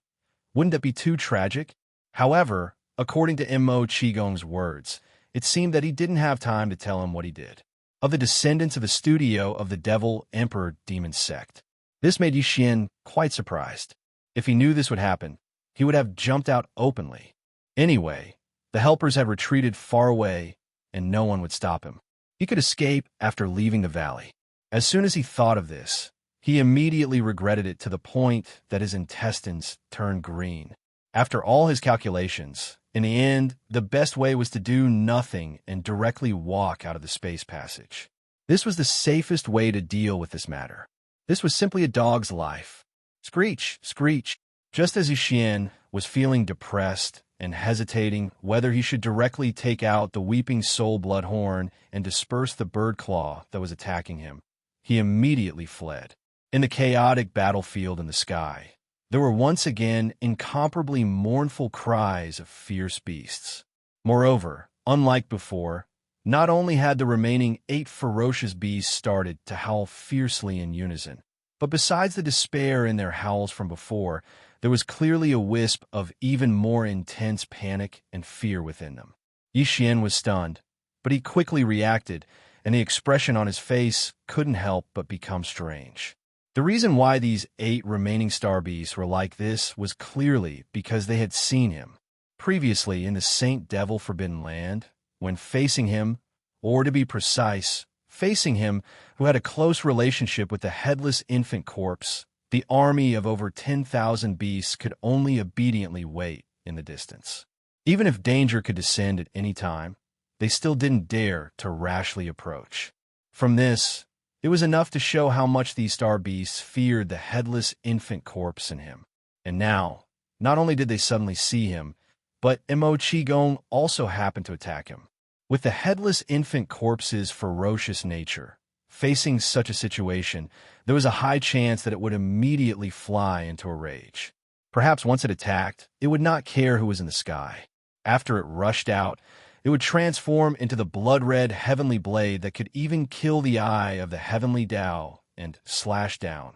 wouldn't that be too tragic? However, according to Mo Qigong's words, it seemed that he didn't have time to tell him what he did. Of the descendants of the studio of the Devil Emperor Demon Sect. This made Yi Xian quite surprised. If he knew this would happen, he would have jumped out openly. Anyway, the helpers had retreated far away, and no one would stop him. He could escape after leaving the valley. As soon as he thought of this, he immediately regretted it to the point that his intestines turned green. After all his calculations, In the end, the best way was to do nothing and directly walk out of the space passage. This was the safest way to deal with this matter. This was simply a dog's life. Screech, screech. Just as Xian was feeling depressed and hesitating whether he should directly take out the weeping soul bloodhorn and disperse the bird claw that was attacking him, he immediately fled. In the chaotic battlefield in the sky, there were once again incomparably mournful cries of fierce beasts. Moreover, unlike before, not only had the remaining 8 ferocious beasts started to howl fiercely in unison, but besides the despair in their howls from before, there was clearly a wisp of even more intense panic and fear within them. Xian was stunned, but he quickly reacted, and the expression on his face couldn't help but become strange. The reason why these 8 remaining star beasts were like this was clearly because they had seen him previously in the Saint Devil Forbidden Land, when facing him, or to be precise, facing him who had a close relationship with the headless infant corpse. The army of over 10,000 beasts could only obediently wait in the distance. Even if danger could descend at any time, they still didn't dare to rashly approach. From this, it was enough to show how much these star beasts feared the headless infant corpse in him. And now, not only did they suddenly see him, but Mo Qigong also happened to attack him. With the headless infant corpse's ferocious nature, facing such a situation, there was a high chance that it would immediately fly into a rage. Perhaps once it attacked, it would not care who was in the sky. After it rushed out, it would transform into the blood-red heavenly blade that could even kill the eye of the heavenly Tao and slash down.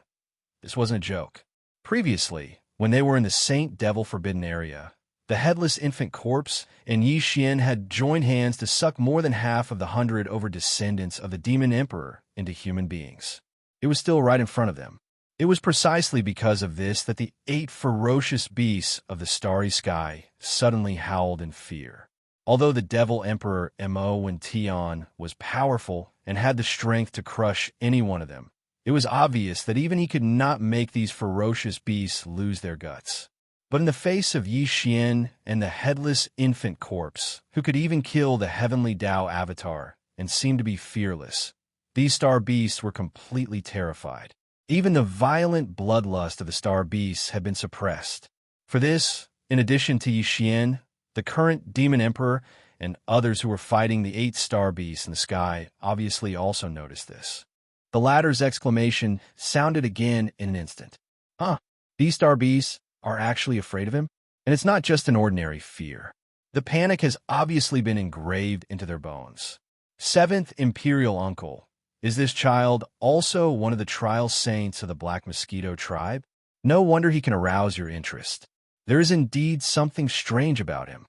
This wasn't a joke. Previously, when they were in the Saint Devil Forbidden area, the headless infant corpse and Xian had joined hands to suck more than half of the 100 over descendants of the Demon Emperor into human beings. It was still right in front of them. It was precisely because of this that the 8 ferocious beasts of the starry sky suddenly howled in fear. Although the Devil Emperor Mo Tian was powerful and had the strength to crush any one of them, it was obvious that even he could not make these ferocious beasts lose their guts. But in the face of Xian and the headless infant corpse, who could even kill the heavenly Tao avatar and seemed to be fearless, these star beasts were completely terrified. Even the violent bloodlust of the star beasts had been suppressed. For this, in addition to Xian, the current Demon Emperor and others who were fighting the 8 star beasts in the sky obviously also noticed this. The latter's exclamation sounded again in an instant. These star beasts are actually afraid of him? And it's not just an ordinary fear. The panic has obviously been engraved into their bones. 7th Imperial Uncle. Is this child also one of the trial saints of the Black Mosquito tribe? No wonder he can arouse your interest. There is indeed something strange about him.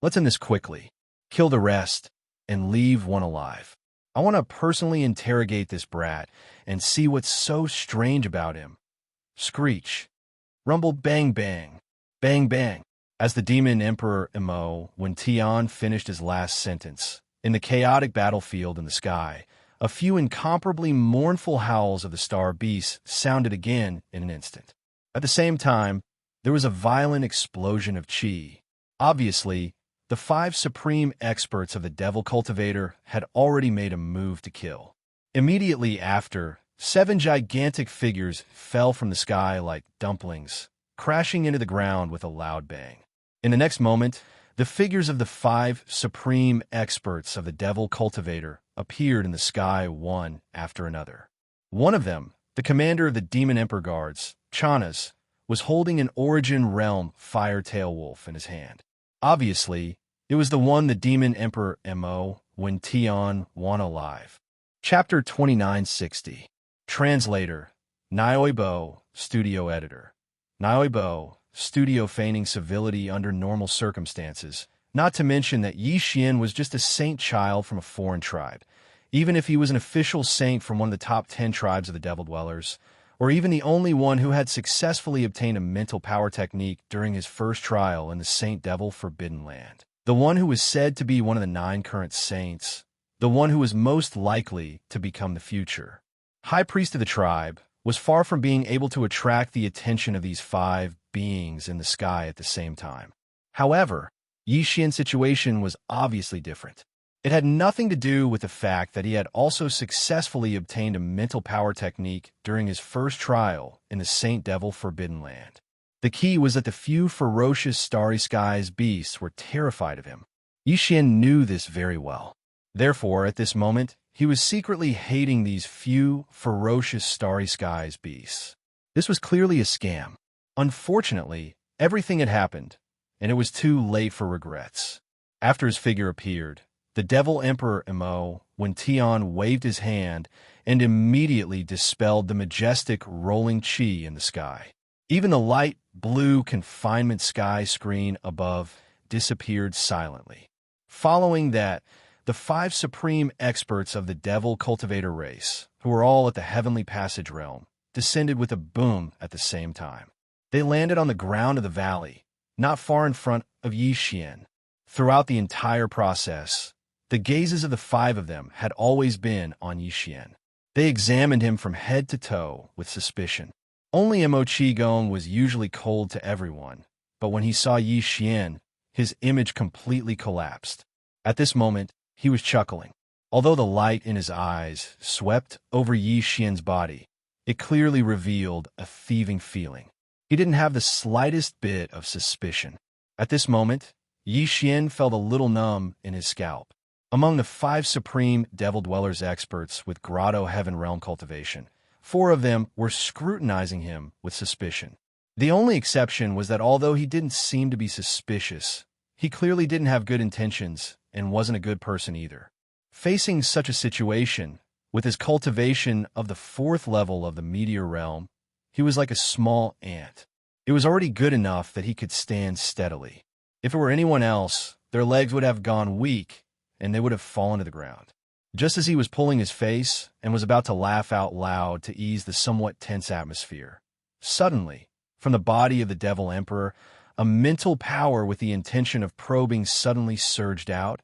Let's end this quickly. Kill the rest and leave one alive. I want to personally interrogate this brat and see what's so strange about him. Screech. Rumble bang bang. Bang bang. As the Demon Emperor Mo Tian finished his last sentence, in the chaotic battlefield in the sky, a few incomparably mournful howls of the star beasts sounded again in an instant. At the same time, there was a violent explosion of qi. Obviously, the 5 supreme experts of the Devil Cultivator had already made a move to kill. Immediately after, 7 gigantic figures fell from the sky like dumplings, crashing into the ground with a loud bang. In the next moment, the figures of the 5 supreme experts of the Devil Cultivator appeared in the sky one after another. One of them, the commander of the Demon Emperor Guards, Chanas, was holding an Origin Realm Fire Tail Wolf in his hand. Obviously, it was the one the Demon Emperor Mo Tian won alive. Chapter 2960. Translator, Nioibo, Studio Editor. Nioibo, Studio feigning civility under normal circumstances, not to mention that Xian was just a saint child from a foreign tribe. Even if he was an official saint from one of the top 10 tribes of the Devil Dwellers, or even the only one who had successfully obtained a mental power technique during his first trial in the Saint Devil Forbidden Land. The one who was said to be one of the 9 current saints, the one who was most likely to become the future. High Priest of the tribe was far from being able to attract the attention of these 5 beings in the sky at the same time. However, Yi Xian's situation was obviously different. It had nothing to do with the fact that he had also successfully obtained a mental power technique during his first trial in the Saint Devil Forbidden Land. The key was that the few ferocious Starry Skies beasts were terrified of him. Yi Xian knew this very well. Therefore, at this moment, he was secretly hating these few ferocious Starry Skies beasts. This was clearly a scam. Unfortunately, everything had happened, and it was too late for regrets. After his figure appeared, the Devil Emperor Mo, when Tian waved his hand and immediately dispelled the majestic rolling chi in the sky. Even the light blue confinement sky screen above disappeared silently. Following that, the 5 supreme experts of the Devil Cultivator race, who were all at the Heavenly Passage realm, descended with a boom at the same time. They landed on the ground of the valley, not far in front of Yi Xian. Throughout the entire process, the gazes of the 5 of them had always been on Yi Xian. They examined him from head to toe with suspicion. Only Mo Qigong was usually cold to everyone, but when he saw Yi Xian, his image completely collapsed. At this moment, he was chuckling. Although the light in his eyes swept over Yi Xian's body, it clearly revealed a thieving feeling. He didn't have the slightest bit of suspicion. At this moment, Yi Xian felt a little numb in his scalp. Among the 5 supreme Devil Dwellers experts with Grotto Heaven Realm cultivation, 4 of them were scrutinizing him with suspicion. The only exception was that although he didn't seem to be suspicious, he clearly didn't have good intentions and wasn't a good person either. Facing such a situation, with his cultivation of the 4th level of the Meteor Realm, he was like a small ant. It was already good enough that he could stand steadily. If it were anyone else, their legs would have gone weak, and they would have fallen to the ground. Just as he was pulling his face and was about to laugh out loud to ease the somewhat tense atmosphere, suddenly, from the body of the Devil Emperor, a mental power with the intention of probing suddenly surged out,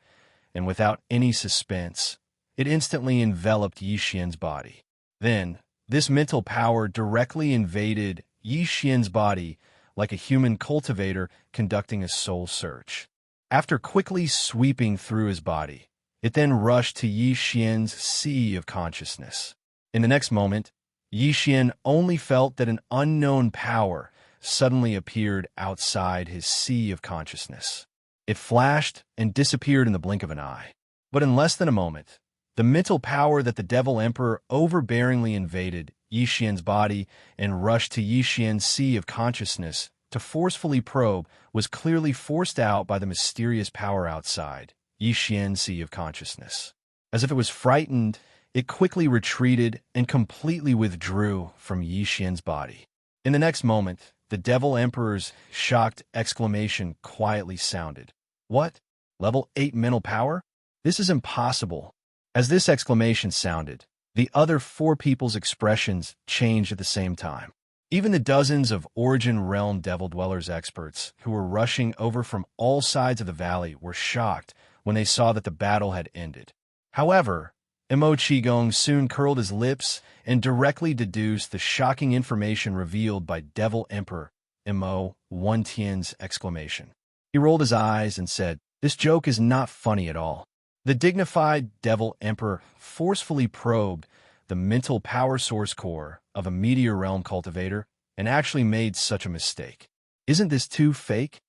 and without any suspense, it instantly enveloped Yi Xian's body. Then, this mental power directly invaded Yi Xian's body like a human cultivator conducting a soul search. After quickly sweeping through his body, it then rushed to Yi Xian's sea of consciousness. In the next moment, Yi Xian only felt that an unknown power suddenly appeared outside his sea of consciousness. It flashed and disappeared in the blink of an eye. But in less than a moment, the mental power that the Devil Emperor overbearingly invaded Yi Xian's body and rushed to Yi Xian's sea of consciousness to forcefully probe was clearly forced out by the mysterious power outside Yi Xian's sea of consciousness. As if it was frightened, it quickly retreated and completely withdrew from Yi Xian's body. In the next moment, the Devil Emperor's shocked exclamation quietly sounded. What? Level 8 mental power? This is impossible. As this exclamation sounded, the other 4 people's expressions changed at the same time. Even the dozens of Origin Realm Devil Dwellers experts who were rushing over from all sides of the valley were shocked when they saw that the battle had ended. However, Mo Qigong soon curled his lips and directly deduced the shocking information revealed by Devil Emperor Mo Tian's exclamation. He rolled his eyes and said, "This joke is not funny at all." The dignified Devil Emperor forcefully probed the mental power source core of a Meteor Realm cultivator and actually made such a mistake. Isn't this too fake?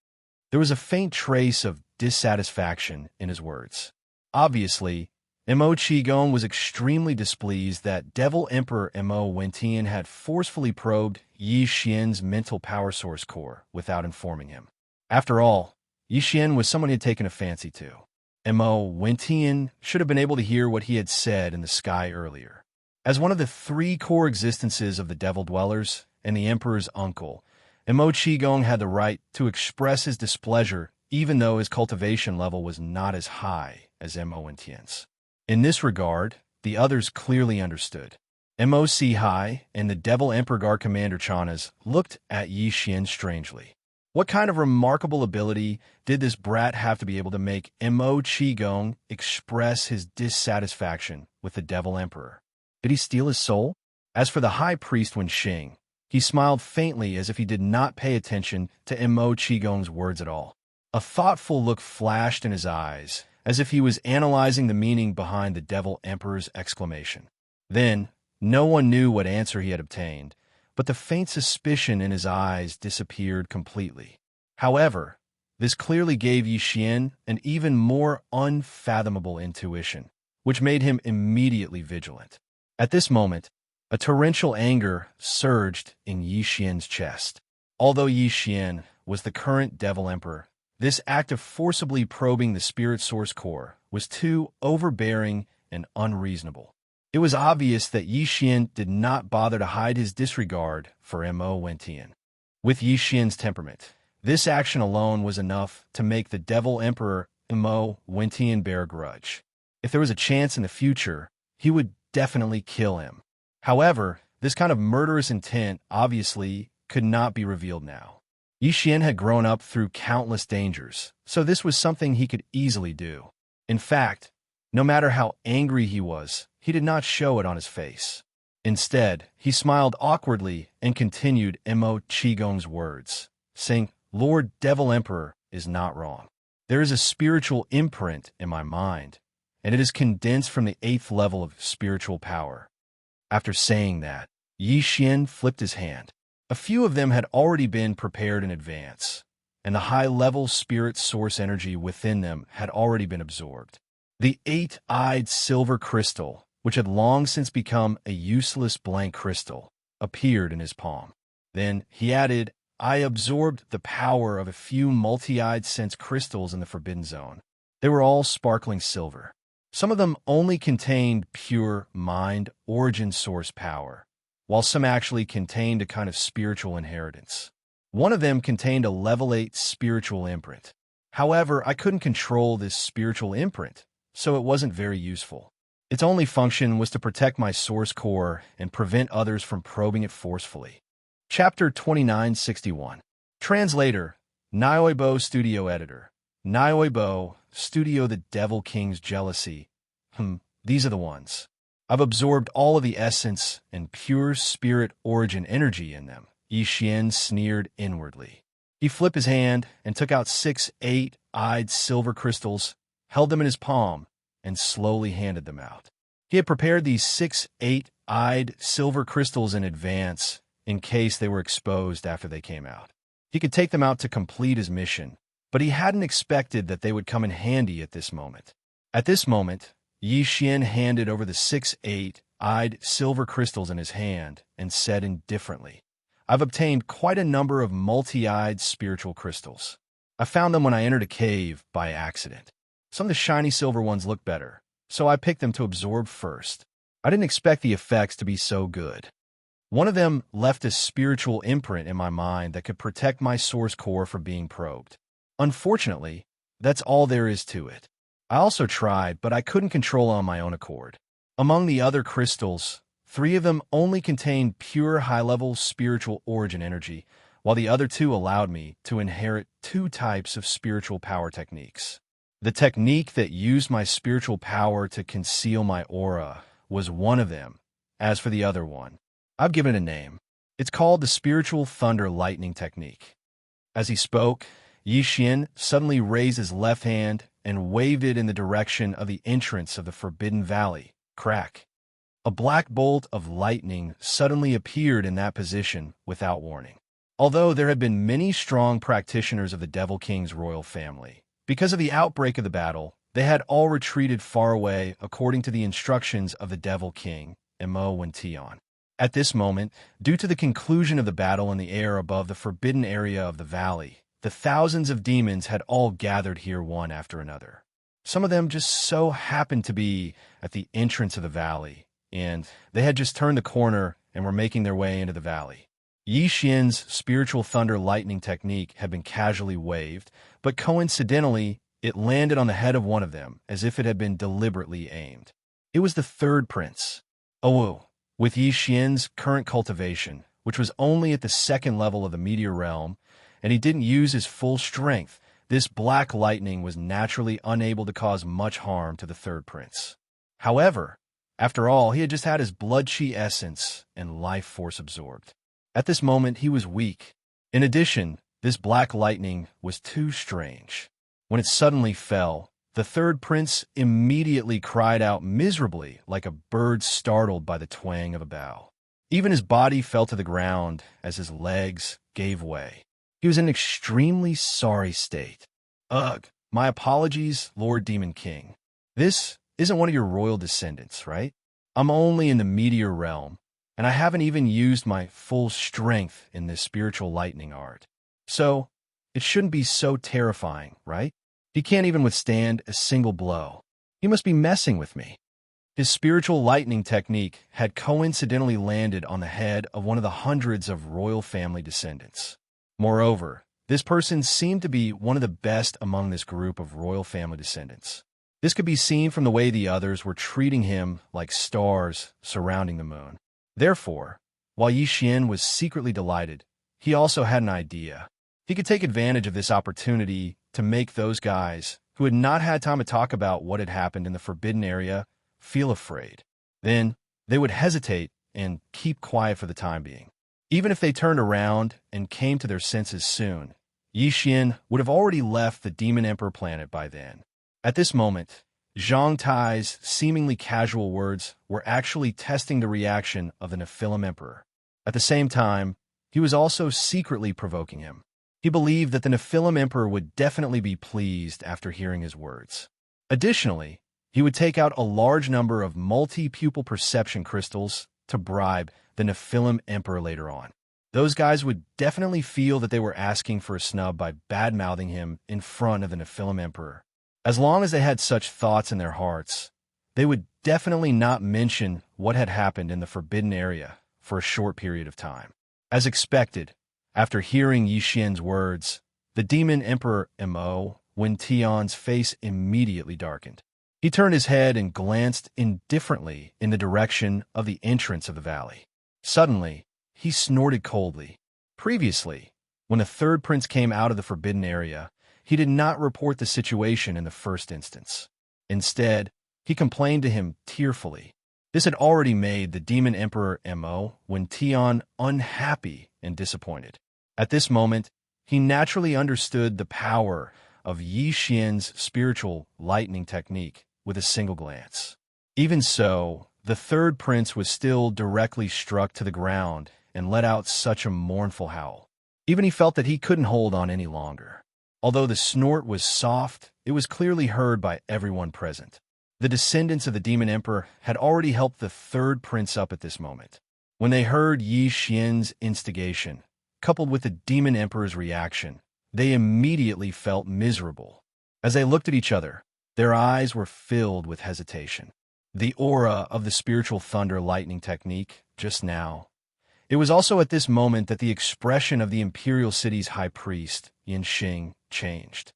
There was a faint trace of dissatisfaction in his words. Obviously, Mo Qigong was extremely displeased that Devil Emperor Mo Tian had forcefully probed Yi Xian's mental power source core without informing him. After all, Yi Xian was someone he had taken a fancy to. Mo Tian should have been able to hear what he had said in the sky earlier. As one of the 3 core existences of the Devil Dwellers and the Emperor's uncle, Mo Qigong had the right to express his displeasure even though his cultivation level was not as high as Mo Tian's. In this regard, the others clearly understood. Mo Hai and the Devil Emperor Guard Commander Chanas looked at Yi Xian strangely. What kind of remarkable ability did this brat have to be able to make Mo Qigong express his dissatisfaction with the Devil Emperor? Did he steal his soul? As for the High Priest Wenxing, he smiled faintly as if he did not pay attention to Mo Qigong's words at all. A thoughtful look flashed in his eyes, as if he was analyzing the meaning behind the Devil Emperor's exclamation. Then, no one knew what answer he had obtained, but the faint suspicion in his eyes disappeared completely. However, this clearly gave Xian an even more unfathomable intuition, which made him immediately vigilant. At this moment, a torrential anger surged in Xian's chest. Although Xian was the current Devil Emperor, this act of forcibly probing the spirit source core was too overbearing and unreasonable. It was obvious that Xian did not bother to hide his disregard for Mo Wentian. With Xian's temperament, this action alone was enough to make the Devil Emperor Mo Wentian bear a grudge. If there was a chance in the future, he would definitely kill him. However, this kind of murderous intent obviously could not be revealed now. Xian had grown up through countless dangers, so this was something he could easily do. In fact, no matter how angry he was, he did not show it on his face. Instead, he smiled awkwardly and continued Mo Qigong's words, saying, "Lord Devil Emperor is not wrong. There is a spiritual imprint in my mind, and it is condensed from the 8th level of spiritual power." After saying that, Xian flipped his hand. A few of them had already been prepared in advance, and the high-level spirit source energy within them had already been absorbed. The 8-eyed silver crystal, which had long since become a useless blank crystal, appeared in his palm. Then he added, "I absorbed the power of a few multi-eyed sense crystals in the Forbidden Zone. They were all sparkling silver. Some of them only contained pure mind origin source power, while some actually contained a kind of spiritual inheritance. One of them contained a level 8 spiritual imprint. However, I couldn't control this spiritual imprint, so it wasn't very useful. Its only function was to protect my source core and prevent others from probing it forcefully." Chapter 2961. Translator, Nioibo Studio Editor. Nioibo, Studio The Devil King's Jealousy. These are the ones. I've absorbed all of the essence and pure spirit origin energy in them. Xian sneered inwardly. He flipped his hand and took out 6 8-eyed silver crystals, held them in his palm, and slowly handed them out. He had prepared these 6 8-eyed silver crystals in advance in case they were exposed after they came out. He could take them out to complete his mission, but he hadn't expected that they would come in handy at this moment. At this moment, Xian handed over the 6 8-eyed silver crystals in his hand and said indifferently, "I've obtained quite a number of multi-eyed spiritual crystals. I found them when I entered a cave by accident. Some of the shiny silver ones look better, so I picked them to absorb first. I didn't expect the effects to be so good. One of them left a spiritual imprint in my mind that could protect my source core from being probed. Unfortunately, that's all there is to it. I also tried, but I couldn't control on my own accord. Among the other crystals, 3 of them only contained pure high-level spiritual origin energy, while the other 2 allowed me to inherit 2 types of spiritual power techniques. The technique that used my spiritual power to conceal my aura was one of them. As for the other one, I've given it a name. It's called the Spiritual Thunder Lightning Technique." As he spoke, Xian suddenly raised his left hand and waved it in the direction of the entrance of the Forbidden Valley. Crack! A black bolt of lightning suddenly appeared in that position without warning. Although there had been many strong practitioners of the Devil King's royal family, because of the outbreak of the battle, they had all retreated far away according to the instructions of the Devil King, Mo Wentian. At this moment, due to the conclusion of the battle in the air above the forbidden area of the valley, the thousands of demons had all gathered here one after another. Some of them just so happened to be at the entrance of the valley, and they had just turned the corner and were making their way into the valley. Xian's spiritual thunder lightning technique had been casually waved, but coincidentally, it landed on the head of one of them as if it had been deliberately aimed. It was the 3rd prince, Owu. With Xian's current cultivation, which was only at the 2nd level of the meteor realm, and he didn't use his full strength, this black lightning was naturally unable to cause much harm to the 3rd prince. However, after all, he had just had his blood chi essence and life force absorbed. At this moment, he was weak. In addition, This black lightning was too strange. When it suddenly fell, the third prince immediately cried out miserably like a bird startled by the twang of a bow. Even his body fell to the ground as his legs gave way. He was in an extremely sorry state. Ugh, my apologies, Lord Demon King. This isn't one of your royal descendants, right? I'm only in the meteor realm, and I haven't even used my full strength in this spiritual lightning art. So, it shouldn't be so terrifying, right? He can't even withstand a single blow. He must be messing with me. His spiritual lightning technique had coincidentally landed on the head of one of the hundreds of royal family descendants. Moreover, this person seemed to be one of the best among this group of royal family descendants. This could be seen from the way the others were treating him like stars surrounding the moon. Therefore, while Yi Xian was secretly delighted, he also had an idea. He could take advantage of this opportunity to make those guys who had not had time to talk about what had happened in the forbidden area feel afraid. Then they would hesitate and keep quiet for the time being. Even if they turned around and came to their senses soon, Yi Xian would have already left the Demon Emperor planet by then. At this moment, Zhang Tai's seemingly casual words were actually testing the reaction of the Nephilim Emperor. At the same time, he was also secretly provoking him. He believed that the Nephilim Emperor would definitely be pleased after hearing his words. Additionally, he would take out a large number of multi-pupil perception crystals to bribe the Nephilim Emperor later on. Those guys would definitely feel that they were asking for a snub by bad-mouthing him in front of the Nephilim Emperor. As long as they had such thoughts in their hearts, they would definitely not mention what had happened in the forbidden area for a short period of time. As expected, after hearing Yi Xian's words, the Demon Emperor Mo Tian's face immediately darkened. He turned his head and glanced indifferently in the direction of the entrance of the valley. Suddenly, he snorted coldly. Previously, when the third prince came out of the forbidden area, he did not report the situation in the first instance. Instead, he complained to him tearfully. This had already made the Demon Emperor Mo Tian unhappy and disappointed. At this moment, he naturally understood the power of Yi Xian's spiritual lightning technique with a single glance. Even so, the third prince was still directly struck to the ground and let out such a mournful howl. Even he felt that he couldn't hold on any longer. Although the snort was soft, it was clearly heard by everyone present. The descendants of the Demon Emperor had already helped the third prince up at this moment. When they heard Yi Xian's instigation, coupled with the Demon Emperor's reaction, they immediately felt miserable. As they looked at each other, their eyes were filled with hesitation. The aura of the spiritual thunder lightning technique, just now. It was also at this moment that the expression of the Imperial City's high priest, Yanxing, changed.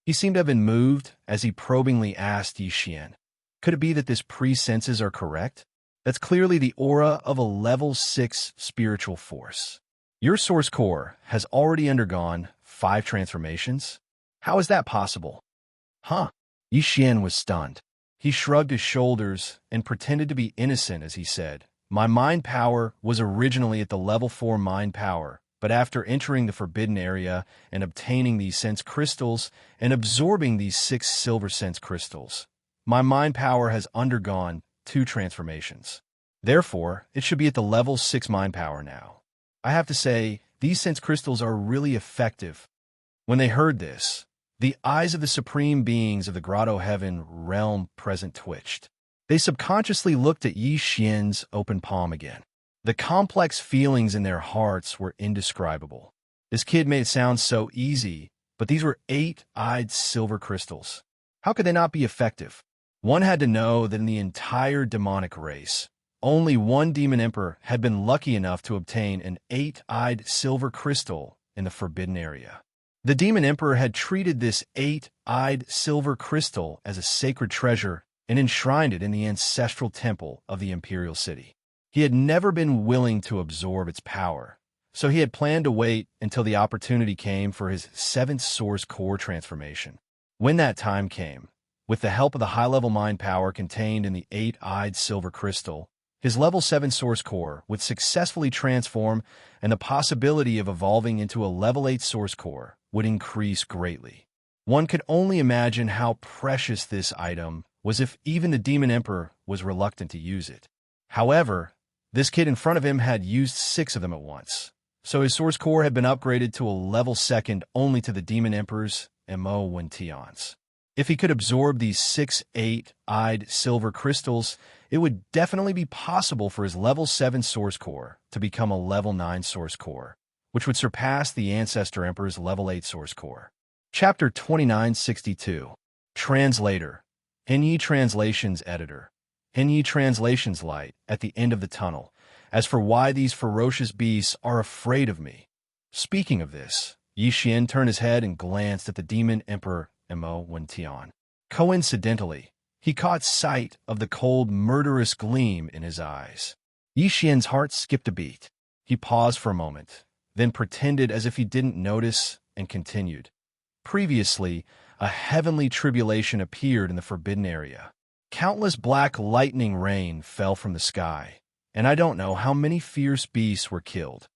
He seemed to have been moved as he probingly asked Yi Xian, "Could it be that this priest's senses are correct? That's clearly the aura of a level 6 spiritual force. Your source core has already undergone 5 transformations? How is that possible?" Huh? Yi Xian was stunned. He shrugged his shoulders and pretended to be innocent as he said, "My mind power was originally at the level 4 mind power, but after entering the forbidden area and obtaining these sense crystals and absorbing these 6 silver sense crystals, my mind power has undergone 2 transformations. Therefore, it should be at the level 6 mind power now. I have to say, these sense crystals are really effective." When they heard this, the eyes of the supreme beings of the Grotto Heaven realm present twitched. They subconsciously looked at Yi Xian's open palm again. The complex feelings in their hearts were indescribable. This kid made it sound so easy, but these were 8-eyed silver crystals. How could they not be effective? One had to know that in the entire demonic race, only one Demon Emperor had been lucky enough to obtain an 8-eyed silver crystal in the forbidden area. The Demon Emperor had treated this 8-eyed silver crystal as a sacred treasure and enshrined it in the ancestral temple of the Imperial City. He had never been willing to absorb its power, so he had planned to wait until the opportunity came for his 7th source core transformation. When that time came, with the help of the high-level mind power contained in the 8-eyed silver crystal, His level 7 source core would successfully transform, and the possibility of evolving into a level 8 source core would increase greatly. One could only imagine how precious this item was if even the Demon Emperor was reluctant to use it. However, this kid in front of him had used 6 of them at once, so his source core had been upgraded to a level 2nd only to the Demon Emperor's Wuxia's. If he could absorb these 6 8-eyed silver crystals, it would definitely be possible for his level 7 source core to become a level 9 source core, which would surpass the Ancestor Emperor's level 8 source core. Chapter 2962. Translator. Henyi Translations Editor. Henyi Translations Light at the end of the tunnel. As for why these ferocious beasts are afraid of me. Speaking of this, Yixian turned his head and glanced at the Demon Emperor Wuxia. Coincidentally, he caught sight of the cold, murderous gleam in his eyes. Yixian's heart skipped a beat. He paused for a moment, then pretended as if he didn't notice and continued. Previously, a heavenly tribulation appeared in the forbidden area. Countless black lightning rain fell from the sky, and I don't know how many fierce beasts were killed.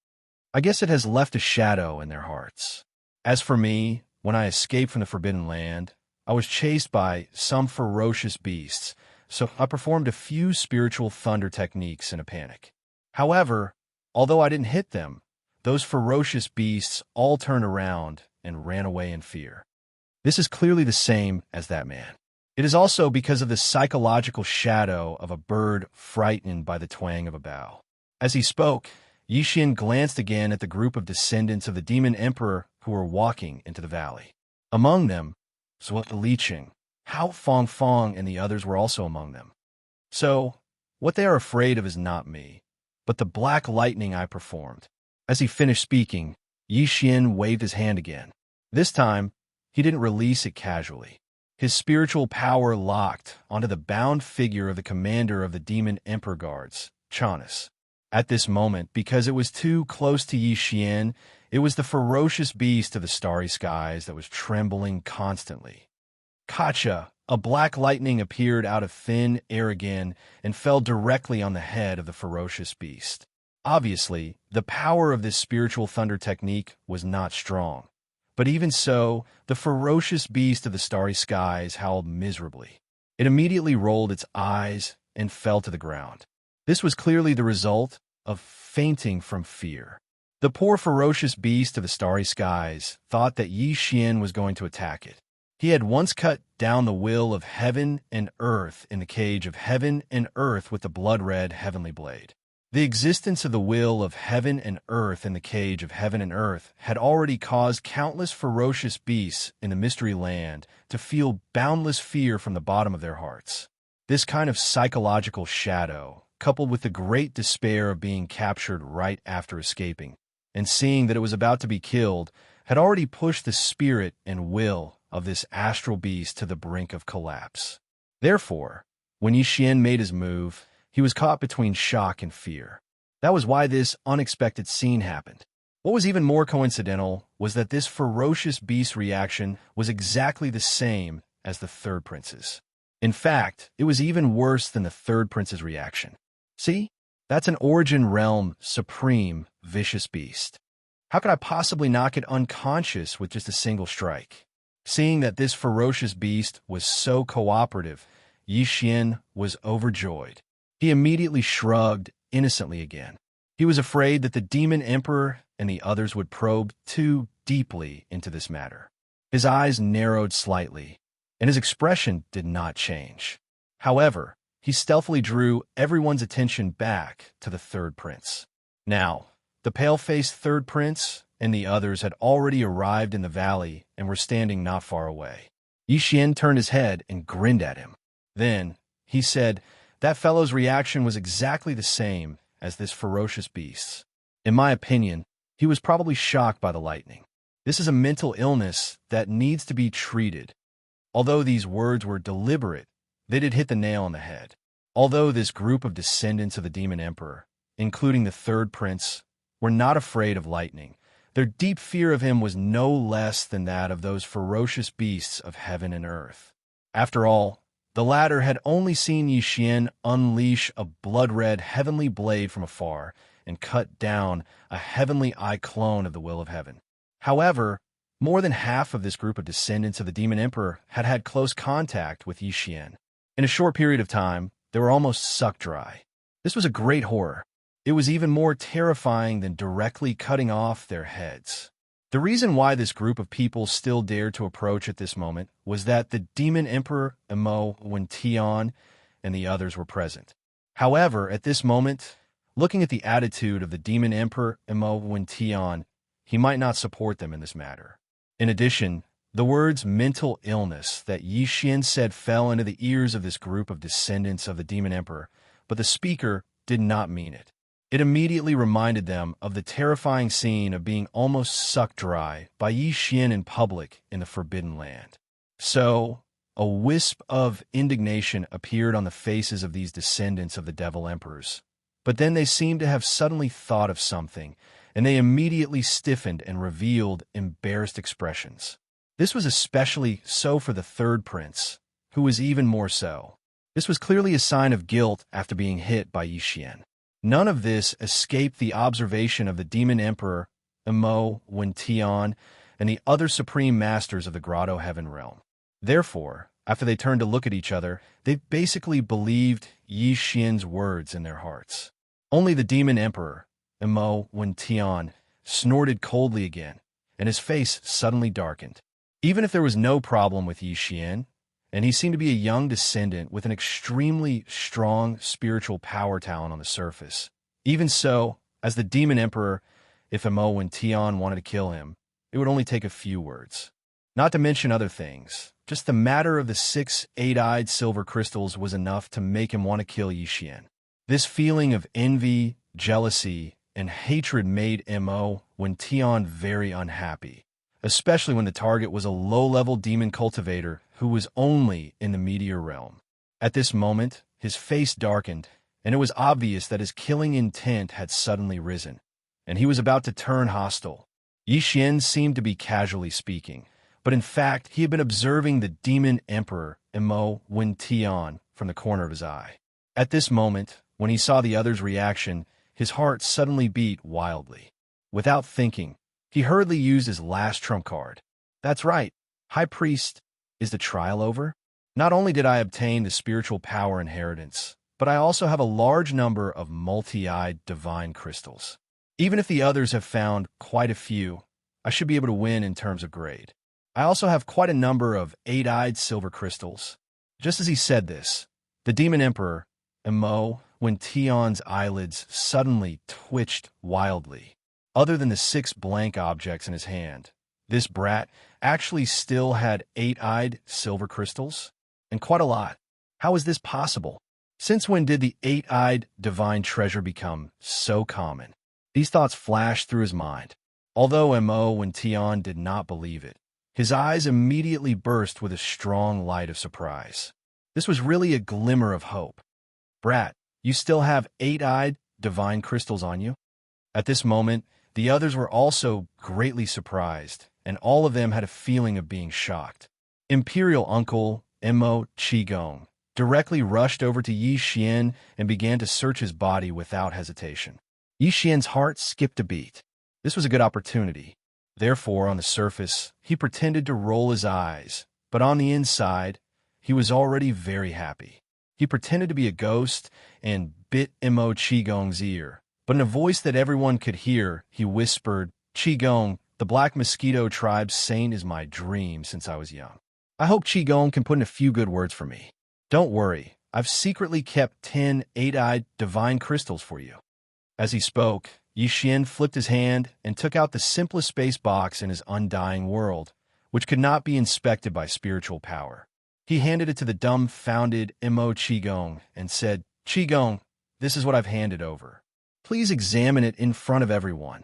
I guess it has left a shadow in their hearts. As for me, when I escaped from the Forbidden Land, I was chased by some ferocious beasts, so I performed a few spiritual thunder techniques in a panic. However, although I didn't hit them, those ferocious beasts all turned around and ran away in fear. This is clearly the same as that man. It is also because of the psychological shadow of a bird frightened by the twang of a bow. As he spoke, Yixian glanced again at the group of descendants of the Demon Emperor who were walking into the valley. Among them, Zhuo Liqing, Hao Fongfong, and the others were also among them. So, what they are afraid of is not me, but the black lightning I performed. As he finished speaking, Yixian waved his hand again. This time, he didn't release it casually. His spiritual power locked onto the bound figure of the commander of the Demon Emperor Guards, Chanis. At this moment, because it was too close to Yixian, it was the ferocious beast of the starry skies that was trembling constantly. Kacha, a black lightning appeared out of thin air again and fell directly on the head of the ferocious beast. Obviously, the power of this spiritual thunder technique was not strong. But even so, the ferocious beast of the starry skies howled miserably. It immediately rolled its eyes and fell to the ground. This was clearly the result of fainting from fear. The poor ferocious beast of the starry skies thought that Yixian was going to attack it. He had once cut down the will of heaven and earth in the cage of heaven and earth with the blood-red heavenly blade. The existence of the will of heaven and earth in the cage of heaven and earth had already caused countless ferocious beasts in the mystery land to feel boundless fear from the bottom of their hearts. This kind of psychological shadow, coupled with the great despair of being captured right after escaping, and seeing that it was about to be killed, had already pushed the spirit and will of this astral beast to the brink of collapse. Therefore, when Yixian made his move, he was caught between shock and fear. That was why this unexpected scene happened. What was even more coincidental was that this ferocious beast's reaction was exactly the same as the third prince's. In fact, it was even worse than the third prince's reaction. See? That's an Origin Realm supreme vicious beast. How could I possibly knock it unconscious with just a single strike? Seeing that this ferocious beast was so cooperative, Yixian was overjoyed. He immediately shrugged innocently again. He was afraid that the Demon Emperor and the others would probe too deeply into this matter. His eyes narrowed slightly, and his expression did not change. However, he stealthily drew everyone's attention back to the third prince. Now, the pale-faced third prince and the others had already arrived in the valley and were standing not far away. Yixian turned his head and grinned at him. Then, he said, that fellow's reaction was exactly the same as this ferocious beast's. In my opinion, he was probably shocked by the lightning. This is a mental illness that needs to be treated. Although these words were deliberate, they did hit the nail on the head. Although this group of descendants of the Demon Emperor, including the third prince, were not afraid of lightning, their deep fear of him was no less than that of those ferocious beasts of heaven and earth. After all, The latter had only seen Yixian unleash a blood-red heavenly blade from afar and cut down a heavenly eye clone of the will of heaven. However, more than half of this group of descendants of the Demon Emperor had had close contact with Yixian. In a short period of time, they were almost sucked dry. This was a great horror. It was even more terrifying than directly cutting off their heads. The reason why this group of people still dared to approach at this moment was that the Demon Emperor Imo Tian and the others were present. However, at this moment, looking at the attitude of the Demon Emperor Imo Tian, he might not support them in this matter. In addition, the words mental illness that Yixian said fell into the ears of this group of descendants of the Demon Emperor, but the speaker did not mean it. It immediately reminded them of the terrifying scene of being almost sucked dry by Yixian in public in the Forbidden Land. So, a wisp of indignation appeared on the faces of these descendants of the Devil Emperors. But then they seemed to have suddenly thought of something, and they immediately stiffened and revealed embarrassed expressions. This was especially so for the third prince, who was even more so. This was clearly a sign of guilt after being hit by Yixian. None of this escaped the observation of the Demon Emperor, Imo Tian, and the other supreme masters of the Grotto Heaven realm. Therefore, after they turned to look at each other, they basically believed Yixian's words in their hearts. Only the Demon Emperor, Imo Tian, snorted coldly again, and his face suddenly darkened. Even if there was no problem with Yixian, and he seemed to be a young descendant with an extremely strong spiritual power talent on the surface. Even so, as the Demon Emperor, if Imo Tian wanted to kill him, it would only take a few words. Not to mention other things, just the matter of the 6 eight-eyed silver crystals was enough to make him want to kill Yixian. This feeling of envy, jealousy, and hatred made Imo Tian very unhappy, especially when the target was a low-level demon cultivator who was only in the meteor realm. At this moment, his face darkened, and it was obvious that his killing intent had suddenly risen, and he was about to turn hostile. Yixian seemed to be casually speaking, but in fact, he had been observing the Demon Emperor, Imo Tian, from the corner of his eye. At this moment, when he saw the other's reaction, his heart suddenly beat wildly. Without thinking, he hurriedly used his last trump card. That's right, High Priest, is the trial over? Not only did I obtain the spiritual power inheritance, but I also have a large number of multi-eyed divine crystals. Even if the others have found quite a few, I should be able to win in terms of grade. I also have quite a number of 8-eyed silver crystals. Just as he said this, the Demon Emperor, Imo Tian's eyelids suddenly twitched wildly. Other than the 6 blank objects in his hand, this brat actually still had 8-eyed silver crystals, and quite a lot. How is this possible? Since when did the 8-eyed divine treasure become so common? These thoughts flashed through his mind. Although Imo Tian did not believe it, his eyes immediately burst with a strong light of surprise. This was really a glimmer of hope. Brat, you still have 8-eyed divine crystals on you? At this moment, the others were also greatly surprised, and all of them had a feeling of being shocked. Imperial Uncle Imo Qigong directly rushed over to Yixian and began to search his body without hesitation. Yixian's heart skipped a beat. This was a good opportunity. Therefore, on the surface, he pretended to roll his eyes, but on the inside, he was already very happy. He pretended to be a ghost and bit Imo Qigong's ear, but in a voice that everyone could hear, he whispered, "Qigong, the Black Mosquito Tribe's saint is my dream since I was young. I hope Qigong can put in a few good words for me. Don't worry, I've secretly kept 10 8-eyed divine crystals for you." As he spoke, Yixian flipped his hand and took out the simplest space box in his undying world, which could not be inspected by spiritual power. He handed it to the dumbfounded Imo Qigong and said, "Qigong, this is what I've handed over. Please examine it in front of everyone."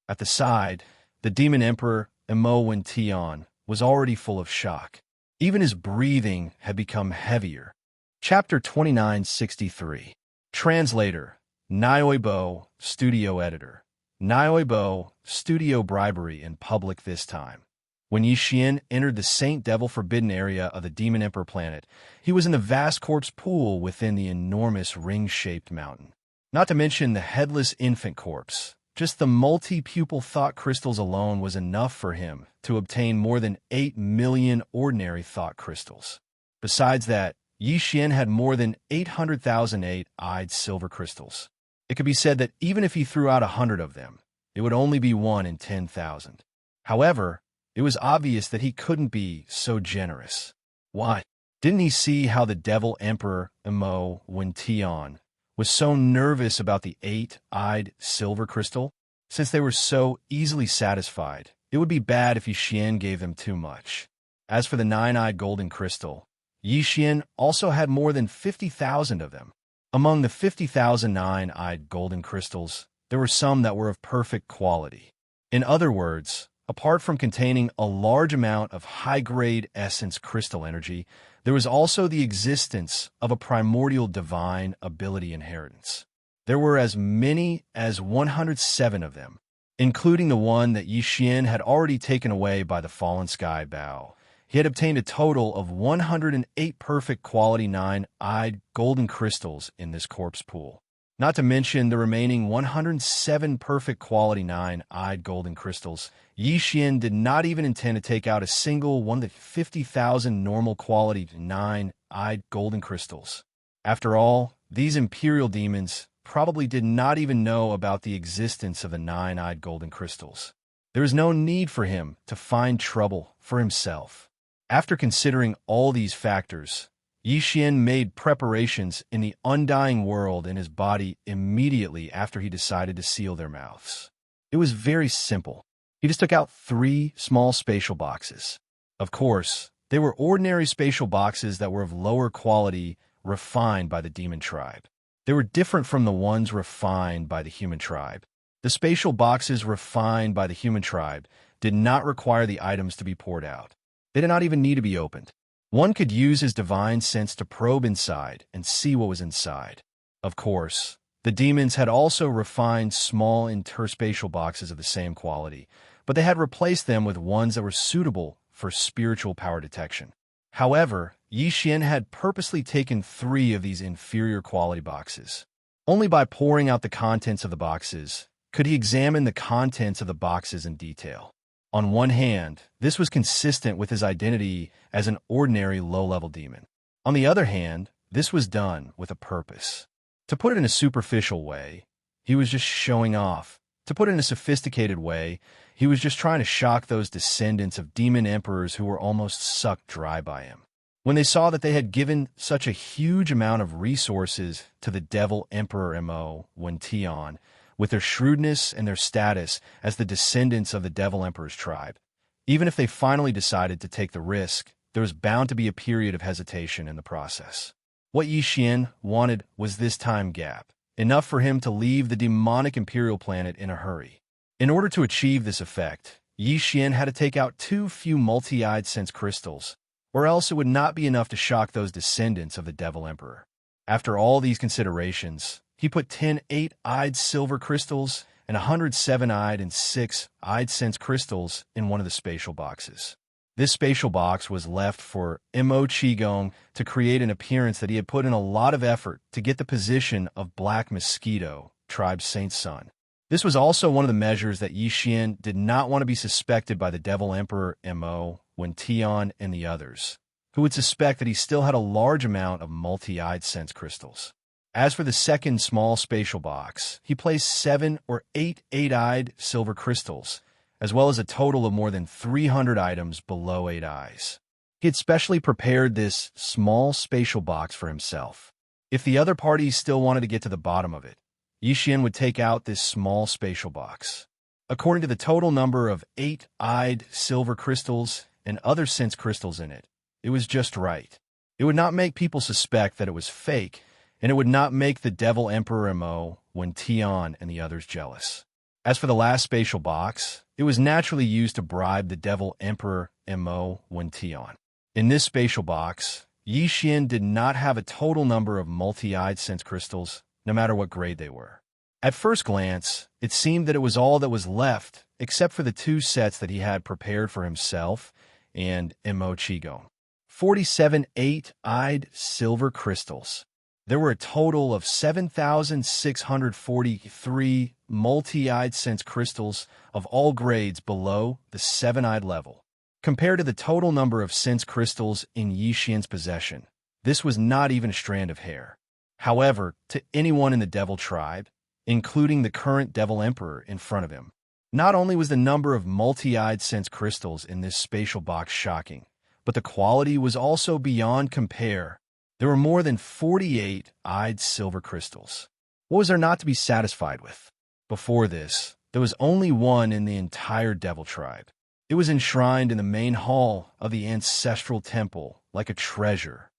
At the side, the Demon Emperor, Imo Tian, was already full of shock. Even his breathing had become heavier. Chapter 2963. Translator, Nyoibo, Studio Editor. Nyoibo, Studio Bribery in Public this time. When Yixian entered the Saint Devil Forbidden area of the Demon Emperor planet, he was in the vast corpse pool within the enormous ring-shaped mountain. Not to mention the headless infant corpse. Just the multi-pupil thought crystals alone was enough for him to obtain more than 8 million ordinary thought crystals. Besides that, Yixian had more than 800,000 eight-eyed silver crystals. It could be said that even if he threw out 100 of them, it would only be 1 in 10,000. However, it was obvious that he couldn't be so generous. Why? Didn't he see how the Devil Emperor Imo Wentian was so nervous about the 8-eyed silver crystal? Since they were so easily satisfied, it would be bad if Yixian gave them too much. As for the 9-eyed golden crystal, Yixian also had more than 50,000 of them. Among the 50,000 9-eyed golden crystals, there were some that were of perfect quality. In other words, apart from containing a large amount of high-grade essence crystal energy, there was also the existence of a primordial divine ability inheritance. There were as many as 107 of them, including the one that Yixian had already taken away by the fallen sky bow. He had obtained a total of 108 perfect quality 9-eyed golden crystals in this corpse pool. Not to mention the remaining 107 perfect quality 9-eyed golden crystals. Yixian did not even intend to take out a single one of the 50,000 normal quality 9-eyed golden crystals. After all, these imperial demons probably did not even know about the existence of the 9-eyed golden crystals. There was no need for him to find trouble for himself. After considering all these factors, Yixian made preparations in the undying world in his body immediately after he decided to seal their mouths. It was very simple. He just took out 3 small spatial boxes. Of course, they were ordinary spatial boxes that were of lower quality, refined by the demon tribe. They were different from the ones refined by the human tribe. The spatial boxes refined by the human tribe did not require the items to be poured out. They did not even need to be opened. One could use his divine sense to probe inside and see what was inside. Of course, the demons had also refined small interspatial boxes of the same quality, but they had replaced them with ones that were suitable for spiritual power detection. However, Yixian had purposely taken 3 of these inferior quality boxes. Only by pouring out the contents of the boxes could he examine the contents of the boxes in detail. On one hand, this was consistent with his identity as an ordinary low-level demon. On the other hand, this was done with a purpose. To put it in a superficial way, he was just showing off. To put it in a sophisticated way, he was just trying to shock those descendants of demon emperors who were almost sucked dry by him. When they saw that they had given such a huge amount of resources to the Devil Emperor Imo Wentian, with their shrewdness and their status as the descendants of the Devil Emperor's tribe, even if they finally decided to take the risk, there was bound to be a period of hesitation in the process. What Yixian wanted was this time gap, enough for him to leave the demonic imperial planet in a hurry. In order to achieve this effect, Yixian had to take out too few multi-eyed sense crystals, or else it would not be enough to shock those descendants of the Devil Emperor. After all these considerations, he put 10 8-eyed silver crystals and 100 7-eyed and 6-eyed sense crystals in one of the spatial boxes. This spatial box was left for Imo Qigong to create an appearance that he had put in a lot of effort to get the position of Black Mosquito, tribe's saint son. This was also one of the measures that Yixian did not want to be suspected by the Devil Emperor Imo Wentian and the others, who would suspect that he still had a large amount of multi-eyed sense crystals. As for the second small spatial box, he placed 7 or 8 8-eyed silver crystals, as well as a total of more than 300 items below 8 eyes. He had specially prepared this small spatial box for himself. If the other parties still wanted to get to the bottom of it, Yixian would take out this small spatial box. According to the total number of 8-eyed silver crystals and other sense crystals in it, it was just right. It would not make people suspect that it was fake, and it would not make the Devil Emperor Imo Wentian and the others jealous. As for the last spatial box, it was naturally used to bribe the Devil Emperor Imo Wentian. In this spatial box, Yixian did not have a total number of multi-eyed sense crystals, no matter what grade they were. At first glance, It seemed that it was all that was left, except for the 2 sets that he had prepared for himself and Mo Qigong. 47 8-eyed silver crystals. There were a total of 7,643 multi-eyed sense crystals of all grades below the 7-eyed level. Compared to the total number of sense crystals in Yixian's possession, this was not even a strand of hair. However, to anyone in the Devil tribe, including the current Devil Emperor in front of him, not only was the number of multi-eyed sense crystals in this spatial box shocking, but the quality was also beyond compare. There were more than 48-eyed silver crystals. What was there not to be satisfied with? Before this, there was only one in the entire Devil tribe. It was enshrined in the main hall of the ancestral temple like a treasure.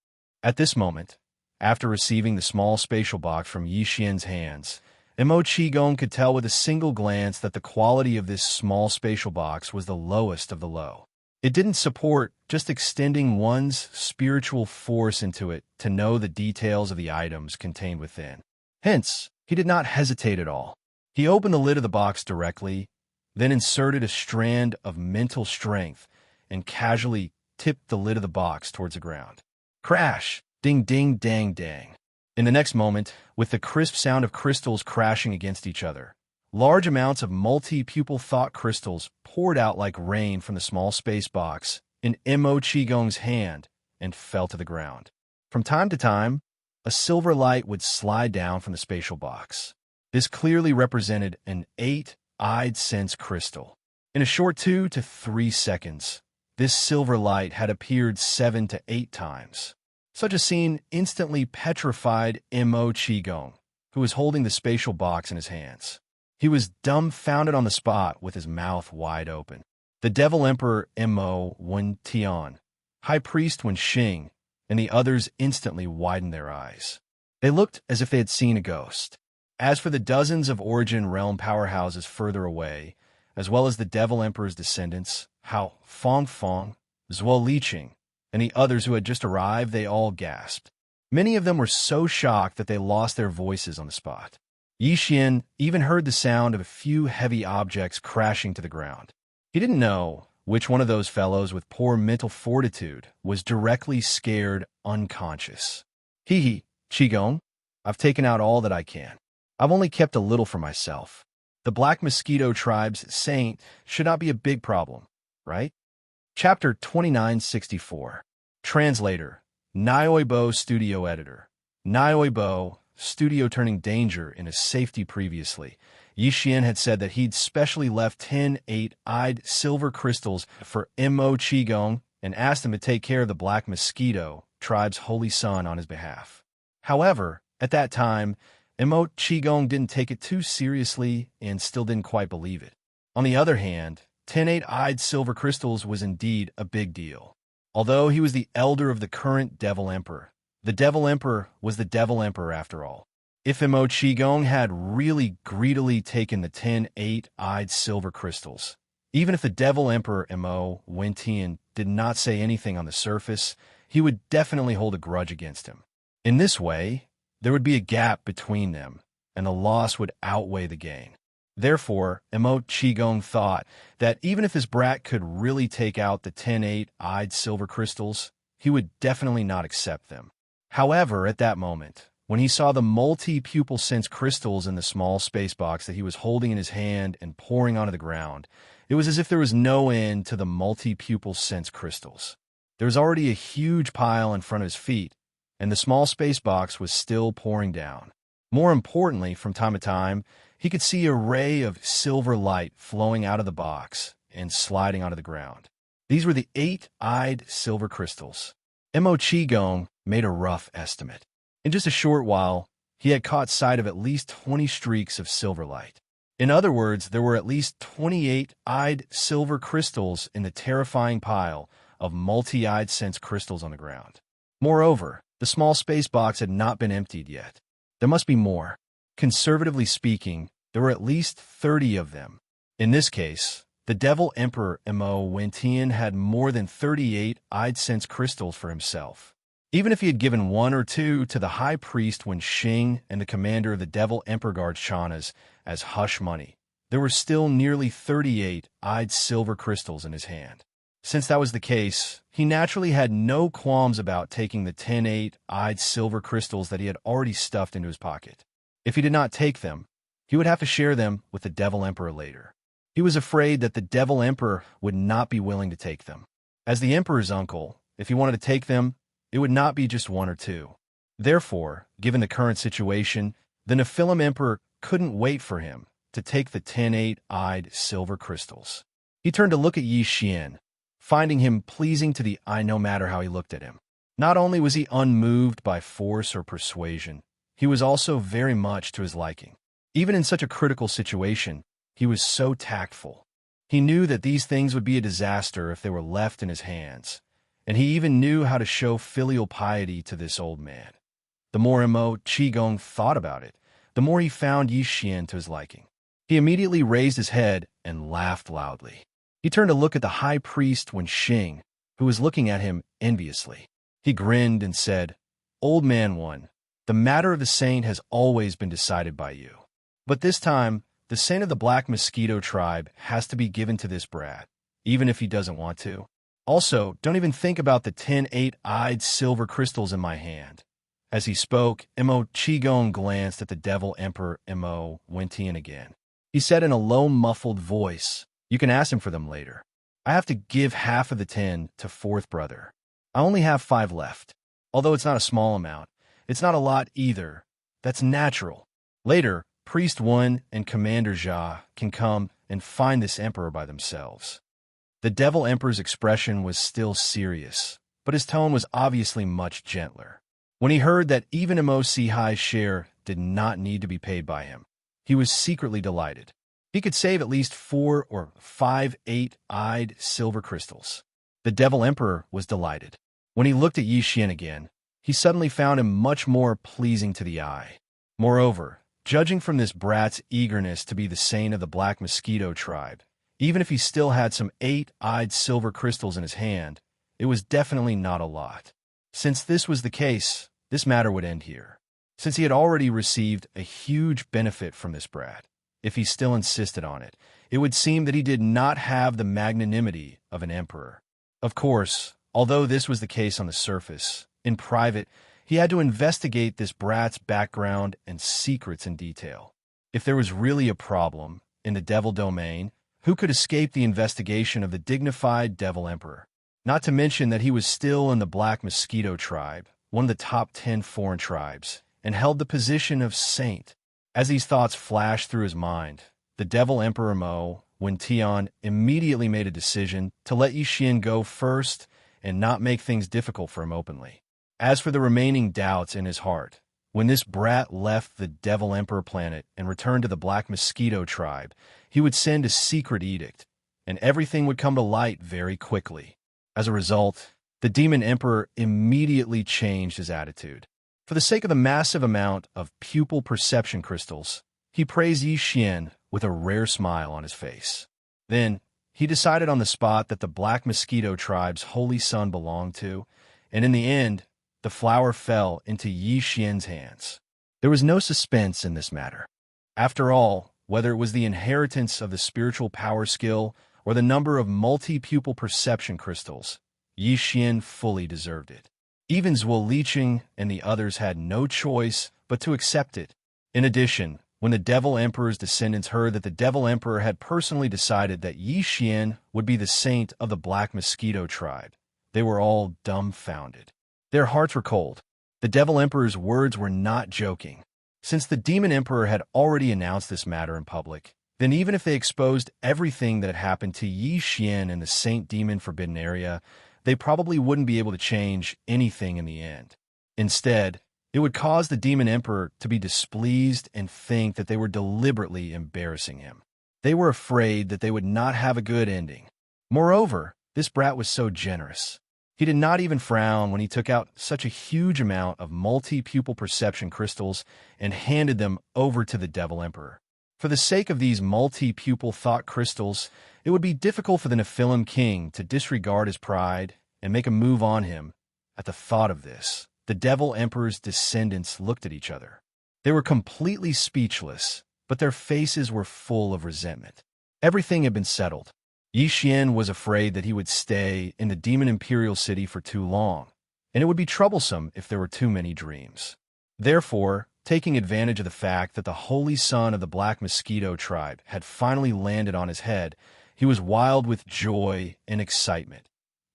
At this moment, after receiving the small spatial box from Yixian's hands, Mo Qigong could tell with a single glance that the quality of this small spatial box was the lowest of the low. It didn't support just extending one's spiritual force into it to know the details of the items contained within. Hence, he did not hesitate at all. He opened the lid of the box directly, then inserted a strand of mental strength and casually tipped the lid of the box towards the ground. Crash! Ding ding dang dang. In the next moment, with the crisp sound of crystals crashing against each other, large amounts of multi-pupil thought crystals poured out like rain from the small space box in Mo Qigong's hand and fell to the ground. From time to time, a silver light would slide down from the spatial box. This clearly represented an 8-eyed sense crystal. In a short 2 to 3 seconds, this silver light had appeared 7 to 8 times. Such a scene instantly petrified Mo Qigong, who was holding the spatial box in his hands. He was dumbfounded on the spot with his mouth wide open. The Devil Emperor Mo Wentian, High Priest Wenxing, and the others instantly widened their eyes. They looked as if they had seen a ghost. As for the dozens of Origin Realm powerhouses further away, as well as the Devil Emperor's descendants, Hao Fongfong, Zuo Liqing, and the others who had just arrived, they all gasped. Many of them were so shocked that they lost their voices on the spot. Yixian even heard the sound of a few heavy objects crashing to the ground. He didn't know which one of those fellows with poor mental fortitude was directly scared unconscious. Hee, Qigong, I've taken out all that I can. I've only kept a little for myself. The Black Mosquito Tribe's saint should not be a big problem, right? Chapter 2964. Translator, Nioibo Studio Editor. Nioibo, studio turning danger into safety previously. Yixian had said that he'd specially left 10 8-eyed silver crystals for Mo Qigong and asked him to take care of the Black Mosquito Tribe's holy son on his behalf. However, at that time, Mo Qigong didn't take it too seriously and still didn't quite believe it. On the other hand, 10 8-eyed silver crystals was indeed a big deal. Although he was the elder of the current Devil Emperor, the Devil Emperor was the Devil Emperor after all. If Mo Qigong had really greedily taken the 10 8-eyed silver crystals, even if the Devil Emperor Mo Wentian did not say anything on the surface, he would definitely hold a grudge against him. In this way, there would be a gap between them, and the loss would outweigh the gain. Therefore, Mo Qigong thought that even if his brat could really take out the 10 8-eyed silver crystals, he would definitely not accept them. However, at that moment, when he saw the multi-pupil sense crystals in the small space box that he was holding in his hand and pouring onto the ground, it was as if there was no end to the multi-pupil sense crystals. There was already a huge pile in front of his feet, and the small space box was still pouring down. More importantly, from time to time, he could see a ray of silver light flowing out of the box and sliding onto the ground. These were the 8-eyed silver crystals. Mo Qigong made a rough estimate. In just a short while, he had caught sight of at least 20 streaks of silver light. In other words, there were at least 28-eyed silver crystals in the terrifying pile of multi-eyed sense crystals on the ground. Moreover, the small space box had not been emptied yet. There must be more. Conservatively speaking, there were at least 30 of them. In this case, the Devil Emperor Mo Wentian had more than 38 sense crystals for himself. Even if he had given 1 or 2 to the high priest Wenxing and the commander of the Devil Emperor Guard Shanas as hush money, there were still nearly 38-eyed silver crystals in his hand. Since that was the case, he naturally had no qualms about taking the 10 8-eyed silver crystals that he had already stuffed into his pocket. If he did not take them, he would have to share them with the Devil Emperor later. He was afraid that the Devil Emperor would not be willing to take them. As the Emperor's uncle, if he wanted to take them, it would not be just 1 or 2. Therefore, given the current situation, the Nephilim Emperor couldn't wait for him to take the 10 8-eyed silver crystals. He turned to look at Xianxia, finding him pleasing to the eye no matter how he looked at him. Not only was he unmoved by force or persuasion, he was also very much to his liking. Even in such a critical situation, he was so tactful. He knew that these things would be a disaster if they were left in his hands, and he even knew how to show filial piety to this old man. The more Mo Qigong thought about it, the more he found Xianxia to his liking. He immediately raised his head and laughed loudly. He turned to look at the high priest Wenxing, who was looking at him enviously. He grinned and said, "Old man one, the matter of the saint has always been decided by you. But this time, the saint of the Black Mosquito tribe has to be given to this brat, even if he doesn't want to. Also, don't even think about the 10 8-eyed silver crystals in my hand." As he spoke, Mo Qigong glanced at the Devil Emperor Mo Wentian again. He said in a low, muffled voice, "You can ask him for them later. I have to give half of the 10 to fourth brother. I only have 5 left. Although it's not a small amount, it's not a lot either. That's natural. Later, Priest 1 and Commander Jia can come and find this emperor by themselves." The Devil Emperor's expression was still serious, but his tone was obviously much gentler. When he heard that even Mo Sihai's share did not need to be paid by him, he was secretly delighted. He could save at least 4 or 5 8-eyed silver crystals. The Devil Emperor was delighted. When he looked at Xianxia again, he suddenly found him much more pleasing to the eye. Moreover, judging from this brat's eagerness to be the saint of the Black Mosquito tribe, even if he still had some 8-eyed silver crystals in his hand, it was definitely not a lot. Since this was the case, this matter would end here. Since he had already received a huge benefit from this brat, if he still insisted on it, it would seem that he did not have the magnanimity of an emperor. Of course, although this was the case on the surface, in private, he had to investigate this brat's background and secrets in detail. If there was really a problem in the Devil domain, who could escape the investigation of the dignified Devil Emperor? Not to mention that he was still in the Black Mosquito tribe, one of the top 10 foreign tribes, and held the position of saint. As these thoughts flashed through his mind, the Devil Emperor Mo Wentian immediately made a decision to let Xianxia go first and not make things difficult for him openly. As for the remaining doubts in his heart, when this brat left the Devil Emperor planet and returned to the Black Mosquito tribe, he would send a secret edict, and everything would come to light very quickly. As a result, the Demon Emperor immediately changed his attitude. For the sake of the massive amount of pupil perception crystals, he praised Xianxia with a rare smile on his face. Then, he decided on the spot that the Black Mosquito tribe's holy son belonged to, and in the end, the flower fell into Xianxia's hands. There was no suspense in this matter. After all, whether it was the inheritance of the spiritual power skill or the number of multi-pupil perception crystals, Xianxia fully deserved it. Even Zhuo Liqing and the others had no choice but to accept it. In addition, when the Devil Emperor's descendants heard that the Devil Emperor had personally decided that Xianxia would be the saint of the Black Mosquito tribe, they were all dumbfounded. Their hearts were cold. The Devil Emperor's words were not joking. Since the Demon Emperor had already announced this matter in public, then even if they exposed everything that had happened to Xianxia in the Saint Demon Forbidden Area, they probably wouldn't be able to change anything in the end. Instead, it would cause the Demon Emperor to be displeased and think that they were deliberately embarrassing him. They were afraid that they would not have a good ending. Moreover, this brat was so generous. He did not even frown when he took out such a huge amount of multi-pupil perception crystals and handed them over to the Devil Emperor. For the sake of these multi-pupil thought crystals, it would be difficult for the Nephilim King to disregard his pride and make a move on him, At the thought of this, the Devil Emperor's descendants looked at each other. They were completely speechless, but their faces were full of resentment. Everything had been settled. Xian was afraid that he would stay in the Demon Imperial City for too long, and it would be troublesome if there were too many dreams. Therefore, taking advantage of the fact that the holy son of the Black Mosquito tribe had finally landed on his head, he was wild with joy and excitement.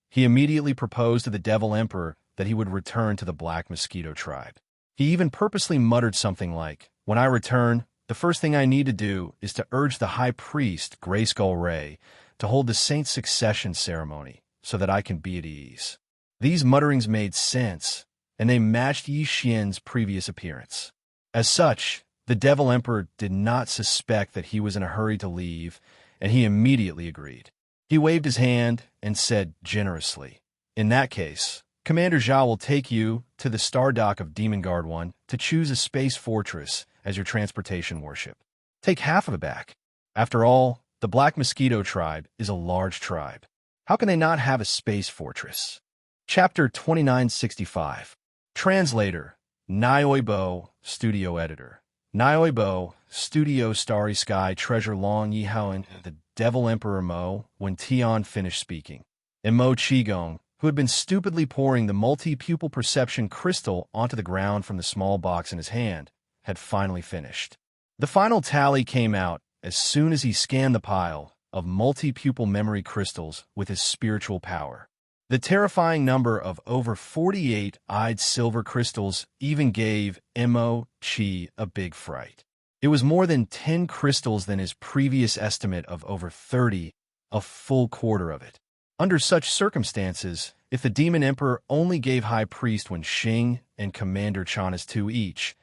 He immediately proposed to the Devil Emperor that he would return to the Black Mosquito tribe. He even purposely muttered something like, "When I return, the first thing I need to do is to urge the High Priest, Grayskull Ray, to hold the Saint Succession ceremony so that I can be at ease." These mutterings made sense, and they matched Yi Xian's previous appearance. As such, the Devil Emperor did not suspect that he was in a hurry to leave, and he immediately agreed. He waved his hand and said generously, "In that case, Commander Zhao will take you to the Star Dock of Demon Guard 1 to choose a space fortress as your transportation warship. Take half of it back. After all, the Black Mosquito tribe is a large tribe. How can they not have a space fortress?" Chapter 2965. Translator, Nioibo, Studio Editor. Nioibo, Studio Starry Sky Treasure Long Yihaoan, the Devil Emperor Mo, when Tian finished speaking. And Mo Qigong, who had been stupidly pouring the multi-pupil perception crystal onto the ground from the small box in his hand, had finally finished. The final tally came out as soon as he scanned the pile of multi-pupil memory crystals with his spiritual power. The terrifying number of over 48-eyed silver crystals even gave Mo Qi a big fright. It was more than 10 crystals than his previous estimate of over 30, a full quarter of it. Under such circumstances, if the Demon Emperor only gave High Priest Wen Xing and Commander Chanas 2 each,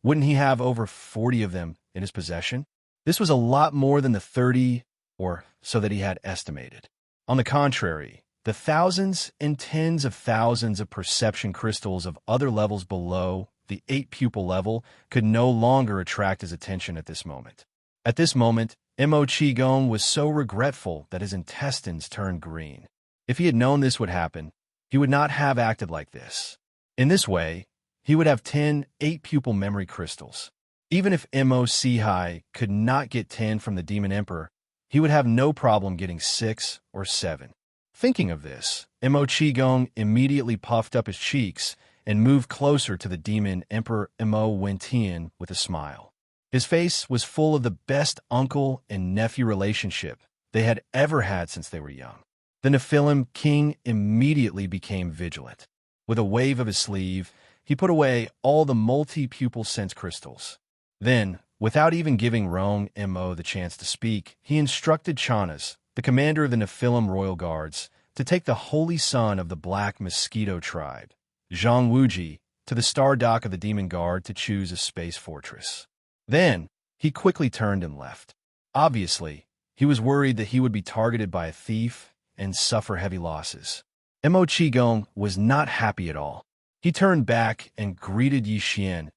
wouldn't he have over 40 of them in his possession? This was a lot more than the 30, or so that he had estimated. On the contrary, the thousands and tens of thousands of perception crystals of other levels below the 8-pupil level could no longer attract his attention at this moment. At this moment, Mo Qigong was so regretful that his intestines turned green. If he had known this would happen, he would not have acted like this. In this way, he would have 10 8-pupil memory crystals. Even if Mo Sihai could not get 10 from the Demon Emperor, he would have no problem getting 6 or 7. Thinking of this, Mo Qigong immediately puffed up his cheeks and moved closer to the Demon Emperor Mo Wentian with a smile. His face was full of the best uncle and nephew relationship they had ever had since they were young. The Nephilim king immediately became vigilant. With a wave of his sleeve, he put away all the multi-pupil sense crystals. Then, without even giving Rong Mo the chance to speak, he instructed Chanas, the commander of the Nephilim Royal Guards, to take the holy son of the Black Mosquito tribe, Zhang Wuji, to the Star Dock of the Demon Guard to choose a space fortress. Then, he quickly turned and left. Obviously, he was worried that he would be targeted by a thief and suffer heavy losses. Mo Qigong was not happy at all. He turned back and greeted Yi Xian,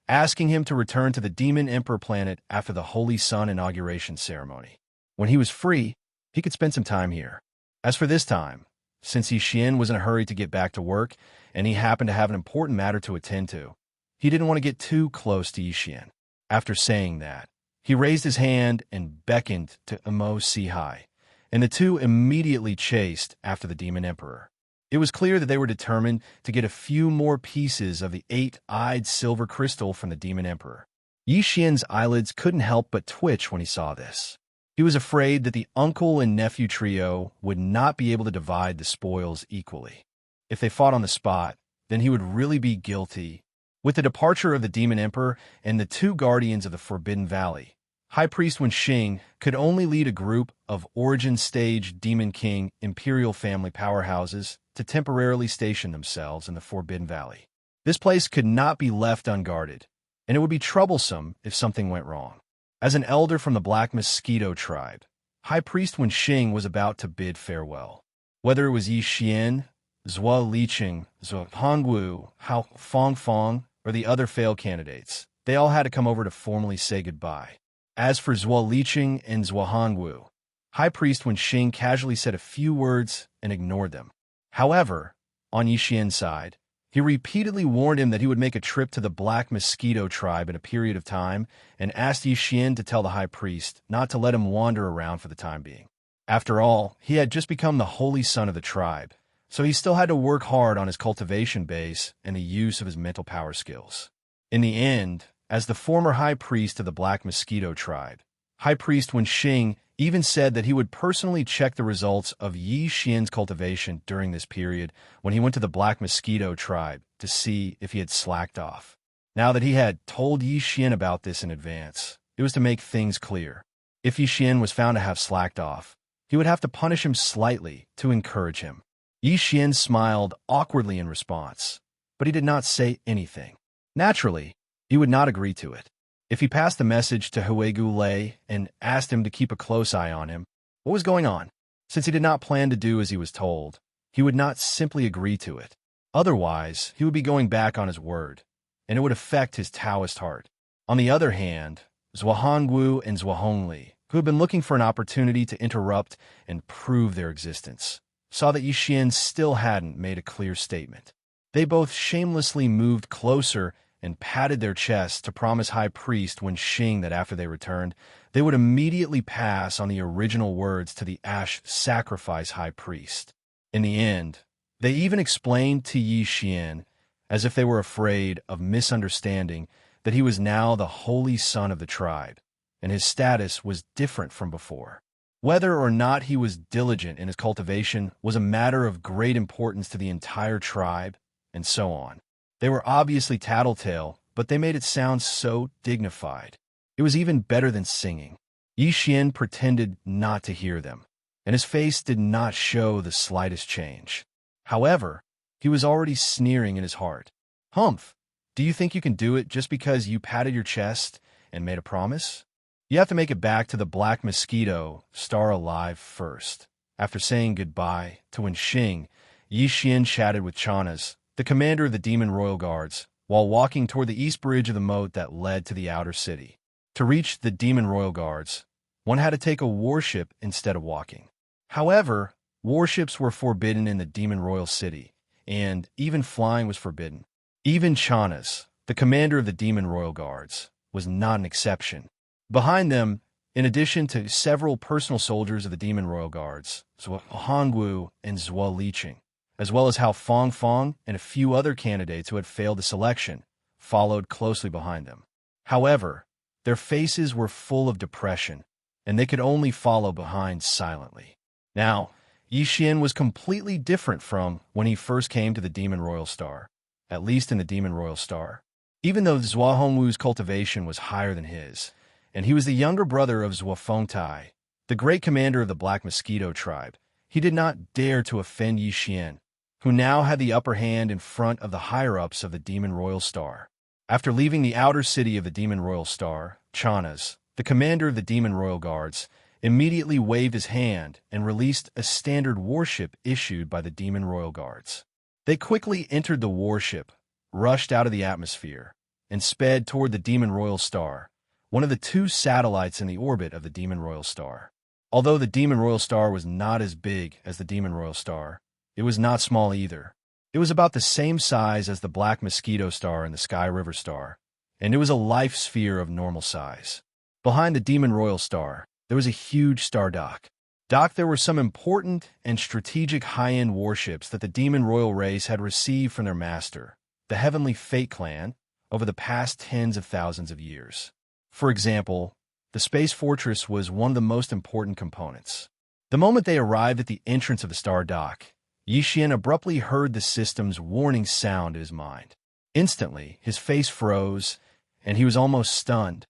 asking him to return to the Demon Emperor planet after the Holy Sun inauguration ceremony. When he was free, he could spend some time here. As for this time, since Yi Xian was in a hurry to get back to work and he happened to have an important matter to attend to, he didn't want to get too close to Yi Xian. After saying that, he raised his hand and beckoned to Mo Sihai, and the two immediately chased after the Demon Emperor. It was clear that they were determined to get a few more pieces of the 8-eyed silver crystal from the Demon Emperor. Yi Xian's eyelids couldn't help but twitch when he saw this. He was afraid that the uncle and nephew trio would not be able to divide the spoils equally. If they fought on the spot, then he would really be guilty. With the departure of the Demon Emperor and the 2 guardians of the Forbidden Valley, High Priest Wen Xing could only lead a group of Origin Stage Demon King Imperial family powerhouses to temporarily station themselves in the Forbidden Valley. This place could not be left unguarded, and it would be troublesome if something went wrong. As an elder from the Black Mosquito tribe, High Priest Wen Xing was about to bid farewell. Whether it was Yi Xian, Zhuo Liqing, Zhuo Hongwu, Hao Fongfong, or the other failed candidates, they all had to come over to formally say goodbye. As for Zhuo Liqing and Zhuo Hongwu, High Priest Wen Xing casually said a few words and ignored them. However, On Yixian's side, he repeatedly warned him that he would make a trip to the Black Mosquito tribe in a period of time and asked Yixian to tell the high priest not to let him wander around for the time being. After all, he had just become the holy son of the tribe, so he still had to work hard on his cultivation base and the use of his mental power skills. In the end, as the former high priest of the Black Mosquito tribe, High Priest Wenxing even said that he would personally check the results of Yi Xian's cultivation during this period when he went to the Black Mosquito tribe to see if he had slacked off. Now that he had told Yi Xian about this in advance, it was to make things clear. If Yi Xian was found to have slacked off, he would have to punish him slightly to encourage him. Yi Xian smiled awkwardly in response, but he did not say anything. Naturally, he would not agree to it. If he passed the message to Huigu Lei and asked him to keep a close eye on him, what was going on? Since he did not plan to do as he was told, he would not simply agree to it. Otherwise, he would be going back on his word, and it would affect his Taoist heart. On the other hand, Zhuangwu and Zhuangli, who had been looking for an opportunity to interrupt and prove their existence, saw that Yixian still hadn't made a clear statement. They both shamelessly moved closer and patted their chests to promise High Priest Wenxing that after they returned, they would immediately pass on the original words to the Ash Sacrifice High Priest. In the end, they even explained to Yi Xian, as if they were afraid of misunderstanding, that he was now the holy son of the tribe, and his status was different from before. Whether or not he was diligent in his cultivation was a matter of great importance to the entire tribe, and so on. They were obviously tattletale, but they made it sound so dignified. It was even better than singing. Yi Xian pretended not to hear them, and his face did not show the slightest change. However, he was already sneering in his heart. Humph, do you think you can do it just because you patted your chest and made a promise? You have to make it back to the Black Mosquito star alive first. After saying goodbye to Wenxing, Yi Xian chatted with Chanas, the commander of the Demon Royal Guards, while walking toward the east bridge of the moat that led to the outer city. To reach the Demon Royal Guards, one had to take a warship instead of walking. However, warships were forbidden in the Demon Royal City, and even flying was forbidden. Even Chanas, the commander of the Demon Royal Guards, was not an exception. Behind them, in addition to several personal soldiers of the Demon Royal Guards, Zhuangwu and Zhuo Liqing, as well as Hao Fong and a few other candidates who had failed the selection, followed closely behind them. However, their faces were full of depression, and they could only follow behind silently. Now, Yi Xian was completely different from when he first came to the Demon Royal Star, at least in the Demon Royal Star. Even though Zhuangwu's cultivation was higher than his, and he was the younger brother of Zhuofengtai, the great commander of the Black Mosquito tribe, he did not dare to offend Yi Xian, who now had the upper hand in front of the higher-ups of the Demon Royal Star. After leaving the outer city of the Demon Royal Star, Chanas, the commander of the Demon Royal Guards, immediately waved his hand and released a standard warship issued by the Demon Royal Guards. They quickly entered the warship, rushed out of the atmosphere, and sped toward the Demon Royal Star, one of the two satellites in the orbit of the Demon Royal Star. Although the Demon Royal Star was not as big as the Demon Royal Star, it was not small either. It was about the same size as the Black Mosquito Star and the Sky River Star, and it was a life sphere of normal size. Behind the Demon Royal Star, there was a huge star dock. There were some important and strategic high-end warships that the Demon Royal race had received from their master, the Heavenly Fate Clan, over the past tens of thousands of years. For example, the Space Fortress was one of the most important components. The moment they arrived at the entrance of the star dock, Yi Xian abruptly heard the system's warning sound in his mind. Instantly, his face froze, and he was almost stunned.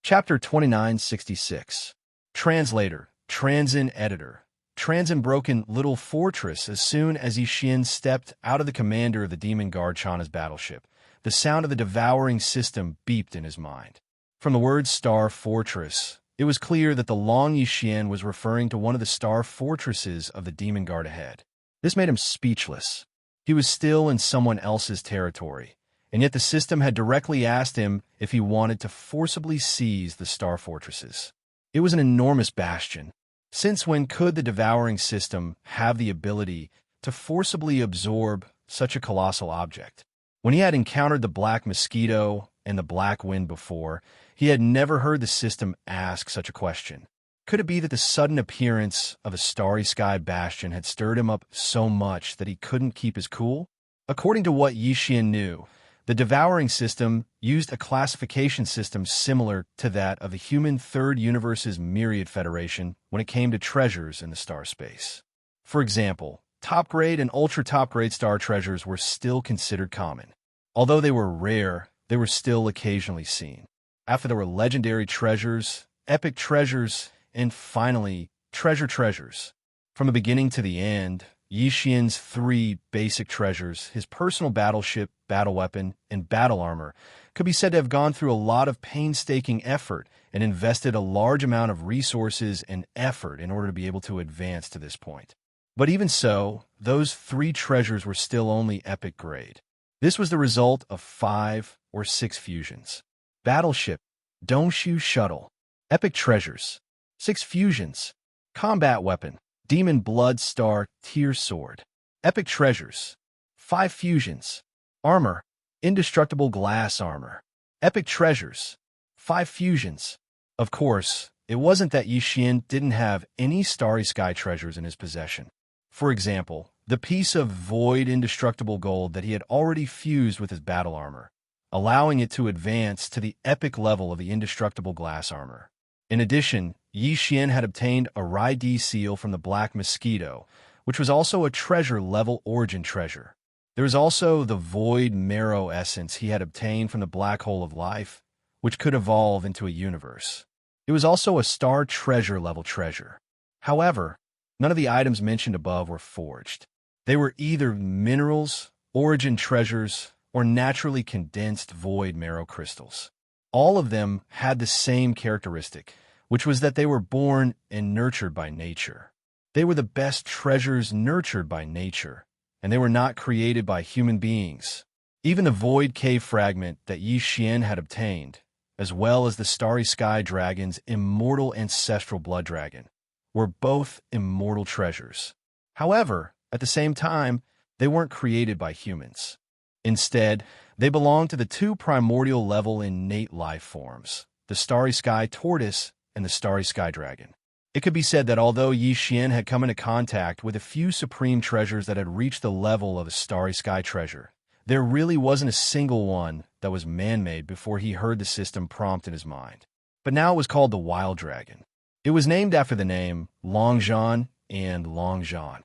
Chapter 2966. Translator, Transin Editor. Transin broken Little Fortress. As soon as Yi Xian stepped out of the commander of the Demon Guard Chana's battleship, the sound of the devouring system beeped in his mind. From the word Star Fortress, it was clear that the Long Yi Xian was referring to one of the star fortresses of the Demon Guard ahead. This made him speechless. He was still in someone else's territory, and yet the system had directly asked him if he wanted to forcibly seize the star fortresses. It was an enormous bastion. Since when could the devouring system have the ability to forcibly absorb such a colossal object. When he had encountered the black mosquito and the black wind before, he had never heard the system ask such a question. Could it be that the sudden appearance of a starry sky bastion had stirred him up so much that he couldn't keep his cool? According to what Yixian knew, the devouring system used a classification system similar to that of the human Third Universe's Myriad Federation when it came to treasures in the star space. For example, top-grade and ultra-top-grade star treasures were still considered common. Although they were rare, they were still occasionally seen. After there were legendary treasures, epic treasures, and finally, treasures. From the beginning to the end, Yixian's three basic treasures, his personal battleship, battle weapon, and battle armor, could be said to have gone through a lot of painstaking effort and invested a large amount of resources and effort in order to be able to advance to this point. But even so, those three treasures were still only epic grade. This was the result of 5 or 6 fusions. Battleship, Dongshu Shuttle, epic treasures, 6 fusions, combat weapon, Demon Blood Star Tear Sword, epic treasures, 5 fusions, armor, indestructible glass armor, epic treasures, 5 fusions. Of course, it wasn't that Yixian didn't have any starry sky treasures in his possession. For example, the piece of void indestructible gold that he had already fused with his battle armor, allowing it to advance to the epic level of the indestructible glass armor. In addition, Yixian had obtained a Rai-D seal from the Black Mosquito, which was also a treasure-level origin treasure. There was also the Void Marrow essence he had obtained from the Black Hole of Life, which could evolve into a universe. It was also a star treasure-level treasure. However, none of the items mentioned above were forged. They were either minerals, origin treasures, or naturally condensed Void Marrow crystals. All of them had the same characteristic, which was that they were born and nurtured by nature. They were the best treasures nurtured by nature, and they were not created by human beings. Even the Void Cave fragment that Yixian had obtained, as well as the Starry Sky Dragon's immortal ancestral blood dragon, were both immortal treasures. However, at the same time, they weren't created by humans. Instead, they belonged to the 2 primordial level innate life forms, the Starry Sky Tortoise and the Starry Sky Dragon. It could be said that although Yixian had come into contact with a few supreme treasures that had reached the level of a Starry Sky treasure, there really wasn't a single one that was man-made before he heard the system prompt in his mind. But now it was called the Wild Dragon. It was named after the name Longzhan and Longzhan.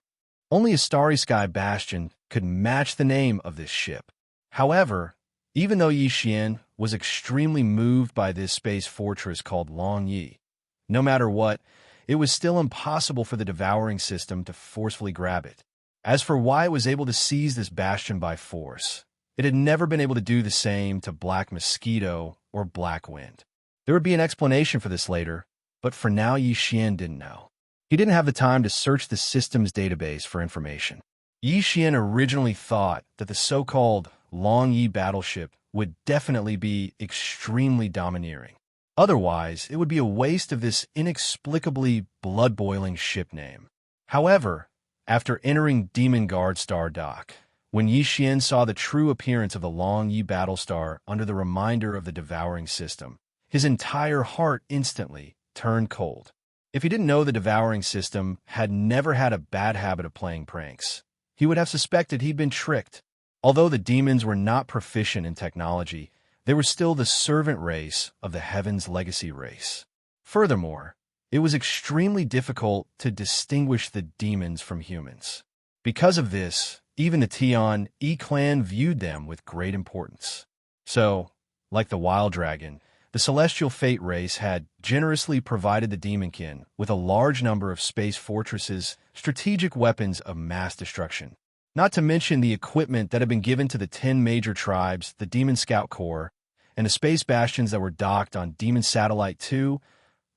Only a Starry Sky Bastion could match the name of this ship. However, even though Yixian was extremely moved by this space fortress called Long Yi, no matter what, it was still impossible for the devouring system to forcefully grab it. As for why it was able to seize this bastion by force, it had never been able to do the same to Black Mosquito or Black Wind. There would be an explanation for this later, but for now Yixian didn't know. He didn't have the time to search the system's database for information. Yixian originally thought that the so-called Long Yi battleship would definitely be extremely domineering. Otherwise, it would be a waste of this inexplicably blood-boiling ship name. However, after entering Demon Guard Star Dock, when Yixian saw the true appearance of the Long Yi Battlestar under the reminder of the devouring system, his entire heart instantly turned cold. If he didn't know the devouring system had never had a bad habit of playing pranks, he would have suspected he'd been tricked. Although the demons were not proficient in technology, they were still the servant race of the Heaven's Legacy race. Furthermore, it was extremely difficult to distinguish the demons from humans. Because of this, even the Tian E-clan viewed them with great importance. So, like the Wild Dragon, the Celestial Fate race had generously provided the Demonkin with a large number of space fortresses, strategic weapons of mass destruction. Not to mention the equipment that had been given to the 10 major tribes, the Demon Scout Corps, and the space bastions that were docked on Demon Satellite 2,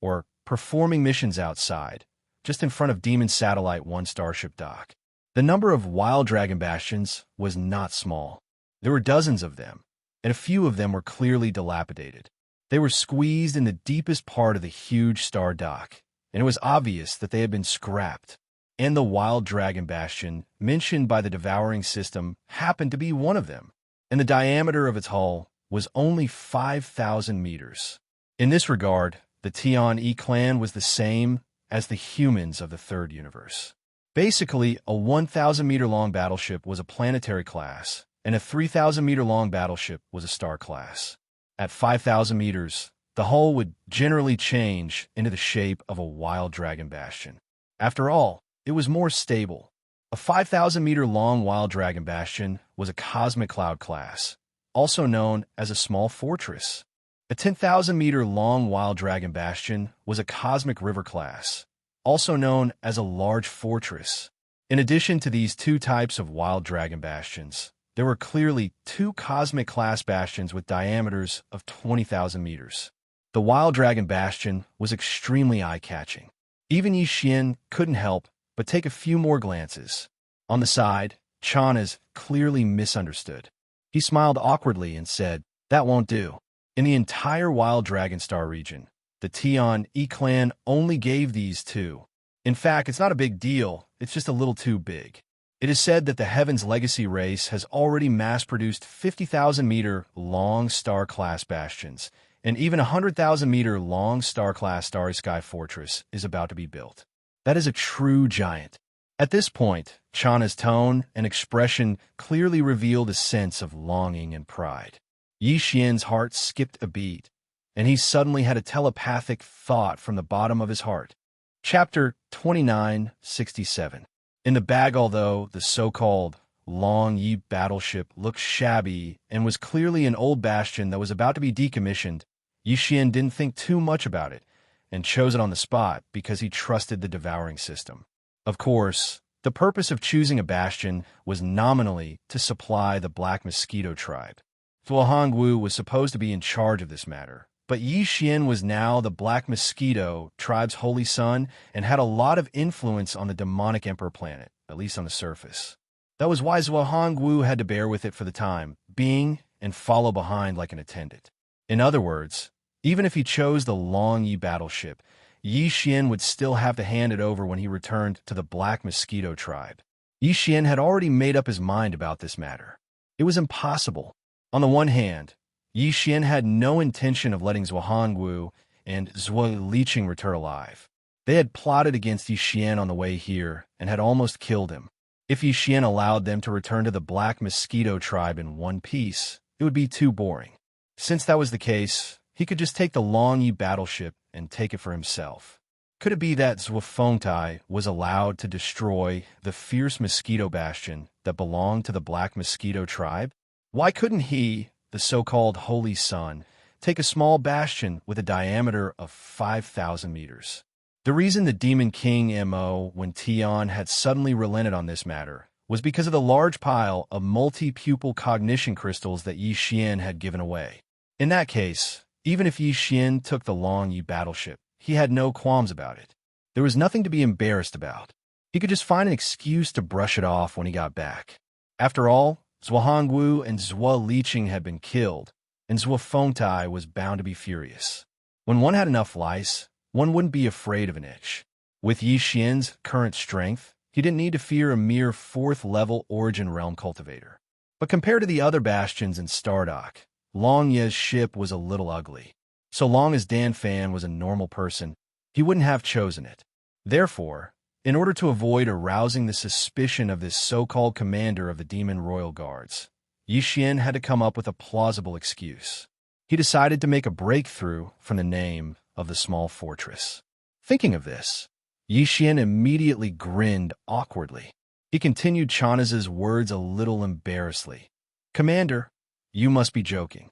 or performing missions outside, just in front of Demon Satellite 1 Starship dock. The number of Wild Dragon bastions was not small. There were dozens of them, and a few of them were clearly dilapidated. They were squeezed in the deepest part of the huge star dock, and it was obvious that they had been scrapped. and the Wild Dragon Bastion mentioned by the Devouring system happened to be one of them, and the diameter of its hull was only 5,000 meters. In this regard, the Tian E clan was the same as the humans of the Third Universe. Basically, a 1,000-meter-long battleship was a planetary class, and a 3,000-meter-long battleship was a star class. At 5,000 meters, the hull would generally change into the shape of a Wild Dragon Bastion. After all, it was more stable. A 5,000-meter-long Wild Dragon Bastion was a Cosmic Cloud class, also known as a small fortress. A 10,000-meter-long Wild Dragon Bastion was a Cosmic River class, also known as a large fortress. In addition to these two types of Wild Dragon Bastions, there were clearly two Cosmic Class Bastions with diameters of 20,000 meters. The Wild Dragon Bastion was extremely eye-catching. Even Xianxia couldn't help but take a few more glances. On the side, Chana's clearly misunderstood. He smiled awkwardly and said, "That won't do." In the entire Wild Dragon Star region, the Tian E clan only gave these two. In fact, it's not a big deal, it's just a little too big. It is said that the Heaven's Legacy race has already mass-produced 50,000-meter-long star-class bastions, and even a 100,000-meter-long star-class Starry Sky Fortress is about to be built. That is a true giant. At this point, Chana's tone and expression clearly revealed a sense of longing and pride. Xianxia's heart skipped a beat, and he suddenly had a telepathic thought from the bottom of his heart. Chapter 2967. In the bag, although the so-called Long Yi battleship looked shabby and was clearly an old bastion that was about to be decommissioned, Xian didn't think too much about it and chose it on the spot because he trusted the Devouring system. Of course, the purpose of choosing a bastion was nominally to supply the Black Mosquito tribe. Zuohongwu was supposed to be in charge of this matter, but Xian was now the Black Mosquito tribe's holy son and had a lot of influence on the demonic emperor planet, at least on the surface. That was why Zuohongwu had to bear with it for the time being and follow behind like an attendant. In other words, even if he chose the Long Yi battleship, Xian would still have to hand it over when he returned to the Black Mosquito tribe. Xian had already made up his mind about this matter. It was impossible. On the one hand, Xian had no intention of letting Zuohongwu and Zhuo Liqing return alive. They had plotted against Xian on the way here and had almost killed him. If Xian allowed them to return to the Black Mosquito tribe in one piece, it would be too boring. Since that was the case, he could just take the Long Yi battleship and take it for himself. Could it be that Zhuo was allowed to destroy the fierce mosquito bastion that belonged to the Black Mosquito tribe? Why couldn't he, the so-called Holy Son, take a small bastion with a diameter of 5,000 meters? The reason the Demon King Mo, when Tian had suddenly relented on this matter, was because of the large pile of multi-pupil cognition crystals that Xian had given away. In that case, even if Xian took the Long Yi battleship, he had no qualms about it. There was nothing to be embarrassed about. He could just find an excuse to brush it off when he got back. After all, Zuohongwu and Zhuo Liqing had been killed, and Zuo was bound to be furious. When one had enough lice, one wouldn't be afraid of an itch. With Xian's current strength, he didn't need to fear a mere 4th-level Origin Realm cultivator. But compared to the other bastions in Stardock, Long Ye's ship was a little ugly. So long as Dan Fan was a normal person, he wouldn't have chosen it. Therefore, in order to avoid arousing the suspicion of this so-called commander of the Demon Royal Guards, Xian had to come up with a plausible excuse. He decided to make a breakthrough from the name of the small fortress. Thinking of this, Xian immediately grinned awkwardly. He continued Chana's words a little embarrassedly. "Commander, you must be joking.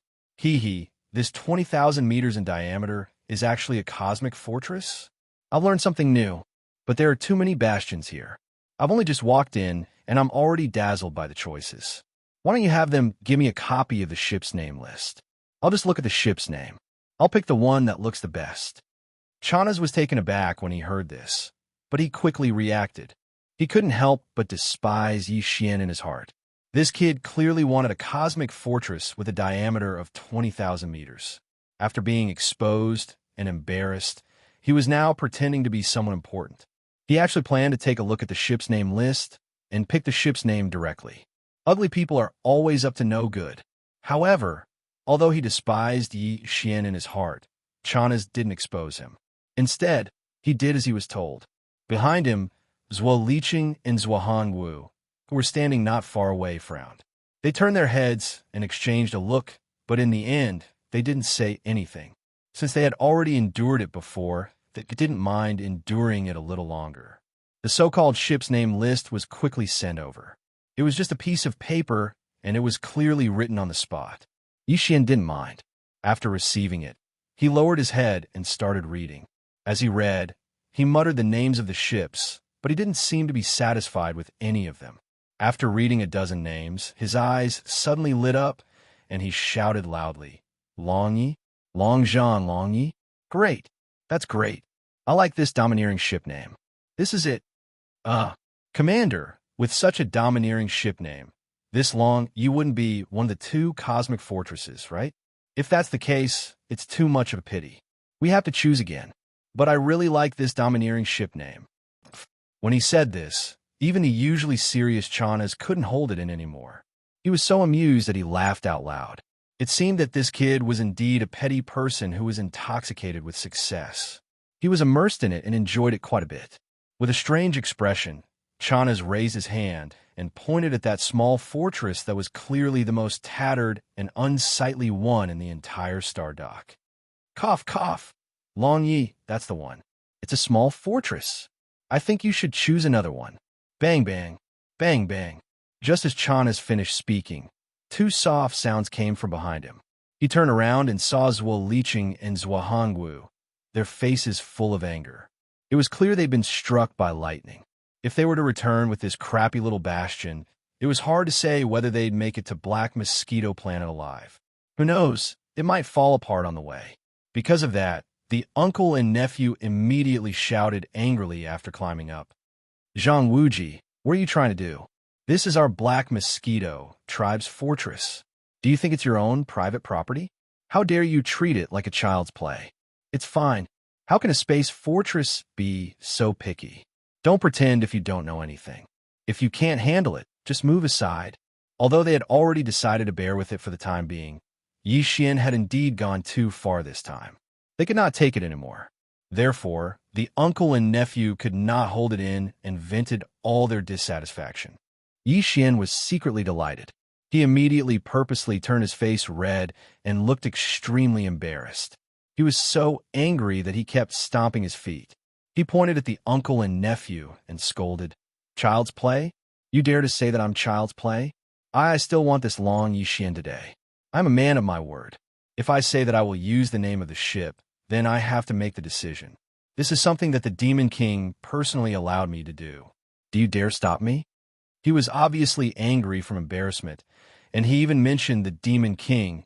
This 20,000 meters in diameter is actually a cosmic fortress? I've learned something new, but there are too many bastions here. I've only just walked in, and I'm already dazzled by the choices. Why don't you have them give me a copy of the ship's name list? I'll just look at the ship's name. I'll pick the one that looks the best." Chana's was taken aback when he heard this, but he quickly reacted. He couldn't help but despise Xian in his heart. This kid clearly wanted a cosmic fortress with a diameter of 20,000 meters. After being exposed and embarrassed, he was now pretending to be someone important. He actually planned to take a look at the ship's name list and pick the ship's name directly. Ugly people are always up to no good. However, although he despised Yi Xian in his heart, Chanas didn't expose him. Instead, he did as he was told. Behind him, Zhuo Liqing and Zhuohan Wu, who were standing not far away, frowned. They turned their heads and exchanged a look, but in the end, they didn't say anything. Since they had already endured it before, they didn't mind enduring it a little longer. The so-called ship's name list was quickly sent over. It was just a piece of paper, and it was clearly written on the spot. Yi Xian didn't mind. After receiving it, he lowered his head and started reading. As he read, he muttered the names of the ships, but he didn't seem to be satisfied with any of them. After reading a dozen names, his eyes suddenly lit up, and he shouted loudly, "Longyi? Longzhang Longyi? Great! That's great. I like this domineering ship name. This is it. Commander, with such a domineering ship name, this long, you wouldn't be one of the 2 cosmic fortresses, right? If that's the case, it's too much of a pity. We have to choose again. But I really like this domineering ship name." When he said this, even the usually serious Chanas couldn't hold it in anymore. He was so amused that he laughed out loud. It seemed that this kid was indeed a petty person who was intoxicated with success. He was immersed in it and enjoyed it quite a bit. With a strange expression, Chanas raised his hand and pointed at that small fortress that was clearly the most tattered and unsightly one in the entire star dock. "Cough, cough. Longyi, that's the one. It's a small fortress. I think you should choose another one." Bang, bang, bang, bang. Just as Chanas finished speaking, 2 soft sounds came from behind him. He turned around and saw Zhuo Liqing and Zhuohan Wu, their faces full of anger. It was clear they'd been struck by lightning. If they were to return with this crappy little bastion, it was hard to say whether they'd make it to Black Mosquito Planet alive. Who knows, it might fall apart on the way. Because of that, the uncle and nephew immediately shouted angrily after climbing up. "Zhang Wuji, what are you trying to do? This is our Black Mosquito tribe's fortress. Do you think it's your own private property? How dare you treat it like a child's play? It's fine. How can a space fortress be so picky? Don't pretend if you don't know anything. If you can't handle it, just move aside." Although they had already decided to bear with it for the time being, Yi Xian had indeed gone too far this time. They could not take it anymore. Therefore, the uncle and nephew could not hold it in and vented all their dissatisfaction. Yi Xian was secretly delighted. He immediately purposely turned his face red and looked extremely embarrassed. He was so angry that he kept stomping his feet. He pointed at the uncle and nephew and scolded, "Child's play? You dare to say that I'm child's play? I still want this long Yi Xian today. I'm a man of my word. If I say that I will use the name of the ship, then I have to make the decision. This is something that the Demon King personally allowed me to do. Do you dare stop me?" He was obviously angry from embarrassment, and he even mentioned the Demon King,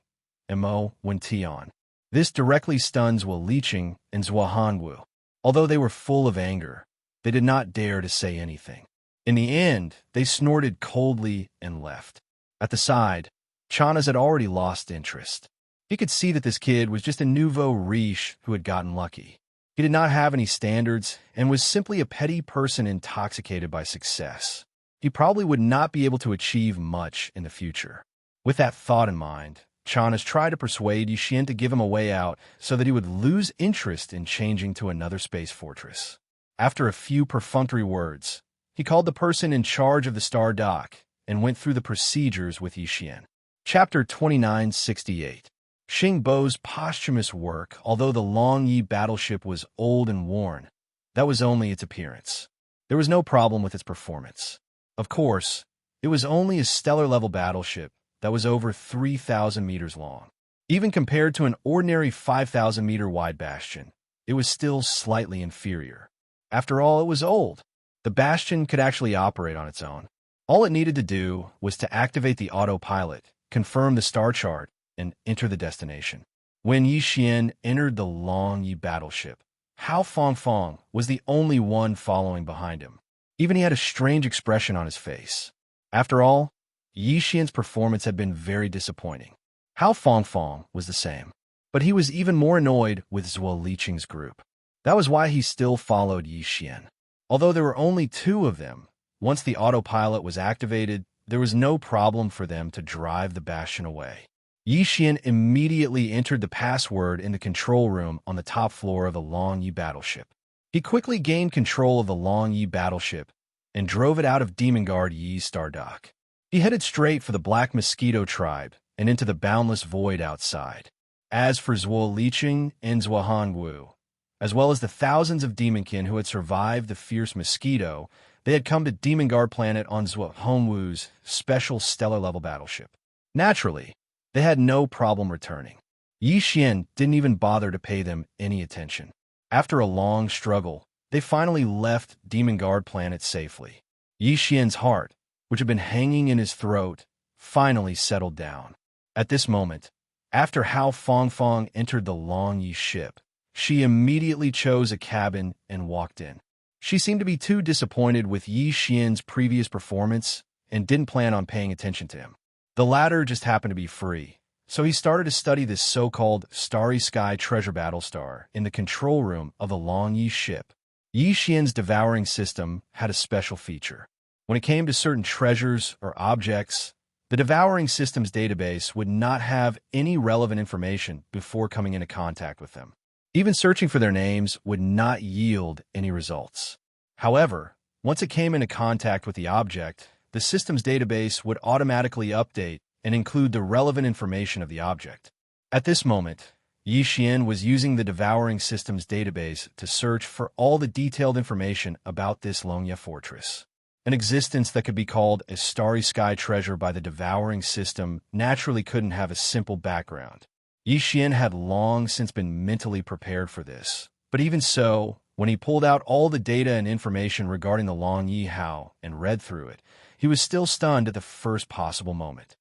Mo Wentian. This directly stuns Zhuo Liqing and Zhuohan Wu. Although they were full of anger, they did not dare to say anything. In the end, they snorted coldly and left. At the side, Chanas had already lost interest. He could see that this kid was just a nouveau riche who had gotten lucky. He did not have any standards and was simply a petty person intoxicated by success. He probably would not be able to achieve much in the future. With that thought in mind, Chanas tried to persuade Yi Xian to give him a way out so that he would lose interest in changing to another space fortress. After a few perfunctory words, he called the person in charge of the star dock and went through the procedures with Yi Xian. Chapter 2968. Xing Bo's posthumous work, although the Long Yi battleship was old and worn, that was only its appearance. There was no problem with its performance. Of course, it was only a stellar-level battleship that was over 3,000 meters long. Even compared to an ordinary 5,000-meter wide bastion, it was still slightly inferior. After all, it was old. The bastion could actually operate on its own. All it needed to do was to activate the autopilot, confirm the star chart, and enter the destination. When Yi Xian entered the Long Yi battleship, Hao Fangfang was the only one following behind him. Even he had a strange expression on his face. After all, Yi Xian's performance had been very disappointing. Hao Fangfang was the same, but he was even more annoyed with Zhuo Liqing's group. That was why he still followed Yi Xian. Although there were only 2 of them, once the autopilot was activated, there was no problem for them to drive the Bastion away. Xian immediately entered the password in the control room on the top floor of the Long Yi battleship. He quickly gained control of the Long Yi battleship and drove it out of Demon Guard Yi's star dock. He headed straight for the Black Mosquito tribe and into the boundless void outside. As for Zhuo Liqing and Zhuo Hongwu, as well as the thousands of demonkin who had survived the fierce mosquito, they had come to Demon Guard planet on Zhuo Hongwu's special stellar-level battleship. Naturally, they had no problem returning. Xian didn't even bother to pay them any attention. After a long struggle, they finally left Demon Guard planet safely. Xian's heart, which had been hanging in his throat, finally settled down. At this moment, after Hao Fangfang entered the Long Yi ship, she immediately chose a cabin and walked in. She seemed to be too disappointed with Xian's previous performance and didn't plan on paying attention to him. The latter just happened to be free, so he started to study this so-called Starry Sky treasure battle star in the control room of the Long Yi ship. Xian's devouring system had a special feature. When it came to certain treasures or objects, the devouring system's database would not have any relevant information before coming into contact with them. Even searching for their names would not yield any results. However, once it came into contact with the object, the system's database would automatically update and include the relevant information of the object. At this moment, Xian was using the devouring system's database to search for all the detailed information about this Longya fortress. An existence that could be called a starry sky treasure by the devouring system naturally couldn't have a simple background. Xian had long since been mentally prepared for this, but even so, when he pulled out all the data and information regarding the Long Yi Hao and read through it, he was still stunned at the first possible moment.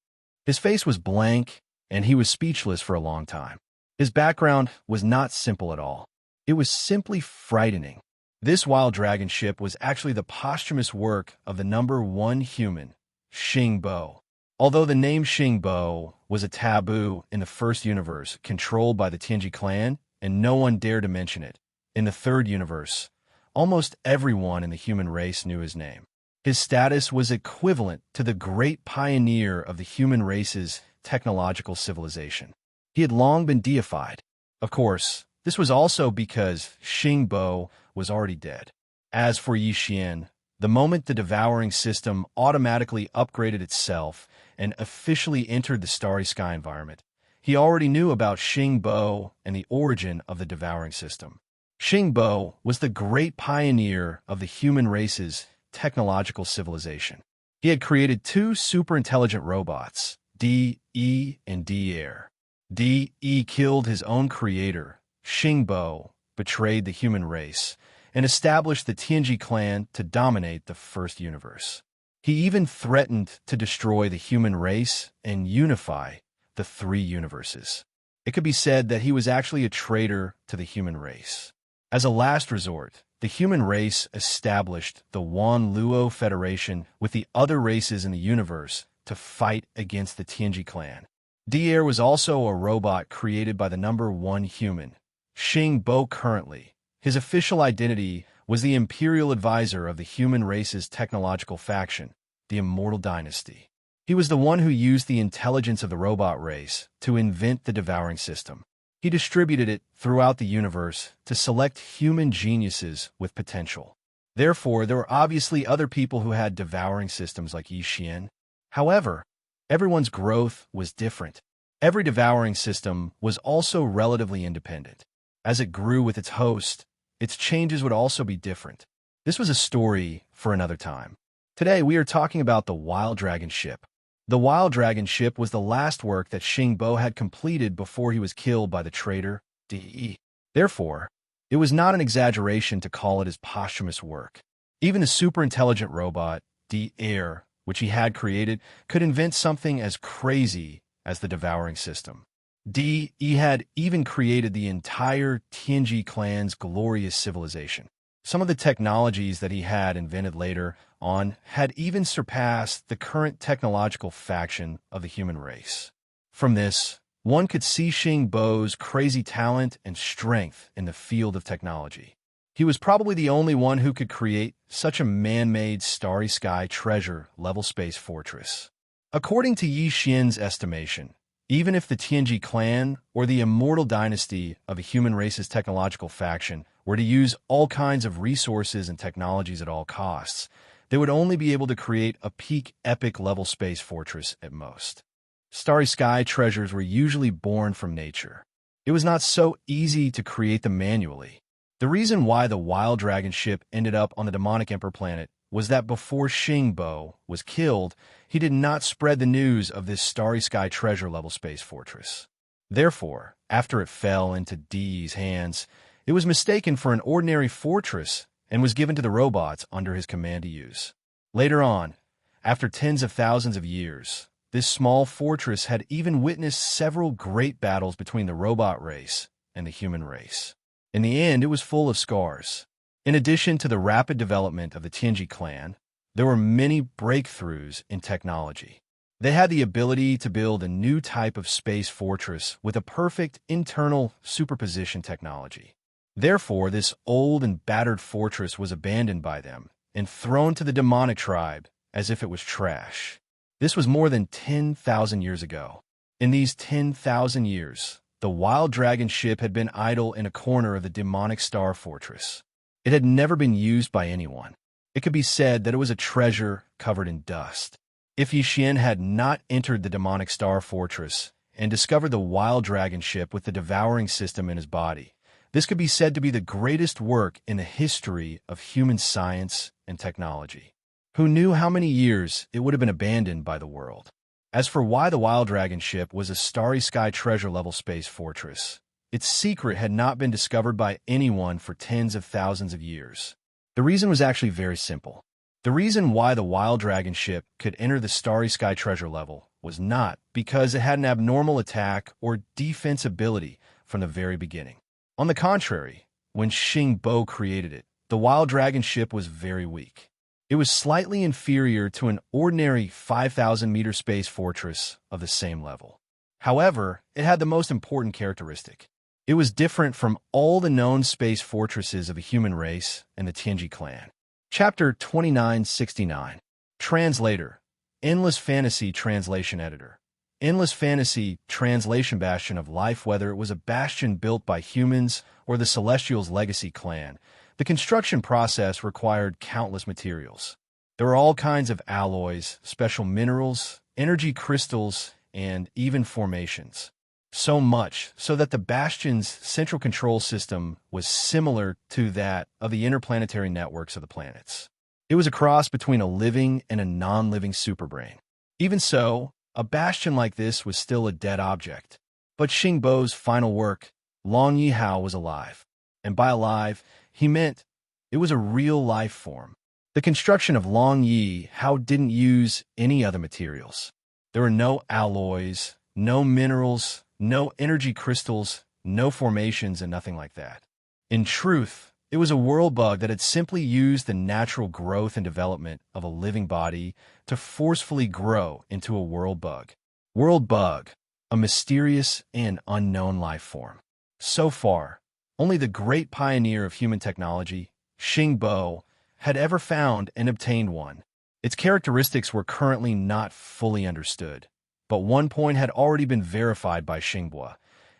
His face was blank, and he was speechless for a long time. His background was not simple at all. It was simply frightening. This wild dragon ship was actually the posthumous work of the number 1 human, Xing Bo. Although the name Xing Bo was a taboo in the first universe controlled by the Tianji clan, and no one dared to mention it, in the third universe, almost everyone in the human race knew his name. His status was equivalent to the great pioneer of the human race's technological civilization. He had long been deified. Of course, this was also because Xing Bo was already dead. As for Xian, the moment the devouring system automatically upgraded itself and officially entered the starry sky environment, he already knew about Xing Bo and the origin of the devouring system. Xing Bo was the great pioneer of the human race's technological civilization. He had created 2 super-intelligent robots, D-E and D-Air. D-E killed his own creator, Xing Bo, betrayed the human race, and established the Tianji clan to dominate the first universe. He even threatened to destroy the human race and unify the 3 universes. It could be said that he was actually a traitor to the human race. As a last resort, the human race established the Wan Luo Federation with the other races in the universe to fight against the Tianji clan. D-Air was also a robot created by the number 1 human, Xing Bo currently. His official identity was the imperial advisor of the human race's technological faction, the Immortal Dynasty. He was the one who used the intelligence of the robot race to invent the devouring system. He distributed it throughout the universe to select human geniuses with potential. Therefore, there were obviously other people who had devouring systems like Xian. However, everyone's growth was different. Every devouring system was also relatively independent. As it grew with its host, its changes would also be different. This was a story for another time. Today, we are talking about the Wild Dragon ship. The Wild Dragon ship was the last work that Xing Bo had completed before he was killed by the traitor, D.E. Therefore, it was not an exaggeration to call it his posthumous work. Even the super-intelligent robot, D-Air, which he had created, could invent something as crazy as the devouring system. D.E. had even created the entire Tianji clan's glorious civilization. Some of the technologies that he had invented later on had even surpassed the current technological faction of the human race. From this, one could see Xing Bo's crazy talent and strength in the field of technology. He was probably the only one who could create such a man-made starry sky treasure-level space fortress. According to Yi Xian's estimation, even if the Tianji clan or the immortal dynasty of a human race's technological faction were to use all kinds of resources and technologies at all costs, they would only be able to create a peak epic-level space fortress at most. Starry sky treasures were usually born from nature. It was not so easy to create them manually. The reason why the Wild Dragon ship ended up on the demonic Emperor planet was that before Xingbo was killed, he did not spread the news of this starry sky treasure-level space fortress. Therefore, after it fell into Di's hands, it was mistaken for an ordinary fortress and was given to the robots under his command to use. Later on, after tens of thousands of years, this small fortress had even witnessed several great battles between the robot race and the human race. In the end, it was full of scars. In addition to the rapid development of the Tianji clan, there were many breakthroughs in technology. They had the ability to build a new type of space fortress with a perfect internal superposition technology. Therefore, this old and battered fortress was abandoned by them and thrown to the demonic tribe as if it was trash. This was more than 10,000 years ago. In these 10,000 years, the Wild Dragon ship had been idle in a corner of the demonic star fortress. It had never been used by anyone. It could be said that it was a treasure covered in dust. If Yi Xian had not entered the demonic star fortress and discovered the Wild Dragon ship with the devouring system in his body, this could be said to be the greatest work in the history of human science and technology. Who knew how many years it would have been abandoned by the world? As for why the Wild Dragon ship was a starry sky treasure-level space fortress, its secret had not been discovered by anyone for tens of thousands of years. The reason was actually very simple. The reason why the Wild Dragon ship could enter the starry sky treasure level was not because it had an abnormal attack or defense ability from the very beginning. On the contrary, when Xingbo created it, the Wild Dragon ship was very weak. It was slightly inferior to an ordinary 5,000-meter space fortress of the same level. However, it had the most important characteristic. It was different from all the known space fortresses of the human race and the Tianji clan. Chapter 2969. Translator. Endless Fantasy Translation Editor. Endless Fantasy Translation Bastion of Life. Whether it was a bastion built by humans or the Celestials' legacy clan, the construction process required countless materials. There were all kinds of alloys, special minerals, energy crystals, and even formations. So much so that the bastion's central control system was similar to that of the interplanetary networks of the planets. It was a cross between a living and a non-living superbrain. Even so, a bastion like this was still a dead object. But Xingbo's final work, Long Yihao, was alive. And by alive, he meant it was a real life form. The construction of Long Yihao didn't use any other materials. There were no alloys, no minerals, no energy crystals, no formations, and nothing like that. In truth, it was a world bug that had simply used the natural growth and development of a living body to forcefully grow into a world bug. World bug, a mysterious and unknown life form. So far, only the great pioneer of human technology, Xingbo, had ever found and obtained one. Its characteristics were currently not fully understood, but one point had already been verified by Xingbo,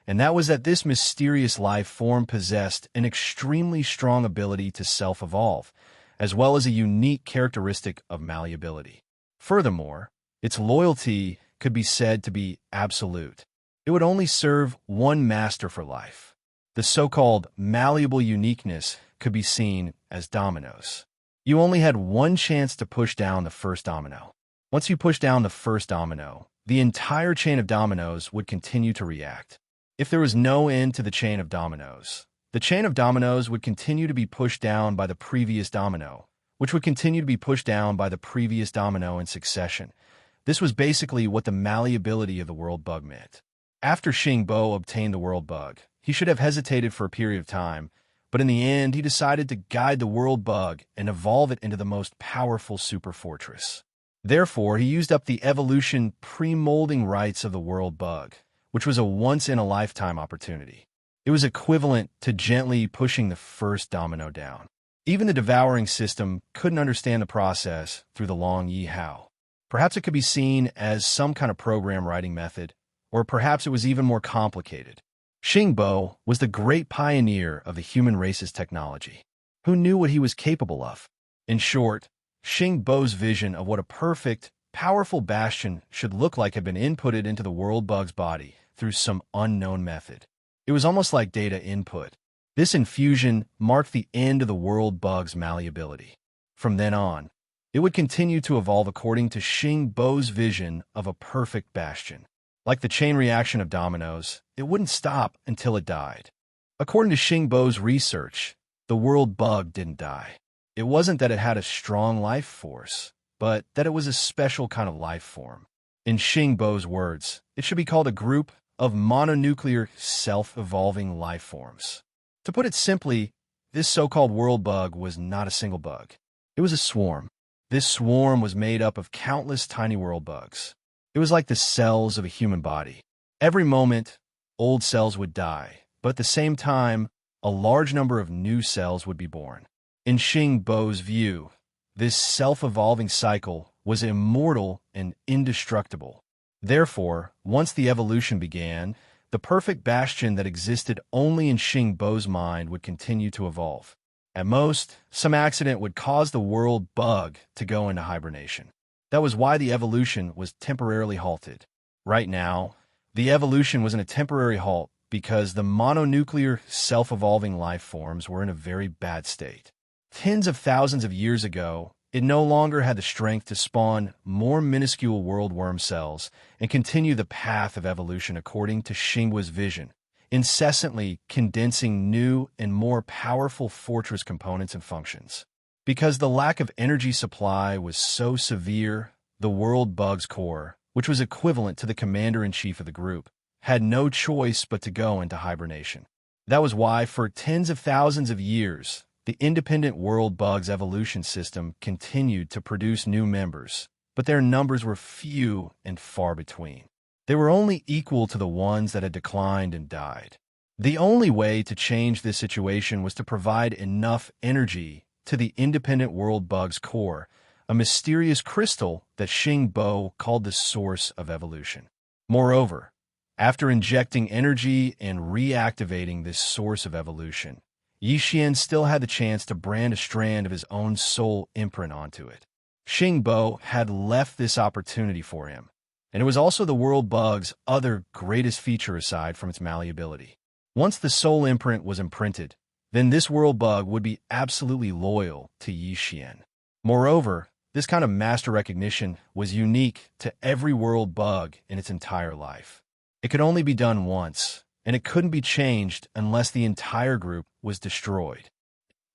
and that was that this mysterious life form possessed an extremely strong ability to self-evolve, as well as a unique characteristic of malleability. Furthermore, its loyalty could be said to be absolute. It would only serve one master for life. The so-called malleable uniqueness could be seen as dominoes. You only had one chance to push down the first domino. Once you push down the first domino, the entire chain of dominoes would continue to react. If there was no end to the chain of dominoes, the chain of dominoes would continue to be pushed down by the previous domino, which would continue to be pushed down by the previous domino in succession. This was basically what the malleability of the world bug meant. After Xingbo obtained the world bug, he should have hesitated for a period of time, but in the end, he decided to guide the world bug and evolve it into the most powerful super fortress. Therefore, he used up the evolution pre-molding rights of the world bug, which was a once-in-a-lifetime opportunity. It was equivalent to gently pushing the first domino down. Even the devouring system couldn't understand the process through the long Yi Hao. Perhaps it could be seen as some kind of program writing method, or perhaps it was even more complicated. Xingbo was the great pioneer of the human race's technology. Who knew what he was capable of? In short, Xingbo's vision of what a perfect, powerful bastion should look like had been inputted into the world bug's body through some unknown method. It was almost like data input. This infusion marked the end of the world bug's malleability. From then on, it would continue to evolve according to Xingbo's vision of a perfect bastion. Like the chain reaction of dominoes, it wouldn't stop until it died. According to Xingbo's research, the world bug didn't die. It wasn't that it had a strong life force, but that it was a special kind of life form. In Xingbo's words, it should be called a group of mononuclear self-evolving life forms. To put it simply, this so-called world bug was not a single bug. It was a swarm. This swarm was made up of countless tiny world bugs. It was like the cells of a human body. Every moment, old cells would die, but at the same time, a large number of new cells would be born. In Xingbo's view, this self-evolving cycle was immortal and indestructible. Therefore, once the evolution began, the perfect bastion that existed only in Xingbo's mind would continue to evolve. At most, some accident would cause the world bug to go into hibernation. That was why the evolution was temporarily halted. Right now, the evolution was in a temporary halt because the mononuclear self-evolving life forms were in a very bad state. Tens of thousands of years ago, it no longer had the strength to spawn more minuscule world worm cells and continue the path of evolution according to Xingbo's vision, incessantly condensing new and more powerful fortress components and functions. Because the lack of energy supply was so severe, the world bug's core, which was equivalent to the commander-in-chief of the group, had no choice but to go into hibernation. That was why, for tens of thousands of years, the independent world bug's evolution system continued to produce new members, but their numbers were few and far between. They were only equal to the ones that had declined and died. The only way to change this situation was to provide enough energy to the independent world bug's core, a mysterious crystal that Xingbo called the source of evolution. Moreover, after injecting energy and reactivating this source of evolution, Yixian still had the chance to brand a strand of his own soul imprint onto it. Xingbo had left this opportunity for him, and it was also the world bug's other greatest feature aside from its malleability. Once the soul imprint was imprinted, then this world bug would be absolutely loyal to Yixian. Moreover, this kind of master recognition was unique to every world bug in its entire life. It could only be done once, and it couldn't be changed unless the entire group was destroyed.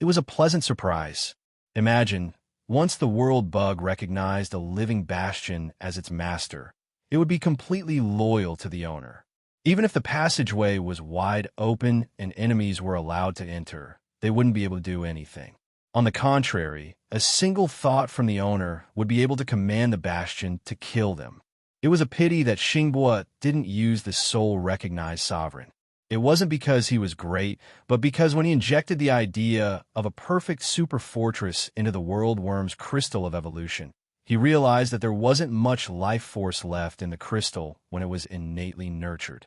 It was a pleasant surprise. Imagine, once the world bug recognized a living bastion as its master, it would be completely loyal to the owner. Even if the passageway was wide open and enemies were allowed to enter, they wouldn't be able to do anything. On the contrary, a single thought from the owner would be able to command the bastion to kill them. It was a pity that Xingbo didn't use the soul-recognized sovereign. It wasn't because he was great, but because when he injected the idea of a perfect super fortress into the world worm's crystal of evolution, he realized that there wasn't much life force left in the crystal when it was innately nurtured.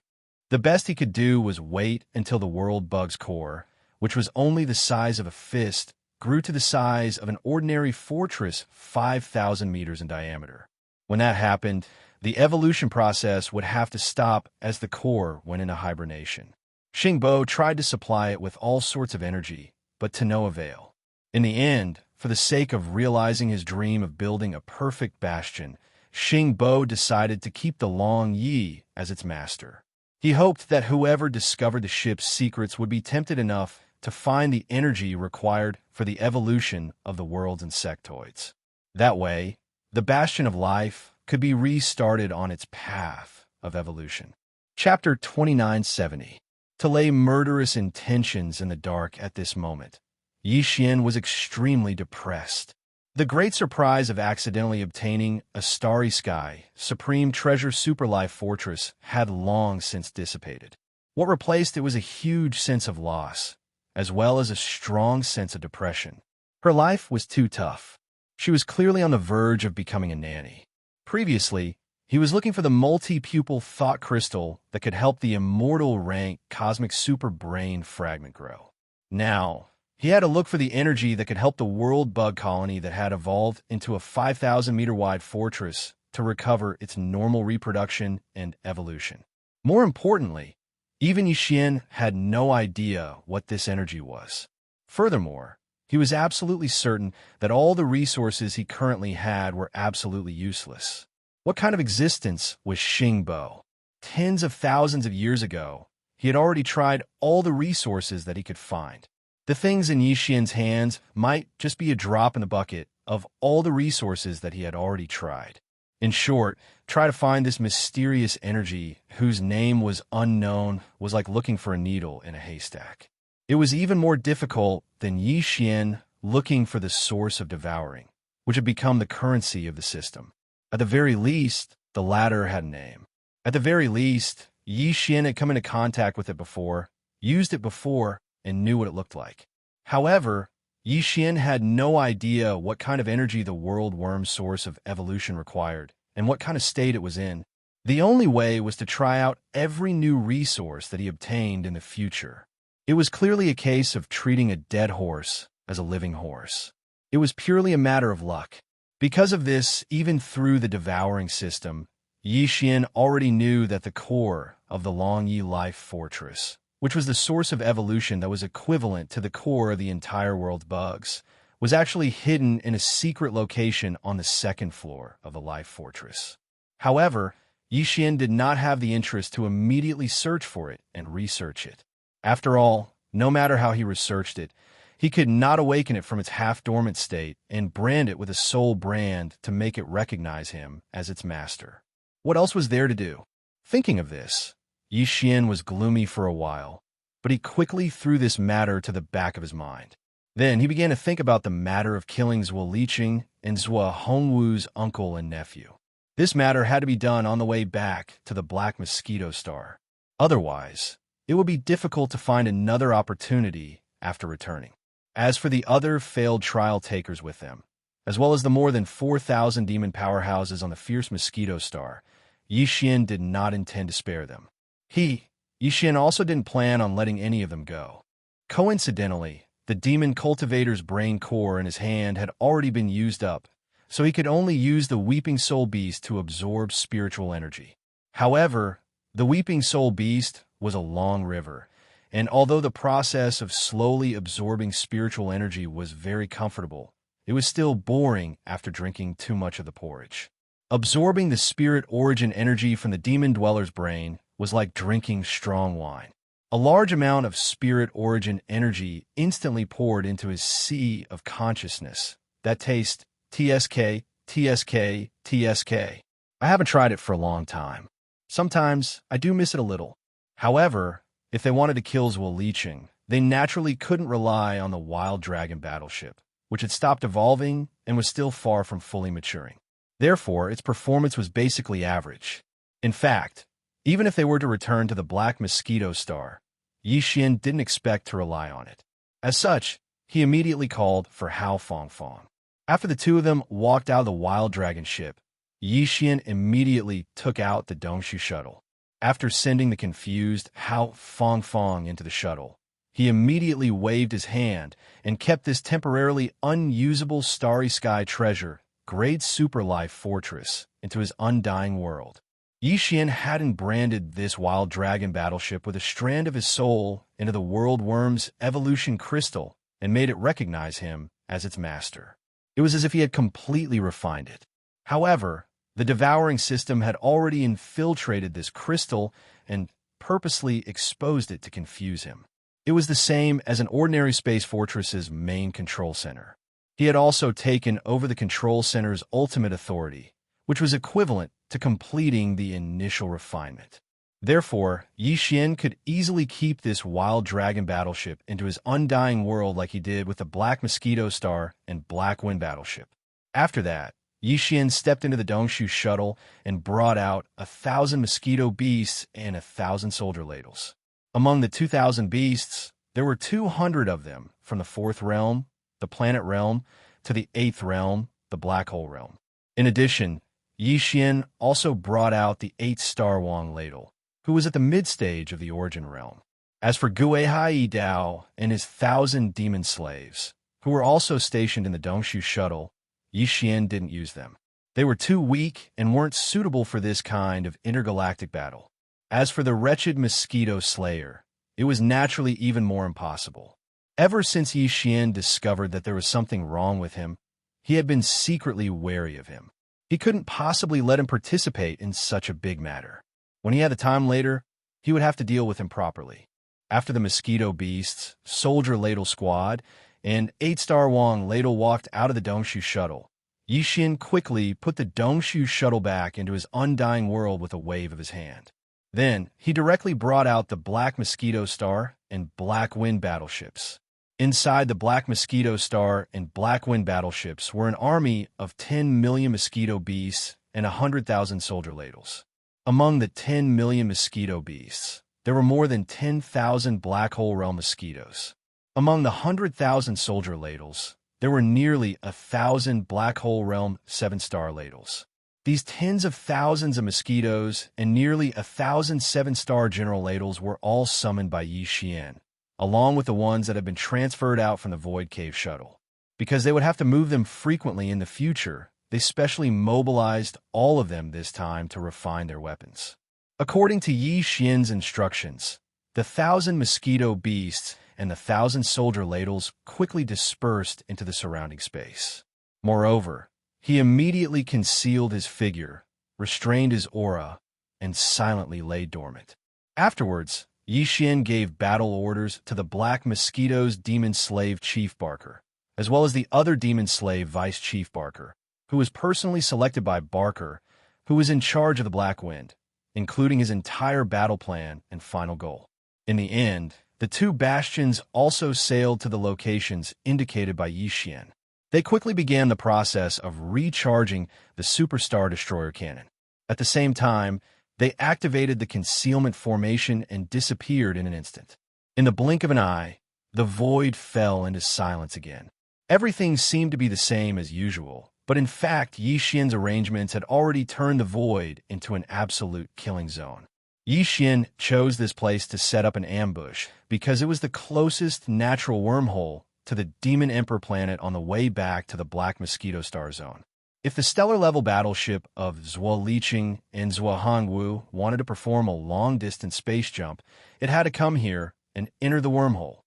The best he could do was wait until the world bug's core, which was only the size of a fist, grew to the size of an ordinary fortress 5,000 meters in diameter. When that happened, the evolution process would have to stop as the core went into hibernation. Xingbo tried to supply it with all sorts of energy, but to no avail. In the end, for the sake of realizing his dream of building a perfect bastion, Xingbo decided to keep the Long Yi as its master. He hoped that whoever discovered the ship's secrets would be tempted enough to find the energy required for the evolution of the world's insectoids. That way, the bastion of life could be restarted on its path of evolution. Chapter 2970. To lay murderous intentions in the dark at this moment, Yixian was extremely depressed. The great surprise of accidentally obtaining a starry sky, supreme treasure superlife fortress had long since dissipated. What replaced it was a huge sense of loss, as well as a strong sense of depression. Her life was too tough. She was clearly on the verge of becoming a nanny. Previously, he was looking for the multi-pupil thought crystal that could help the immortal rank cosmic super brain fragment grow. Now, he had to look for the energy that could help the world bug colony that had evolved into a 5,000-meter-wide fortress to recover its normal reproduction and evolution. More importantly, even Yixian had no idea what this energy was. Furthermore, he was absolutely certain that all the resources he currently had were absolutely useless. What kind of existence was Xingbo? Tens of thousands of years ago, he had already tried all the resources that he could find. The things in Yixian's hands might just be a drop in the bucket of all the resources that he had already tried. In short, try to find this mysterious energy whose name was unknown was like looking for a needle in a haystack. It was even more difficult than Yixian looking for the source of devouring, which had become the currency of the system. At the very least, the latter had a name. At the very least, Yixian had come into contact with it before, used it before, and knew what it looked like. However, Yixian had no idea what kind of energy the world worm source of evolution required and what kind of state it was in. The only way was to try out every new resource that he obtained in the future. It was clearly a case of treating a dead horse as a living horse. It was purely a matter of luck. Because of this, even through the devouring system, Yixian already knew that the core of the Longyi Life Fortress, which was the source of evolution that was equivalent to the core of the entire world's bugs, was actually hidden in a secret location on the second floor of the Life Fortress. However, Yixian did not have the interest to immediately search for it and research it. After all, no matter how he researched it, he could not awaken it from its half-dormant state and brand it with a soul brand to make it recognize him as its master. What else was there to do? Thinking of this, Yixian was gloomy for a while, but he quickly threw this matter to the back of his mind. Then he began to think about the matter of killing Zhuo Liqing and Zhuo Hongwu's uncle and nephew. This matter had to be done on the way back to the Black Mosquito Star. Otherwise, it would be difficult to find another opportunity after returning. As for the other failed trial takers with them, as well as the more than 4,000 demon powerhouses on the Fierce Mosquito Star, Yixian did not intend to spare them. Yixian also didn't plan on letting any of them go. Coincidentally, the demon cultivator's brain core in his hand had already been used up, so he could only use the Weeping Soul Beast to absorb spiritual energy. However, the Weeping Soul Beast was a long river, and although the process of slowly absorbing spiritual energy was very comfortable, it was still boring after drinking too much of the porridge. Absorbing the spirit origin energy from the demon dweller's brain was like drinking strong wine. A large amount of spirit origin energy instantly poured into his sea of consciousness that tastes TSK, TSK, TSK. I haven't tried it for a long time. Sometimes I do miss it a little. However, if they wanted to kill Zhuo Liqing, they naturally couldn't rely on the Wild Dragon battleship, which had stopped evolving and was still far from fully maturing. Therefore, its performance was basically average. In fact, even if they were to return to the Black Mosquito Star, Yixian didn't expect to rely on it. As such, he immediately called for Hao Fongfong. After the two of them walked out of the Wild Dragon ship, Yixian immediately took out the Dongshu shuttle. After sending the confused Hao Fongfong into the shuttle, he immediately waved his hand and kept this temporarily unusable Starry Sky treasure, Great Super Life Fortress, into his undying world. Yixian hadn't branded this Wild Dragon battleship with a strand of his soul into the World Worm's evolution crystal and made it recognize him as its master. It was as if he had completely refined it. However, the devouring system had already infiltrated this crystal and purposely exposed it to confuse him. It was the same as an ordinary space fortress's main control center. He had also taken over the control center's ultimate authority, which was equivalent to completing the initial refinement. Therefore, Yixian could easily keep this Wild Dragon battleship into his undying world like he did with the Black Mosquito Star and Black Wind battleship. After that, Yixian stepped into the Dongshu shuttle and brought out 1,000 mosquito beasts and 1,000 soldier ladles. Among the 2,000 beasts, there were 200 of them from the 4th realm, the planet realm, to the 8th realm, the black hole realm. In addition, Yixian also brought out the 8-star Wang Ladle, who was at the mid-stage of the origin realm. As for Guihai Dao and his 1,000 demon slaves, who were also stationed in the Dongshu shuttle, Yixian didn't use them. They were too weak and weren't suitable for this kind of intergalactic battle. As for the wretched mosquito slayer, it was naturally even more impossible. Ever since Yixian discovered that there was something wrong with him, he had been secretly wary of him. He couldn't possibly let him participate in such a big matter. When he had the time later, he would have to deal with him properly. After the mosquito beasts, soldier ladle squad, and 8-star Wang Ladle walked out of the Dongshu shuttle, Yixian quickly put the Dongshu shuttle back into his undying world with a wave of his hand. Then, he directly brought out the Black Mosquito Star and Black Wind battleships. Inside the Black Mosquito Star and Black Wind battleships were an army of 10 million mosquito beasts and 100,000 soldier ladles. Among the 10 million mosquito beasts, there were more than 10,000 black hole realm mosquitoes. Among the 100,000 soldier ladles, there were nearly 1,000 black hole realm 7-star ladles. These tens of thousands of mosquitoes and nearly 1,000 7-star general ladles were all summoned by Yixian, along with the ones that had been transferred out from the Void Cave shuttle. Because they would have to move them frequently in the future, they specially mobilized all of them this time to refine their weapons. According to Yixian's instructions, the 1,000 mosquito beasts and the 1,000 soldier ladles quickly dispersed into the surrounding space. Moreover, he immediately concealed his figure, restrained his aura, and silently lay dormant. Afterwards, Yixian gave battle orders to the Black Mosquito's demon slave Chief Barker, as well as the other demon slave Vice Chief Barker, who was personally selected by Barker, who was in charge of the Black Wind, including his entire battle plan and final goal. In the end, the two bastions also sailed to the locations indicated by Yixian. They quickly began the process of recharging the Superstar Destroyer cannon. At the same time, they activated the concealment formation and disappeared in an instant. In the blink of an eye, the void fell into silence again. Everything seemed to be the same as usual, but in fact, Yixian's arrangements had already turned the void into an absolute killing zone. Yixian chose this place to set up an ambush because it was the closest natural wormhole to the Demon Emperor planet on the way back to the Black Mosquito Star Zone. If the stellar-level battleship of Zhuo Liqing and Zhuo Hongwu wanted to perform a long-distance space jump, it had to come here and enter the wormhole.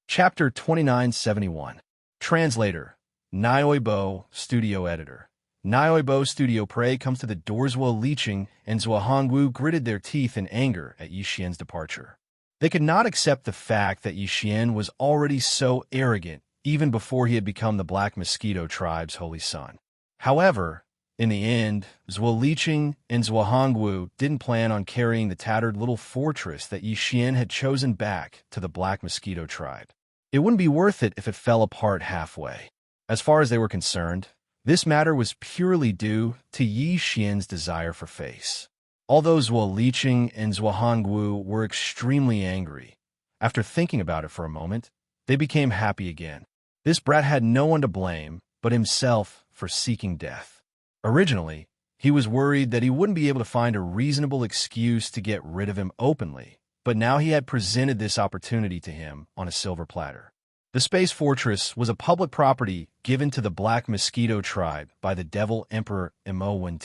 Chapter 2971. Translator, Nioibo Studio Editor. Nioibo Studio Prey comes to the door. Zhuo Liqing and Zhuo Hongwu gritted their teeth in anger at Yixian's departure. They could not accept the fact that Yixian was already so arrogant even before he had become the Black Mosquito tribe's holy son. However, in the end, Zhuo Liqing and Zhuo Hongwu didn't plan on carrying the tattered little fortress that Yixian had chosen back to the Black Mosquito tribe. It wouldn't be worth it if it fell apart halfway. As far as they were concerned, this matter was purely due to Yixian's desire for face. Although Zhuo Liqing and Zhuo Hongwu were extremely angry, after thinking about it for a moment, they became happy again. This brat had no one to blame but himself for seeking death. Originally, he was worried that he wouldn't be able to find a reasonable excuse to get rid of him openly, but now he had presented this opportunity to him on a silver platter. The Space Fortress was a public property given to the Black Mosquito tribe by the Devil Emperor Imo.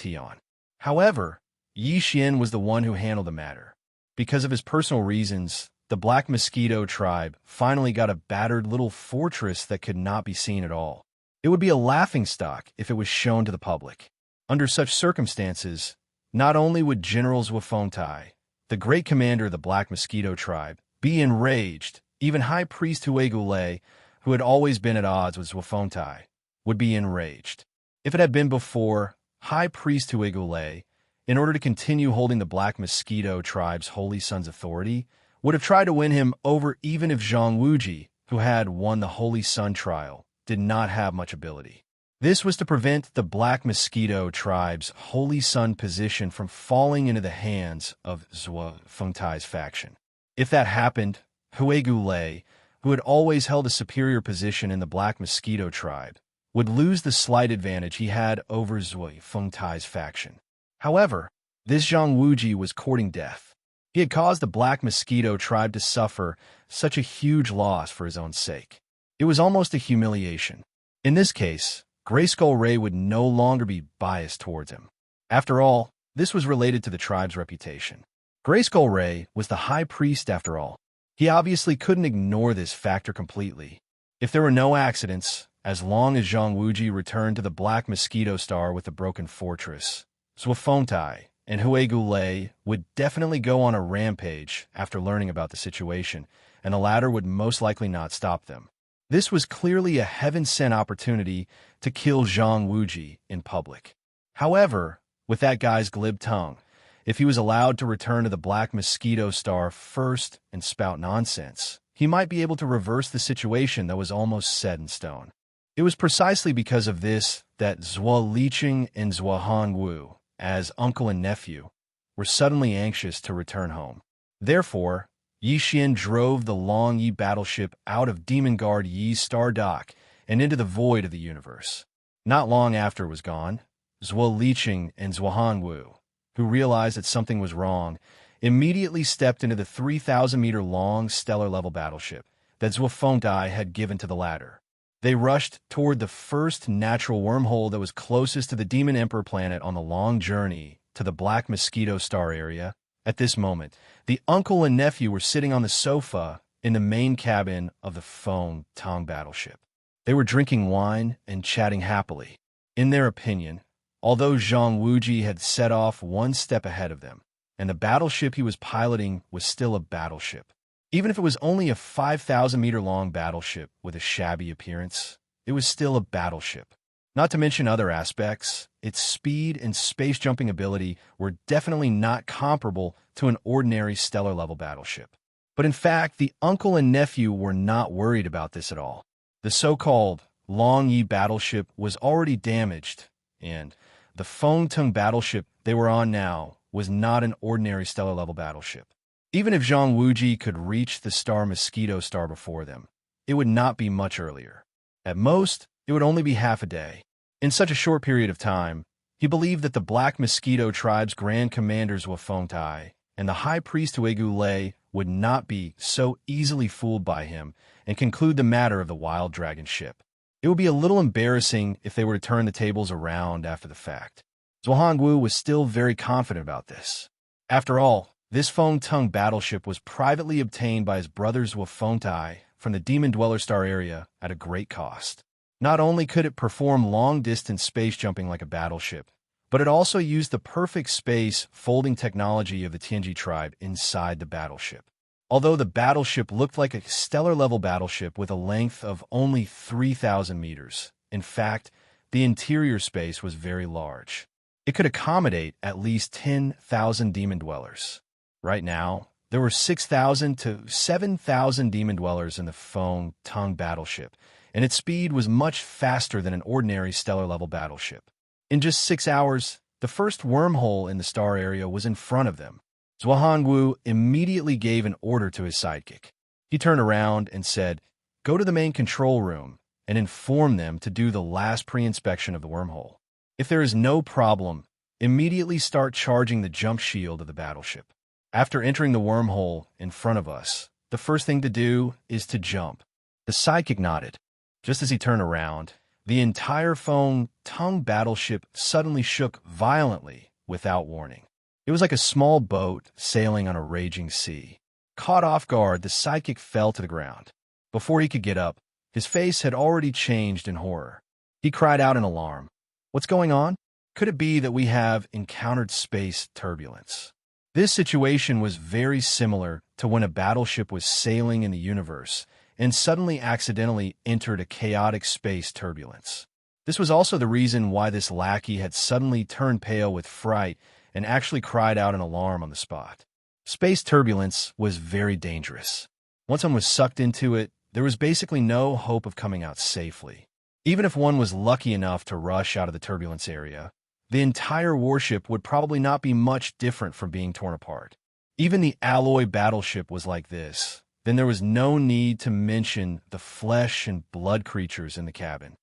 However, Yixian was the one who handled the matter. Because of his personal reasons, the Black Mosquito tribe finally got a battered little fortress that could not be seen at all. It would be a laughingstock if it was shown to the public. Under such circumstances, not only would General Zhuofengtai, the great commander of the Black Mosquito tribe, be enraged, even High Priest Huigule, who had always been at odds with Zhuofengtai, would be enraged. If it had been before, High Priest Huigule, in order to continue holding the Black Mosquito tribe's Holy Son's authority, would have tried to win him over even if Zhang Wuji, who had won the Holy Sun trial, did not have much ability. This was to prevent the Black Mosquito tribe's Holy Sun position from falling into the hands of Zhuofengtai's faction. If that happened, Huegu, who had always held a superior position in the Black Mosquito tribe, would lose the slight advantage he had over Zui Fengtai's faction. However, this Zhang Wuji was courting death. He had caused the Black Mosquito tribe to suffer such a huge loss for his own sake. It was almost a humiliation. In this case, Grayskull Ray would no longer be biased towards him. After all, this was related to the tribe's reputation. Grayskull Ray was the high priest after all. He obviously couldn't ignore this factor completely. If there were no accidents, as long as Zhang Wuji returned to the Black Mosquito Star with the broken fortress, Zhuofengtai and Huegu would definitely go on a rampage after learning about the situation, and the latter would most likely not stop them. This was clearly a heaven-sent opportunity to kill Zhang Wuji in public. However, with that guy's glib tongue, if he was allowed to return to the Black Mosquito Star first and spout nonsense, he might be able to reverse the situation that was almost set in stone. It was precisely because of this that Zhuo Liqing and Zhuo Hongwu, as uncle and nephew, were suddenly anxious to return home. Therefore, Yi Xian drove the Long Yi battleship out of Demon Guard Yi's star dock and into the void of the universe. Not long after it was gone, Zhuo Liqing and Zhuo Hongwu, who realized that something was wrong, immediately stepped into the 3,000-meter-long stellar-level battleship that Zhuofengtai had given to the latter. They rushed toward the first natural wormhole that was closest to the Demon Emperor planet on the long journey to the Black Mosquito Star area. At this moment, the uncle and nephew were sitting on the sofa in the main cabin of the Feng Tong battleship. They were drinking wine and chatting happily. In their opinion, although Zhang Wuji had set off one step ahead of them, and the battleship he was piloting was still a battleship, even if it was only a 5,000-meter-long battleship with a shabby appearance, it was still a battleship. Not to mention other aspects, its speed and space-jumping ability were definitely not comparable to an ordinary stellar-level battleship. But in fact, the uncle and nephew were not worried about this at all. The so-called Long Yi battleship was already damaged, and the Feng Tung battleship they were on now was not an ordinary stellar-level battleship. Even if Zhang Wuji could reach the Star Mosquito Star before them, it would not be much earlier. At most, it would only be half a day. In such a short period of time, he believed that the Black Mosquito tribe's Grand Commander Zhuofengtai and the High Priest Huegu would not be so easily fooled by him and conclude the matter of the Wild Dragon ship. It would be a little embarrassing if they were to turn the tables around after the fact. Zhuo Hongwu was still very confident about this. After all, this Feng Tung battleship was privately obtained by his brother Zhuofengtai from the Demon Dweller Star area at a great cost. Not only could it perform long-distance space jumping like a battleship, but it also used the perfect space folding technology of the Tianji tribe inside the battleship. Although the battleship looked like a stellar-level battleship with a length of only 3,000 meters, in fact, the interior space was very large. It could accommodate at least 10,000 demon dwellers. Right now, there were 6,000 to 7,000 demon dwellers in the Feng Tung battleship, and its speed was much faster than an ordinary stellar-level battleship. In just 6 hours, the first wormhole in the star area was in front of them. Zhuo Hongwu immediately gave an order to his sidekick. He turned around and said, "Go to the main control room and inform them to do the last pre-inspection of the wormhole. If there is no problem, immediately start charging the jump shield of the battleship. After entering the wormhole in front of us, the first thing to do is to jump." The sidekick nodded. Just as he turned around, the entire Feng Tung battleship suddenly shook violently without warning. It was like a small boat sailing on a raging sea. Caught off guard, the sidekick fell to the ground. Before he could get up, his face had already changed in horror. He cried out in alarm. "What's going on? Could it be that we have encountered space turbulence?" This situation was very similar to when a battleship was sailing in the universe and suddenly accidentally entered a chaotic space turbulence. This was also the reason why this lackey had suddenly turned pale with fright and actually cried out in alarm on the spot. Space turbulence was very dangerous. Once one was sucked into it, there was basically no hope of coming out safely. Even if one was lucky enough to rush out of the turbulence area, the entire warship would probably not be much different from being torn apart. Even the alloy battleship was like this. Then there was no need to mention the flesh and blood creatures in the cabin.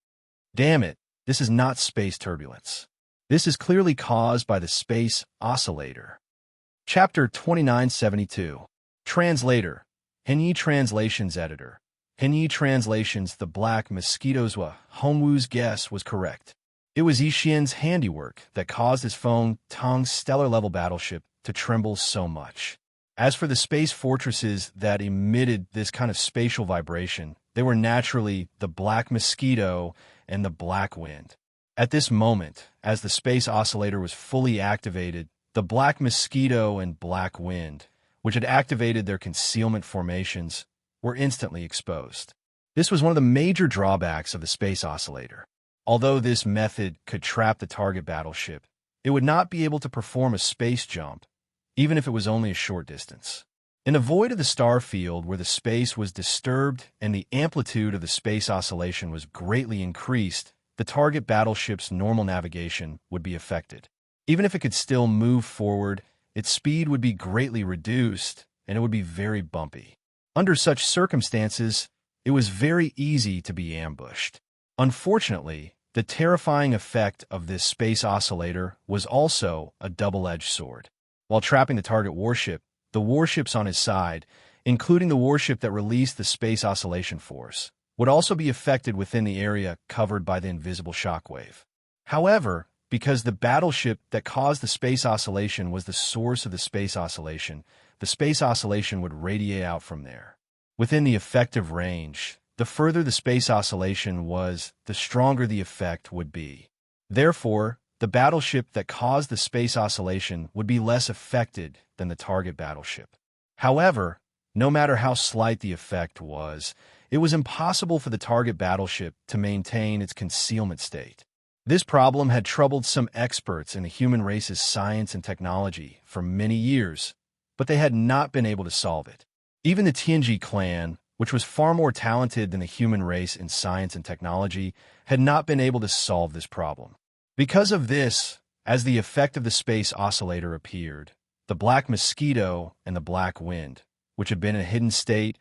Damn it, this is not space turbulence. This is clearly caused by the space oscillator. Chapter 2972. Translator. Henyi Translations Editor. Henyi Translations. The Black Mosquitoes. Hongwu's guess was correct. It was Yixian's handiwork that caused his Feng Tong's stellar-level battleship to tremble so much. As for the space fortresses that emitted this kind of spatial vibration, they were naturally the Black Mosquito and the Black Wind. At this moment, as the space oscillator was fully activated, the Black Mosquito and Black Wind, which had activated their concealment formations, were instantly exposed. This was one of the major drawbacks of the space oscillator. Although this method could trap the target battleship, it would not be able to perform a space jump, even if it was only a short distance. In the void of the star field where the space was disturbed and the amplitude of the space oscillation was greatly increased, the target battleship's normal navigation would be affected. Even if it could still move forward, its speed would be greatly reduced, and it would be very bumpy. Under such circumstances, it was very easy to be ambushed. Unfortunately, the terrifying effect of this space oscillator was also a double-edged sword. While trapping the target warship, the warships on his side, including the warship that released the space oscillation force, would also be affected within the area covered by the invisible shockwave. However, because the battleship that caused the space oscillation was the source of the space oscillation would radiate out from there. Within the effective range, the further the space oscillation was, the stronger the effect would be. Therefore, the battleship that caused the space oscillation would be less affected than the target battleship. However, no matter how slight the effect was, it was impossible for the target battleship to maintain its concealment state. This problem had troubled some experts in the human race's science and technology for many years, but they had not been able to solve it. Even the Tianji clan, which was far more talented than the human race in science and technology, had not been able to solve this problem. Because of this, as the effect of the space oscillator appeared, the Black Mosquito and the Black Wind, which had been in a hidden state,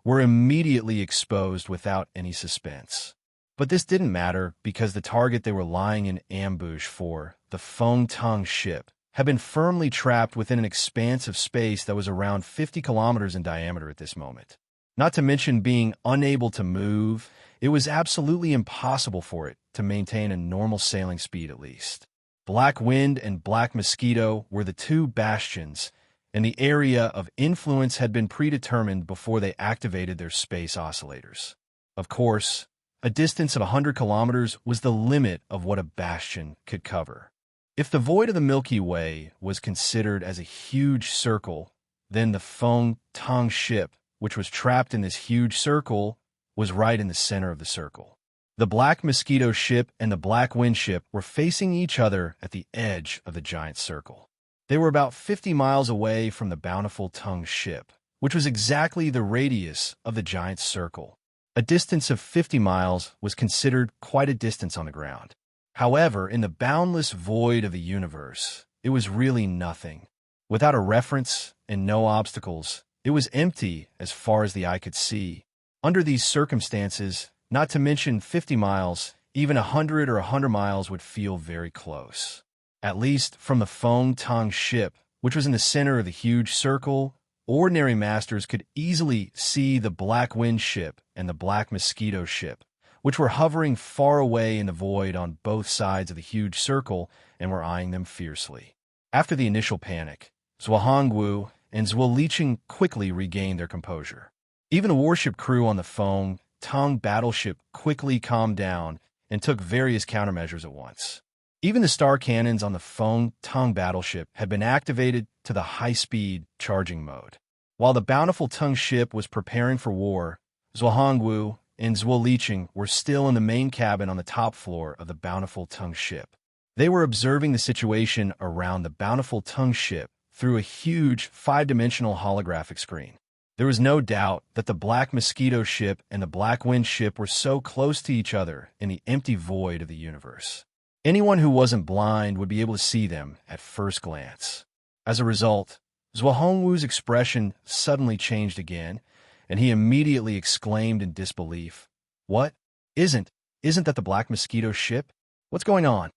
were immediately exposed without any suspense. But this didn't matter because the target they were lying in ambush for, the Feng Tong ship, had been firmly trapped within an expanse of space that was around 50 kilometers in diameter at this moment. Not to mention being unable to move, it was absolutely impossible for it to maintain a normal sailing speed at least. Black Wind and Black Mosquito were the two bastions, and the area of influence had been predetermined before they activated their space oscillators. Of course, a distance of 100 kilometers was the limit of what a bastion could cover. If the void of the Milky Way was considered as a huge circle, then the Feng Tong ship, which was trapped in this huge circle, was right in the center of the circle. The Black Mosquito ship and the Black Wind ship were facing each other at the edge of the giant circle. They were about 50 miles away from the Bountiful Tongue ship, which was exactly the radius of the giant circle. A distance of 50 miles was considered quite a distance on the ground. However, in the boundless void of the universe, it was really nothing. Without a reference and no obstacles, it was empty as far as the eye could see. Under these circumstances, not to mention 50 miles, even 100 or 100 miles would feel very close. At least from the Feng Tong ship, which was in the center of the huge circle, ordinary masters could easily see the Black Wind ship and the Black Mosquito ship, which were hovering far away in the void on both sides of the huge circle and were eyeing them fiercely. After the initial panic, Zhuangwu and Zhuo Liqing quickly regained their composure. Even the warship crew on the Feng Tong battleship quickly calmed down and took various countermeasures at once. Even the star cannons on the Feng Tong battleship had been activated to the high-speed charging mode. While the Bountiful Tongue ship was preparing for war, Zhuangwu and Zhuo Liqing were still in the main cabin on the top floor of the Bountiful Tongue ship. They were observing the situation around the Bountiful Tongue ship through a huge 5-dimensional holographic screen. There was no doubt that the Black Mosquito ship and the Black Wind ship were so close to each other in the empty void of the universe. Anyone who wasn't blind would be able to see them at first glance. As a result, Zhuangwu's expression suddenly changed again, and he immediately exclaimed in disbelief, "What? Isn't that the Black Mosquito ship? What's going on?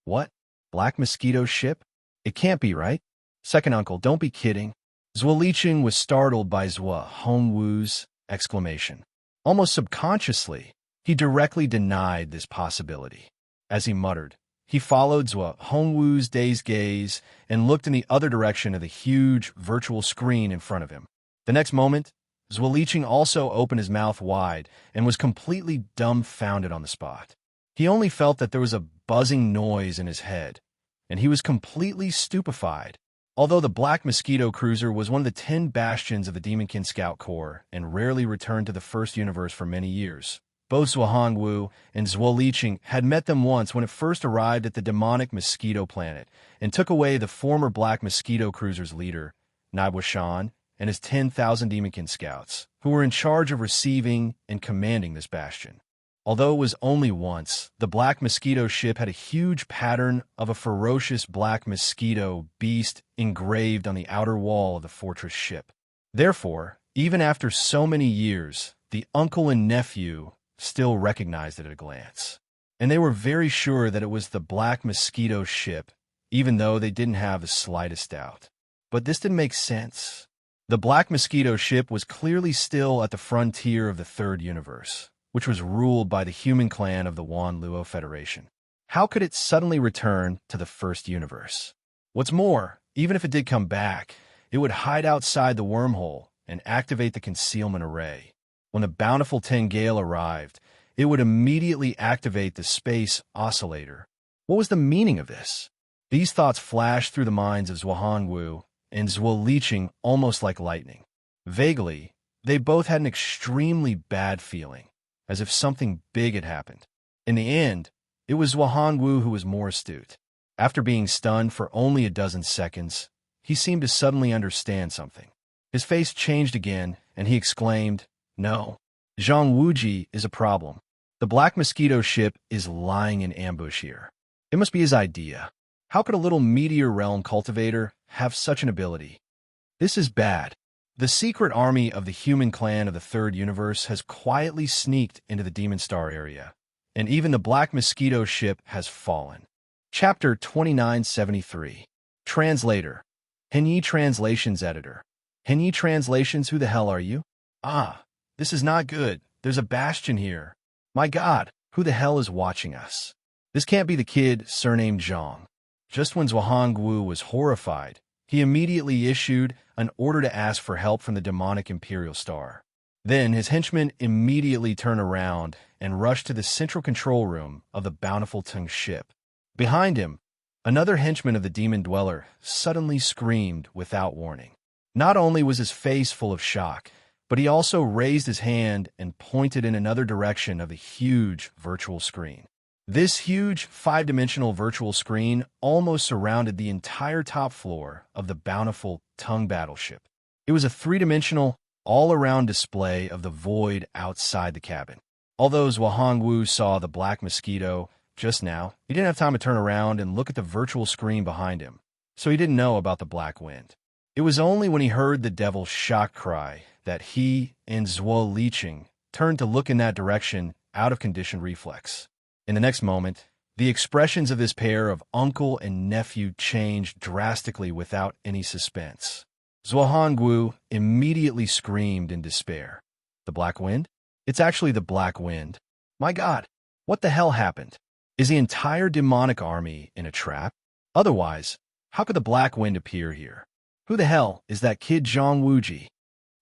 What? Black Mosquito ship? It can't be, right? Second uncle, don't be kidding." Zhuo Liqing was startled by Zhuangwu's exclamation. Almost subconsciously, he directly denied this possibility. As he muttered, he followed Zhuangwu's dazed gaze and looked in the other direction of the huge virtual screen in front of him. The next moment, Zhuo Liqing also opened his mouth wide and was completely dumbfounded on the spot. He only felt that there was a buzzing noise in his head, and he was completely stupefied. Although the Black Mosquito cruiser was one of the 10 bastions of the Demonkin Scout Corps and rarely returned to the First Universe for many years, both Zhuangwu and Zhuo Liqing had met them once when it first arrived at the demonic Mosquito Planet and took away the former Black Mosquito cruiser's leader, Naibo Shan, and his 10,000 Demonkin Scouts, who were in charge of receiving and commanding this bastion. Although it was only once, the Black Mosquito ship had a huge pattern of a ferocious black mosquito beast engraved on the outer wall of the fortress ship. Therefore, even after so many years, the uncle and nephew still recognized it at a glance. And they were very sure that it was the Black Mosquito ship, even though they didn't have the slightest doubt. But this didn't make sense. The Black Mosquito ship was clearly still at the frontier of the Third Universe, which was ruled by the human clan of the Wan Luo Federation. How could it suddenly return to the First Universe? What's more, even if it did come back, it would hide outside the wormhole and activate the concealment array. When the bountiful Tengale arrived, it would immediately activate the space oscillator. What was the meaning of this? These thoughts flashed through the minds of Zhuangwu and Zhuo Liqing almost like lightning. Vaguely, they both had an extremely bad feeling, as if something big had happened. In the end, it was Zhuangwu who was more astute. After being stunned for only a dozen seconds, he seemed to suddenly understand something. His face changed again, and he exclaimed, "No, Zhang Wuji is a problem. The Black Mosquito ship is lying in ambush here. It must be his idea. How could a little meteor realm cultivator have such an ability? This is bad. The secret army of the human clan of the Third Universe has quietly sneaked into the Demon Star area, and even the Black Mosquito ship has fallen." Chapter 2973. Translator. Henyi Translations Editor. Henyi Translations, who the hell are you? Ah, this is not good. There's a bastion here. My God, who the hell is watching us? This can't be the kid surnamed Zhang. Just when Zhuangwu was horrified, he immediately issued an order to ask for help from the demonic Imperial Star. Then his henchmen immediately turned around and rushed to the central control room of the bountiful Teng ship. Behind him, another henchman of the Demon Dweller suddenly screamed without warning. Not only was his face full of shock, but he also raised his hand and pointed in another direction of the huge virtual screen. This huge 5-dimensional virtual screen almost surrounded the entire top floor of the bountiful Tung battleship. It was a 3-dimensional, all-around display of the void outside the cabin. Although Zhuangwu saw the Black Mosquito just now, he didn't have time to turn around and look at the virtual screen behind him, so he didn't know about the Black Wind. It was only when he heard the devil's shock cry that he and Zhuo Liqing turned to look in that direction out of conditioned reflex. In the next moment, the expressions of this pair of uncle and nephew changed drastically without any suspense. Zhuangwu immediately screamed in despair. The Black Wind? It's actually the Black Wind. My God, what the hell happened? Is the entire demonic army in a trap? Otherwise, how could the Black Wind appear here? Who the hell is that kid Zhang Wuji?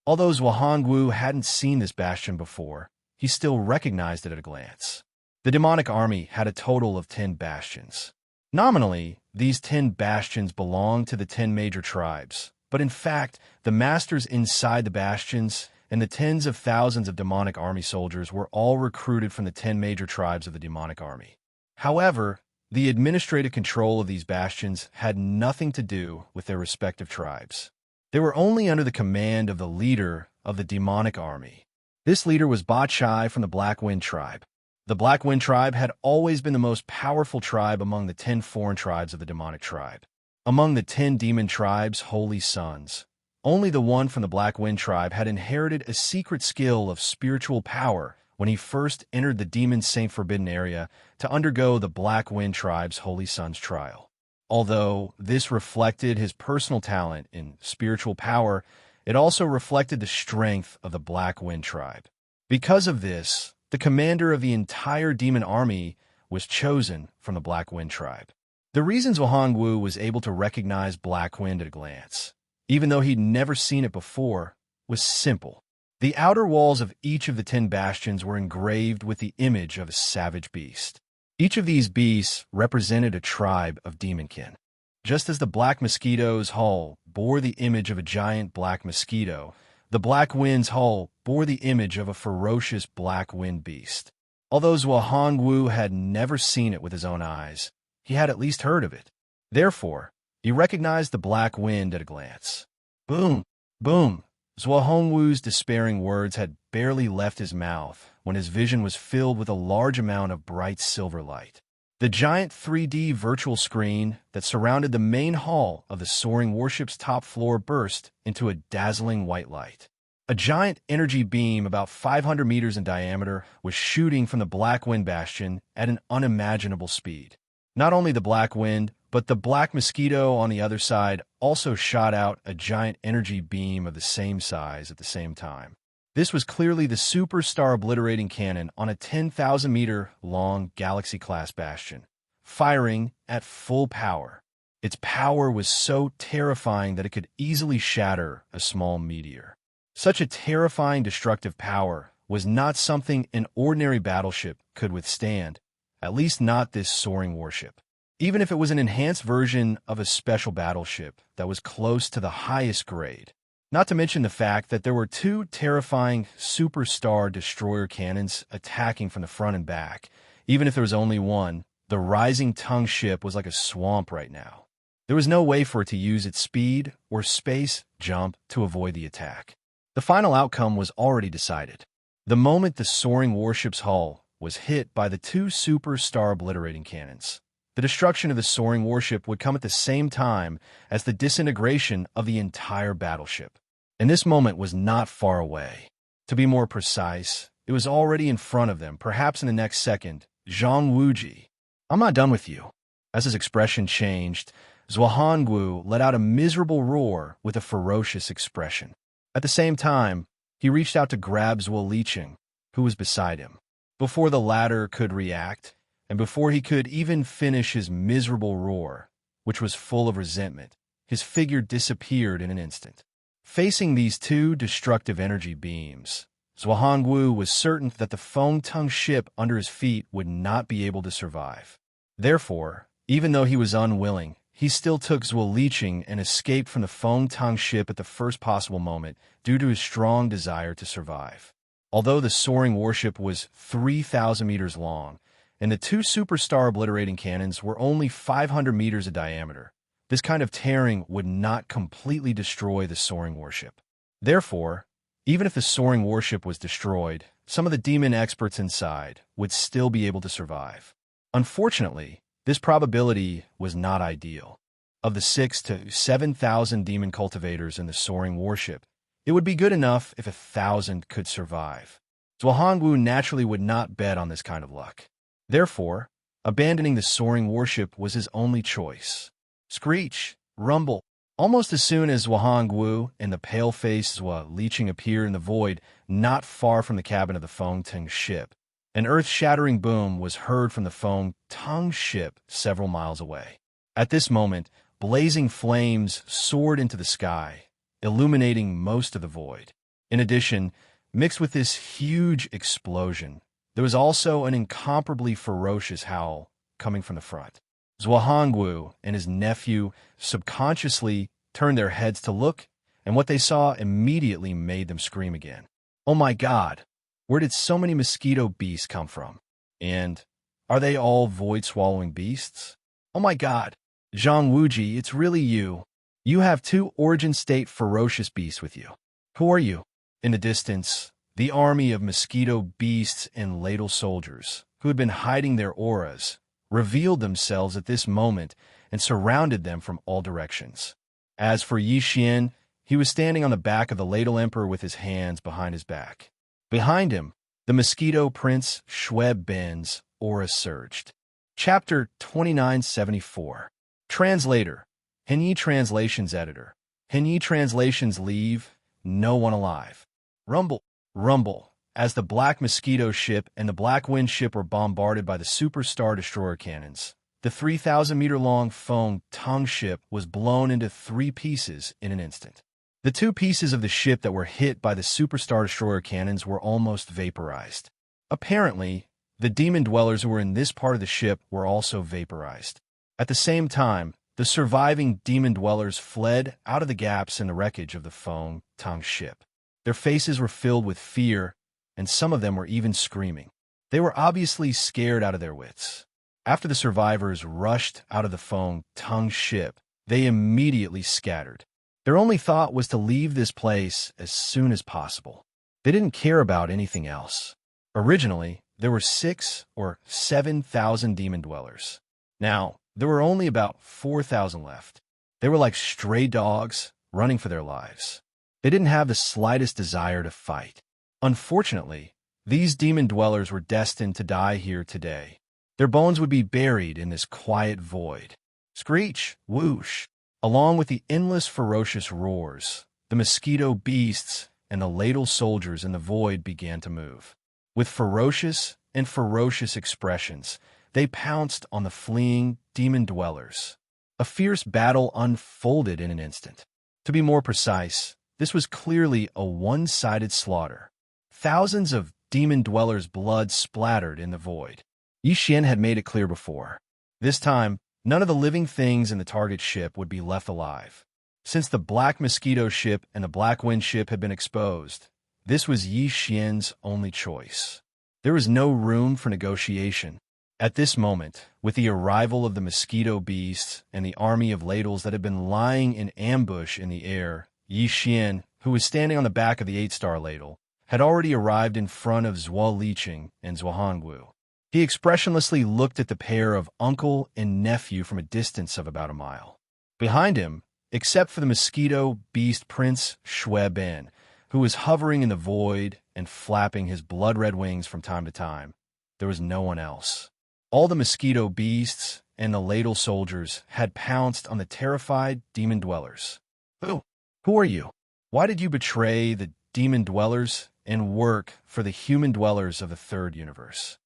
Although Zhuangwu hadn't seen this bastion before, he still recognized it at a glance. The demonic army had a total of 10 bastions. Nominally, these 10 bastions belonged to the 10 major tribes, but in fact, the masters inside the bastions and the tens of thousands of demonic army soldiers were all recruited from the 10 major tribes of the demonic army. However, the administrative control of these bastions had nothing to do with their respective tribes. They were only under the command of the leader of the demonic army. This leader was Ba Chai from the Black Wind tribe. The Black Wind tribe had always been the most powerful tribe among the 10 foreign tribes of the demonic tribe. Among the 10 demon tribes' holy sons, only the one from the Black Wind tribe had inherited a secret skill of spiritual power when he first entered the Demon Saint Forbidden area to undergo the Black Wind tribe's holy sons trial. Although this reflected his personal talent in spiritual power, it also reflected the strength of the Black Wind tribe. Because of this, the commander of the entire demon army was chosen from the Black Wind tribe. The reason Zhuangwu was able to recognize Black Wind at a glance, even though he'd never seen it before, was simple. The outer walls of each of the 10 bastions were engraved with the image of a savage beast. Each of these beasts represented a tribe of demonkin. Just as the Black Mosquito's hull bore the image of a giant black mosquito, the Black Wind's hull bore the image of a ferocious Black Wind beast. Although Zhuangwu had never seen it with his own eyes, he had at least heard of it. Therefore, he recognized the Black Wind at a glance. Boom! Boom! Zhuangwu's despairing words had barely left his mouth when his vision was filled with a large amount of bright silver light. The giant 3D virtual screen that surrounded the main hall of the soaring warship's top floor burst into a dazzling white light. A giant energy beam about 500 meters in diameter was shooting from the Black Wind bastion at an unimaginable speed. Not only the Black Wind, but the Black Mosquito on the other side also shot out a giant energy beam of the same size at the same time. This was clearly the superstar obliterating cannon on a 10,000-meter-long Galaxy-class bastion, firing at full power. Its power was so terrifying that it could easily shatter a small meteor. Such a terrifying destructive power was not something an ordinary battleship could withstand, at least not this soaring warship. Even if it was an enhanced version of a special battleship that was close to the highest grade. Not to mention the fact that there were 2 terrifying superstar destroyer cannons attacking from the front and back. Even if there was only one, the rising tongue ship was like a swamp right now. There was no way for it to use its speed or space jump to avoid the attack. The final outcome was already decided. The moment the soaring warship's hull was hit by the 2 superstar obliterating cannons, the destruction of the soaring warship would come at the same time as the disintegration of the entire battleship. And this moment was not far away. To be more precise, it was already in front of them, perhaps in the next second. Zhang Wuji, I'm not done with you. As his expression changed, Zhuangwu let out a miserable roar with a ferocious expression. At the same time, he reached out to grab Zhuo Liqing, who was beside him. Before the latter could react, and before he could even finish his miserable roar, which was full of resentment, his figure disappeared in an instant. Facing these 2 destructive energy beams, Zhuangwu was certain that the Feng-tongue ship under his feet would not be able to survive. Therefore, even though he was unwilling, he still took Zhuo Liqing and escaped from the Feng-tongue ship at the first possible moment due to his strong desire to survive. Although the soaring warship was 3,000 meters long, and the 2 superstar obliterating cannons were only 500 meters in diameter, this kind of tearing would not completely destroy the soaring warship. Therefore, even if the soaring warship was destroyed, some of the demon experts inside would still be able to survive. Unfortunately, this probability was not ideal. Of the 6,000 to 7,000 demon cultivators in the soaring warship, it would be good enough if 1,000 could survive. Zhuangwu naturally would not bet on this kind of luck. Therefore, abandoning the soaring warship was his only choice. Screech, rumble. Almost as soon as Zhuangwu and the pale-faced Zhuo Liqing appeared in the void not far from the cabin of the Feng-tongue ship, an earth-shattering boom was heard from the Feng-tongue ship several miles away. At this moment, blazing flames soared into the sky, illuminating most of the void. In addition, mixed with this huge explosion, there was also an incomparably ferocious howl coming from the front. Zhuangwu and his nephew subconsciously turned their heads to look, and what they saw immediately made them scream again. Oh my God, where did so many mosquito beasts come from? And are they all void-swallowing beasts? Oh my God, Zhang Wuji, it's really you. You have 2 origin-state ferocious beasts with you. Who are you? In the distance, the army of mosquito beasts and ladle soldiers, who had been hiding their auras, revealed themselves at this moment and surrounded them from all directions. As for Xian, he was standing on the back of the Ladle Emperor with his hands behind his back. Behind him, the Mosquito Prince Shui Ben's aura surged. Chapter 2974. Translator. Henyi Translations Editor. Henyi Translations leave no one alive. Rumble, rumble, as the Black Mosquito ship and the Black Wind ship were bombarded by the Superstar Destroyer cannons. The 3,000-meter-long Feng Tong ship was blown into 3 pieces in an instant. The 2 pieces of the ship that were hit by the Superstar Destroyer cannons were almost vaporized. Apparently, the demon dwellers who were in this part of the ship were also vaporized. At the same time, the surviving demon dwellers fled out of the gaps in the wreckage of the Feng Tong ship. Their faces were filled with fear, and some of them were even screaming. They were obviously scared out of their wits. After the survivors rushed out of the Feng Tong ship, they immediately scattered. Their only thought was to leave this place as soon as possible. They didn't care about anything else. Originally, there were 6,000 or 7,000 demon dwellers. Now, there were only about 4,000 left. They were like stray dogs running for their lives. They didn't have the slightest desire to fight. Unfortunately, these demon dwellers were destined to die here today. Their bones would be buried in this quiet void. Screech, whoosh, along with the endless ferocious roars, the mosquito beasts and the ladle soldiers in the void began to move. With ferocious expressions, they pounced on the fleeing demon dwellers. A fierce battle unfolded in an instant. To be more precise, this was clearly a one-sided slaughter. Thousands of demon dwellers' blood splattered in the void. Xian had made it clear before. This time, none of the living things in the target ship would be left alive. Since the Black Mosquito ship and the Black Wind ship had been exposed, this was Xian's only choice. There was no room for negotiation. At this moment, with the arrival of the mosquito beasts and the army of ladles that had been lying in ambush in the air, Xian, who was standing on the back of the 8-star ladle, had already arrived in front of Zhuo Liqing and Zhuangwu. He expressionlessly looked at the pair of uncle and nephew from a distance of about a mile. Behind him, except for the mosquito beast Prince Shui Ben, who was hovering in the void and flapping his blood-red wings from time to time, there was no one else. All the mosquito beasts and the ladle soldiers had pounced on the terrified demon dwellers. Who are you? Why did you betray the demon dwellers and work for the human dwellers of the third universe?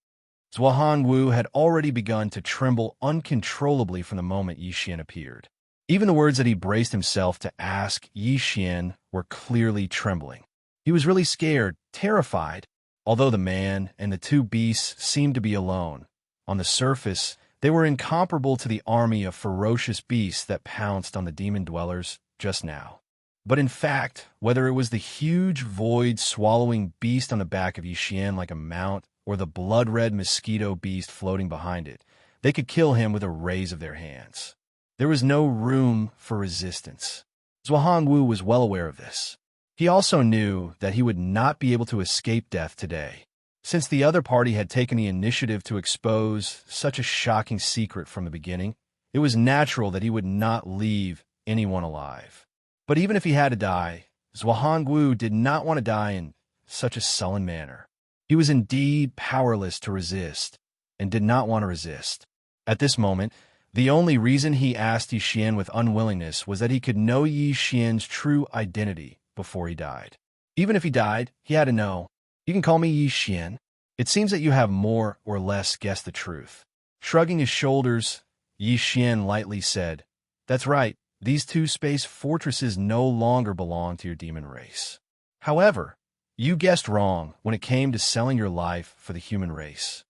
Zhuangwu had already begun to tremble uncontrollably from the moment Xian appeared. Even the words that he braced himself to ask Xian were clearly trembling. He was really scared, terrified. Although the man and the 2 beasts seemed to be alone, on the surface, they were incomparable to the army of ferocious beasts that pounced on the demon dwellers just now. But in fact, whether it was the huge void-swallowing beast on the back of Xian like a mount, or the blood-red mosquito beast floating behind it, they could kill him with a raise of their hands. There was no room for resistance. Zhuangwu was well aware of this. He also knew that he would not be able to escape death today. Since the other party had taken the initiative to expose such a shocking secret from the beginning, it was natural that he would not leave anyone alive. But even if he had to die, Zhuangwu did not want to die in such a sullen manner. He was indeed powerless to resist, and did not want to resist. At this moment, the only reason he asked Xian with unwillingness was that he could know Xian's true identity before he died. Even if he died, he had to know. You can call me Xian. It seems that you have more or less guessed the truth. Shrugging his shoulders, Xian lightly said, "That's right, these 2 space fortresses no longer belong to your demon race. However, you guessed wrong when it came to selling your life for the human race.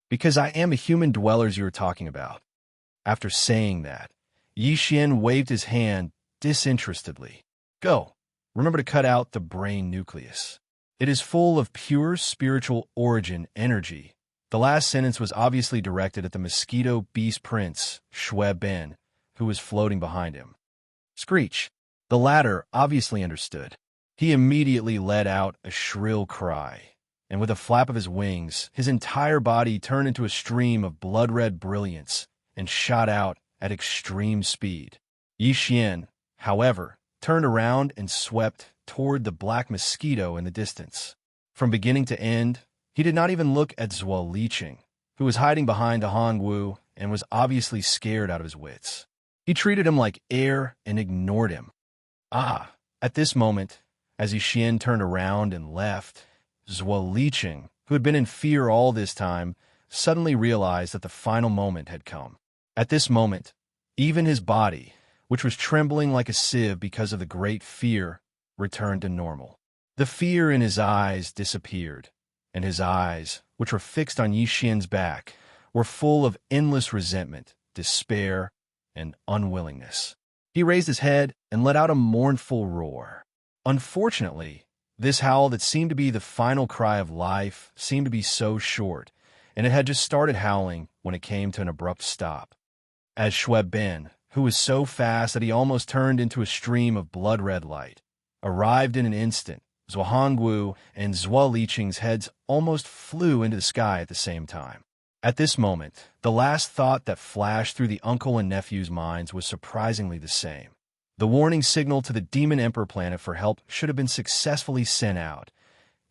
Because I am the human dwellers you were talking about." After saying that, Xian waved his hand disinterestedly. "Go. Remember to cut out the brain nucleus. It is full of pure spiritual origin energy." The last sentence was obviously directed at the mosquito beast prince, Shui Ben, who was floating behind him. Screech. The latter obviously understood. He immediately let out a shrill cry, and with a flap of his wings, his entire body turned into a stream of blood-red brilliance and shot out at extreme speed. Xian, however, turned around and swept toward the black mosquito in the distance. From beginning to end, he did not even look at Zhuo Liqing, who was hiding behind a Hongwu and was obviously scared out of his wits. He treated him like air and ignored him. At this moment, as Xian turned around and left, Zhuo Liqing, who had been in fear all this time, suddenly realized that the final moment had come. At this moment, even his body, which was trembling like a sieve because of the great fear, returned to normal. The fear in his eyes disappeared, and his eyes, which were fixed on Xian's back, were full of endless resentment, despair, and unwillingness. He raised his head and let out a mournful roar. Unfortunately, this howl that seemed to be the final cry of life seemed to be so short, and it had just started howling when it came to an abrupt stop. As Shui Ben, who was so fast that he almost turned into a stream of blood-red light, arrived in an instant, Zhuo Hongwu and Zhuo Liqing's heads almost flew into the sky at the same time. At this moment, the last thought that flashed through the uncle and nephew's minds was surprisingly the same. The warning signal to the Demon Emperor planet for help should have been successfully sent out.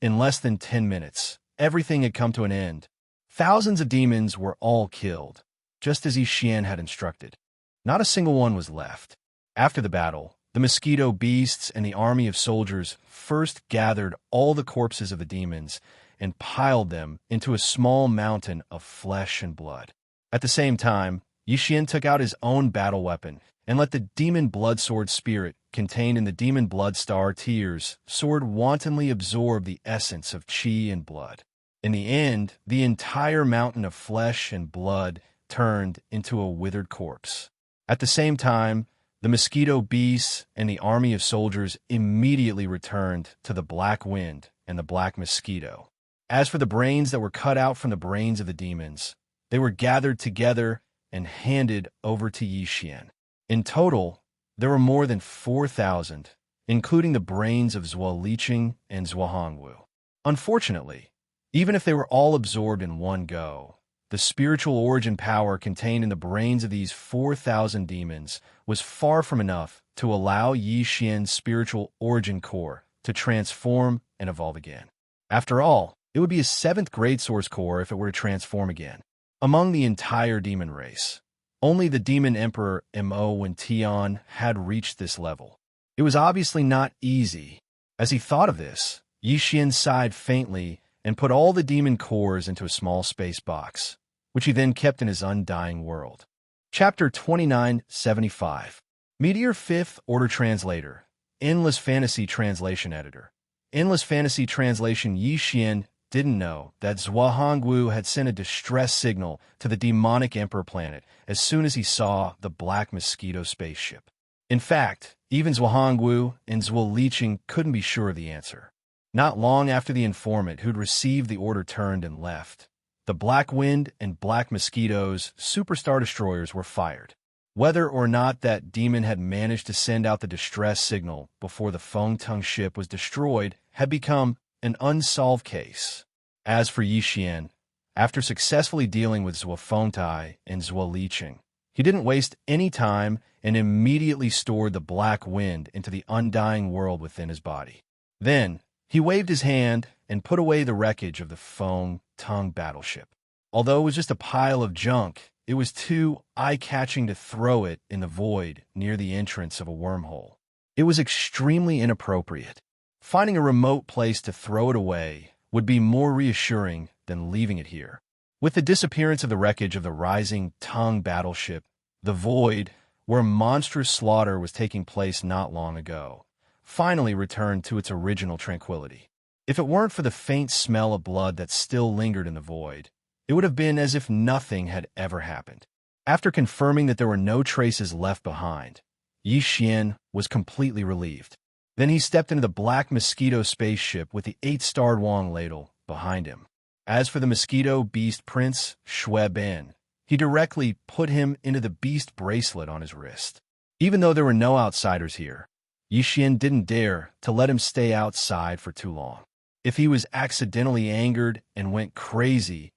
In less than 10 minutes, everything had come to an end. Thousands of demons were all killed, just as Xian had instructed. Not a single one was left. After the battle, the mosquito beasts and the army of soldiers first gathered all the corpses of the demons and piled them into a small mountain of flesh and blood. At the same time, Xian took out his own battle weapon and let the demon blood sword spirit contained in the demon blood star tears sword wantonly absorb the essence of qi and blood. In the end, the entire mountain of flesh and blood turned into a withered corpse. At the same time, the mosquito beasts and the army of soldiers immediately returned to the black wind and the black mosquito. As for the brains that were cut out from the brains of the demons, they were gathered together and handed over to Xian. In total, there were more than 4,000, including the brains of Zhuo Liqing and Zhuo Hongwu. Unfortunately, even if they were all absorbed in one go, the spiritual origin power contained in the brains of these 4,000 demons was far from enough to allow Xian's spiritual origin core to transform and evolve again. After all, it would be a 7th grade source core if it were to transform again. Among the entire demon race, only the Demon Emperor Mo and Tian had reached this level. It was obviously not easy. As he thought of this, Xian sighed faintly and put all the demon cores into a small space box, which he then kept in his undying world. Chapter 2975. Meteor 5th Order Translator. Endless Fantasy Translation Editor. Endless Fantasy Translation. Xian didn't know that Zhuo Hongwu had sent a distress signal to the demonic Emperor planet as soon as he saw the Black Mosquito spaceship. In fact, even Zhuo Hongwu and Zhuo Liqing couldn't be sure of the answer. Not long after the informant who'd received the order turned and left, the Black Wind and Black Mosquito's superstar destroyers were fired. Whether or not that demon had managed to send out the distress signal before the Fengtung ship was destroyed had become an unsolved case. As for Xian, after successfully dealing with Zhuo Fengtai and Zhuo Liqing, he didn't waste any time and immediately stored the Black Wind into the undying world within his body. Then, he waved his hand and put away the wreckage of the Fengtung battleship. Although it was just a pile of junk, it was too eye-catching to throw it in the void near the entrance of a wormhole. It was extremely inappropriate. Finding a remote place to throw it away would be more reassuring than leaving it here. With the disappearance of the wreckage of the rising Tung battleship, the void, where monstrous slaughter was taking place not long ago, finally returned to its original tranquility. If it weren't for the faint smell of blood that still lingered in the void, it would have been as if nothing had ever happened. After confirming that there were no traces left behind, Xian was completely relieved. Then he stepped into the Black Mosquito spaceship with the 8-starred Wang ladle behind him. As for the Mosquito Beast Prince, Shui Ben, he directly put him into the beast bracelet on his wrist. Even though there were no outsiders here, Xian didn't dare to let him stay outside for too long. If he was accidentally angered and went crazy,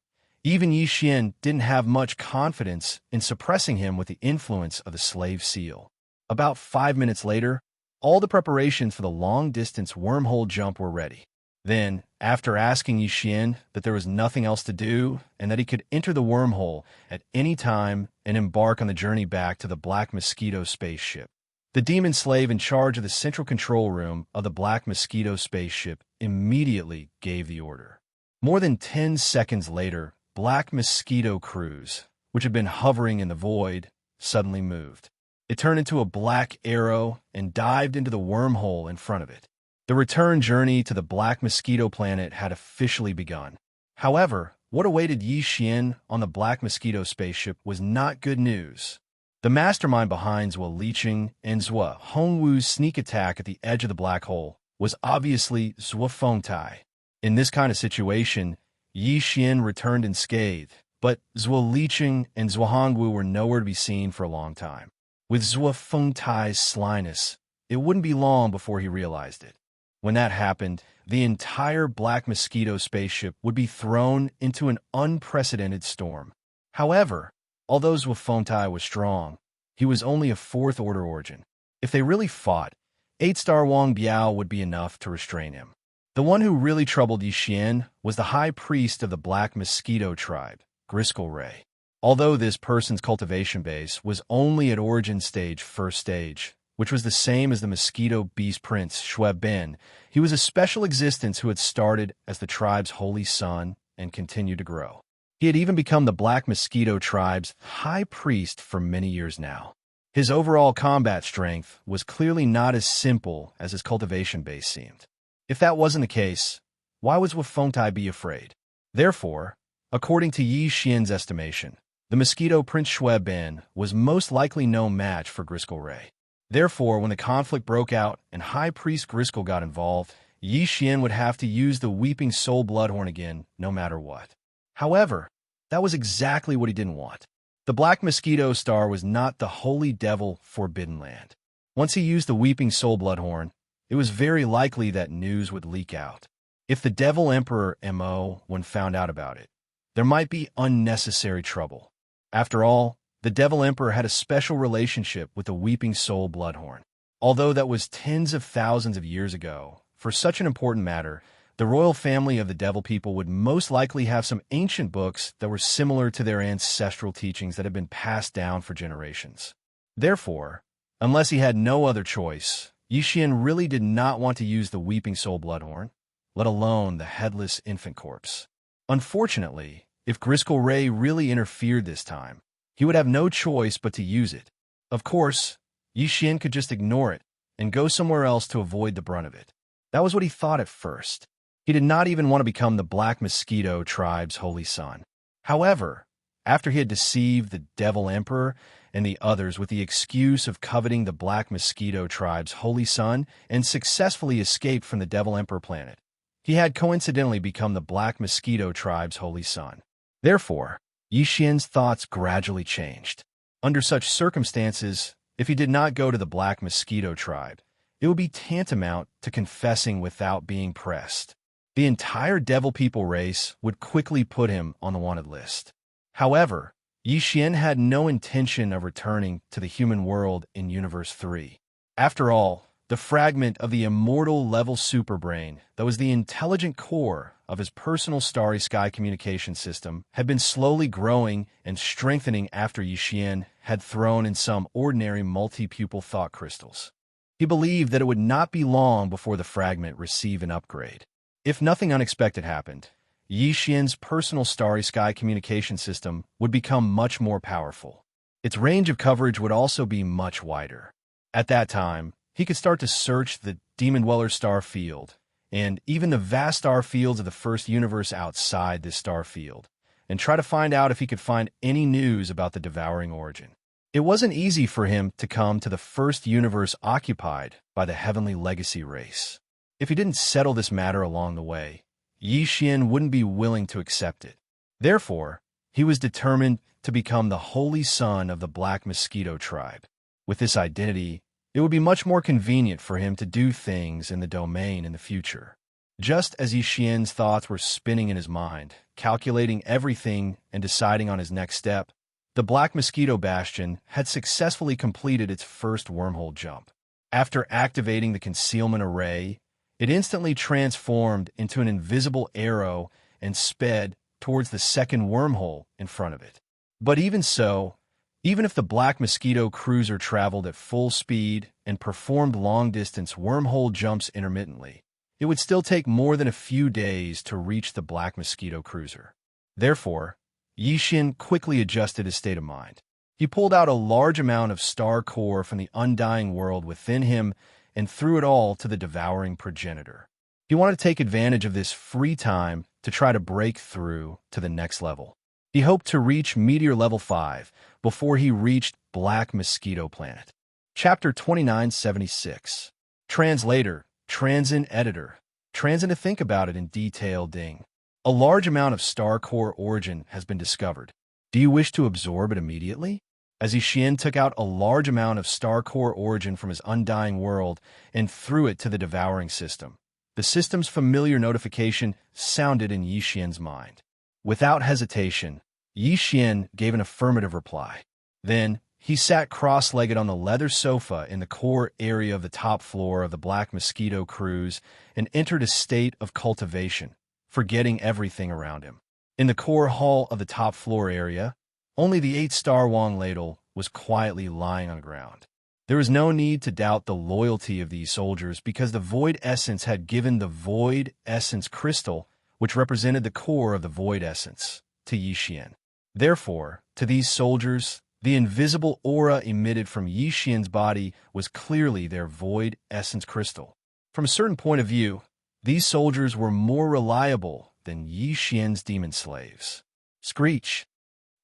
Even Yi Xian didn't have much confidence in suppressing him with the influence of the slave seal. About 5 minutes later, all the preparations for the long-distance wormhole jump were ready. Then, after asking Yi Xian that there was nothing else to do and that he could enter the wormhole at any time and embark on the journey back to the Black Mosquito spaceship, the demon slave in charge of the central control room of the Black Mosquito spaceship immediately gave the order. More than 10 seconds later, Black Mosquito Cruise, which had been hovering in the void, suddenly moved. It turned into a black arrow and dived into the wormhole in front of it. The return journey to the Black Mosquito planet had officially begun. However, what awaited Yi Xian on the Black Mosquito spaceship was not good news. The mastermind behind Zhuo Liqing and Zhuo Hongwu's sneak attack at the edge of the black hole was obviously Zhuo Fengtai. In this kind of situation, Yi Xian returned unscathed, but Zhuo Liqing and Zhuo Hongwu were nowhere to be seen for a long time. With Zhuo Fengtai's slyness, it wouldn't be long before he realized it. When that happened, the entire Black Mosquito spaceship would be thrown into an unprecedented storm. However, although Zhuo Fengtai was strong, he was only a fourth-order origin. If they really fought, 8-star Wang Biao would be enough to restrain him. The one who really troubled Yi Xian was the high priest of the Black Mosquito tribe, Griskel Ray. Although this person's cultivation base was only at origin stage first stage, which was the same as the Mosquito Beast Prince Shui Ben, he was a special existence who had started as the tribe's holy son and continued to grow. He had even become the Black Mosquito tribe's high priest for many years now. His overall combat strength was clearly not as simple as his cultivation base seemed. If that wasn't the case, why would Zhuo Fengtai be afraid? Therefore, according to Yi Xian's estimation, the Mosquito Prince Shui Ben was most likely no match for Griskel Ray. Therefore, when the conflict broke out and High Priest Griskel got involved, Yi Xian would have to use the Weeping Soul Bloodhorn again, no matter what. However, that was exactly what he didn't want. The Black Mosquito Star was not the Holy Devil Forbidden Land. Once he used the Weeping Soul Bloodhorn, it was very likely that news would leak out. If the Devil Emperor Mo when found out about it, there might be unnecessary trouble. After all, the Devil Emperor had a special relationship with the Weeping Soul Bloodhorn. Although that was tens of thousands of years ago, for such an important matter, the royal family of the Devil People would most likely have some ancient books that were similar to their ancestral teachings that had been passed down for generations. Therefore, unless he had no other choice, Yi Xian really did not want to use the Weeping Soul Bloodhorn, let alone the headless infant corpse. Unfortunately, if Griskel Ray really interfered this time, he would have no choice but to use it. Of course, Yi Xian could just ignore it and go somewhere else to avoid the brunt of it. That was what he thought at first. He did not even want to become the Black Mosquito tribe's holy son. However, after he had deceived the Devil Emperor and the others with the excuse of coveting the Black Mosquito tribe's holy son and successfully escaped from the Devil Emperor planet, he had coincidentally become the Black Mosquito tribe's holy son. Therefore, Yi Xian's thoughts gradually changed. Under such circumstances, if he did not go to the Black Mosquito tribe, it would be tantamount to confessing without being pressed. The entire Devil People race would quickly put him on the wanted list. However, Yi Xian had no intention of returning to the human world in Universe 3. After all, the fragment of the immortal level superbrain that was the intelligent core of his personal starry sky communication system had been slowly growing and strengthening after Yi Xian had thrown in some ordinary multi-pupil thought crystals. He believed that it would not be long before the fragment received an upgrade. If nothing unexpected happened, Yi Xian's personal starry sky communication system would become much more powerful. Its range of coverage would also be much wider. At that time, he could start to search the Demon Dweller star field, and even the vast star fields of the first universe outside this star field, and try to find out if he could find any news about the devouring origin. It wasn't easy for him to come to the first universe occupied by the Heavenly Legacy race. If he didn't settle this matter along the way, Yi Xian wouldn't be willing to accept it. Therefore, he was determined to become the holy son of the Black Mosquito tribe. With this identity, it would be much more convenient for him to do things in the domain in the future. Just as Yixian's thoughts were spinning in his mind, calculating everything and deciding on his next step, the Black Mosquito Bastion had successfully completed its first wormhole jump. After activating the concealment array, it instantly transformed into an invisible arrow and sped towards the second wormhole in front of it. But even so, even if the Black Mosquito cruiser traveled at full speed and performed long-distance wormhole jumps intermittently, it would still take more than a few days to reach the Black Mosquito cruiser. Therefore, Yixian quickly adjusted his state of mind. He pulled out a large amount of star core from the undying world within him and threw it all to the devouring progenitor. He wanted to take advantage of this free time to try to break through to the next level. He hoped to reach Meteor Level 5 before he reached Black Mosquito Planet. Chapter 2976. Translator, Transin Editor. Transin to think about it in detail ding. A large amount of star core origin has been discovered. Do you wish to absorb it immediately? As Yixian took out a large amount of star core origin from his undying world and threw it to the devouring system, the system's familiar notification sounded in Yixian's mind. Without hesitation, Yixian gave an affirmative reply. Then, he sat cross-legged on the leather sofa in the core area of the top floor of the Black Mosquito cruise and entered a state of cultivation, forgetting everything around him. In the core hall of the top floor area, only the 8-star Wong ladle was quietly lying on the ground. There was no need to doubt the loyalty of these soldiers because the Void Essence had given the Void Essence crystal, which represented the core of the Void Essence, to Yixian. Therefore, to these soldiers, the invisible aura emitted from Yixian's body was clearly their Void Essence crystal. From a certain point of view, these soldiers were more reliable than Yixian's demon slaves. Screech.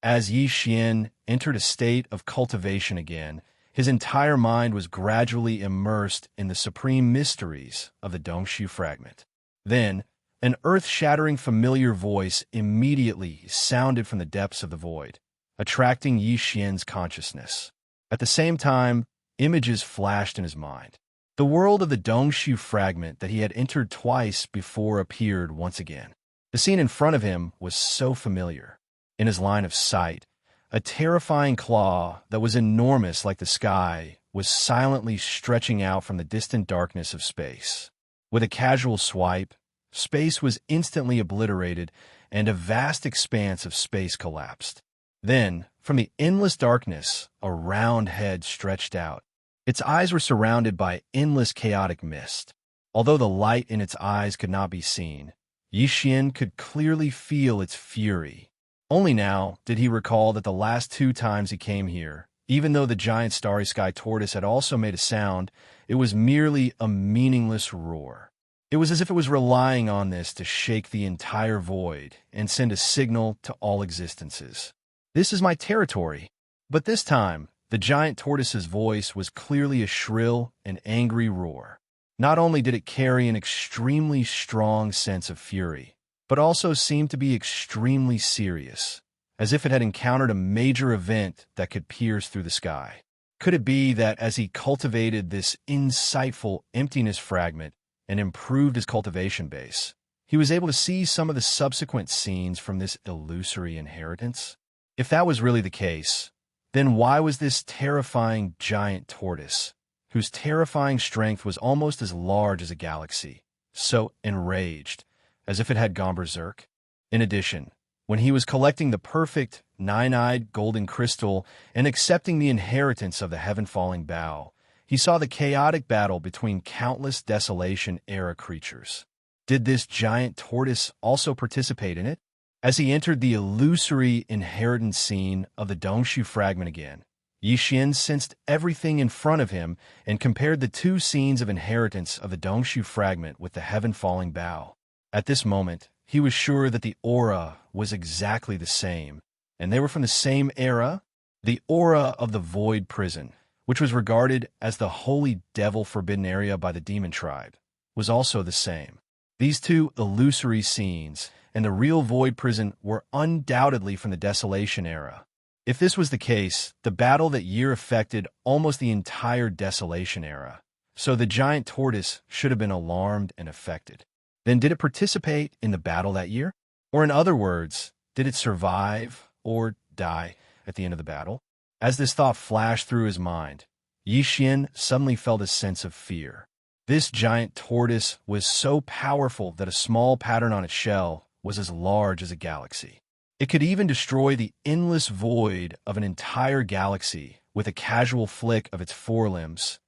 As Yixian entered a state of cultivation again, his entire mind was gradually immersed in the supreme mysteries of the Dongshu fragment. Then, an earth-shattering familiar voice immediately sounded from the depths of the void, attracting Yixian's consciousness. At the same time, images flashed in his mind. The world of the Dongshu fragment that he had entered twice before appeared once again. The scene in front of him was so familiar. In his line of sight, a terrifying claw that was enormous like the sky was silently stretching out from the distant darkness of space. With a casual swipe, space was instantly obliterated and a vast expanse of space collapsed. Then, from the endless darkness, a round head stretched out. Its eyes were surrounded by endless chaotic mist. Although the light in its eyes could not be seen, Yixian could clearly feel its fury. Only now did he recall that the last 2 times he came here, even though the giant starry sky tortoise had also made a sound, it was merely a meaningless roar. It was as if it was relying on this to shake the entire void and send a signal to all existences. This is my territory. But this time, the giant tortoise's voice was clearly a shrill and angry roar. Not only did it carry an extremely strong sense of fury, but also seemed to be extremely serious, as if it had encountered a major event that could pierce through the sky. Could it be that as he cultivated this insightful emptiness fragment and improved his cultivation base, he was able to see some of the subsequent scenes from this illusory inheritance? If that was really the case, then why was this terrifying giant tortoise, whose terrifying strength was almost as large as a galaxy, so enraged, as if it had gone berserk? In addition, when he was collecting the perfect nine-eyed golden crystal and accepting the inheritance of the heaven-falling bough, he saw the chaotic battle between countless Desolation-era creatures. Did this giant tortoise also participate in it? As he entered the illusory inheritance scene of the Dongshu fragment again, Yixian sensed everything in front of him and compared the 2 scenes of inheritance of the Dongshu fragment with the heaven-falling bough. At this moment, he was sure that the aura was exactly the same, and they were from the same era. The aura of the Void Prison, which was regarded as the holy devil-forbidden area by the demon tribe, was also the same. These 2 illusory scenes and the real Void Prison were undoubtedly from the Desolation era. If this was the case, the battle that year affected almost the entire Desolation era, so the giant tortoise should have been alarmed and affected. Then did it participate in the battle that year? Or in other words, did it survive or die at the end of the battle? As this thought flashed through his mind, Yixian suddenly felt a sense of fear. This giant tortoise was so powerful that a small pattern on its shell was as large as a galaxy. It could even destroy the endless void of an entire galaxy with a casual flick of its forelimbs.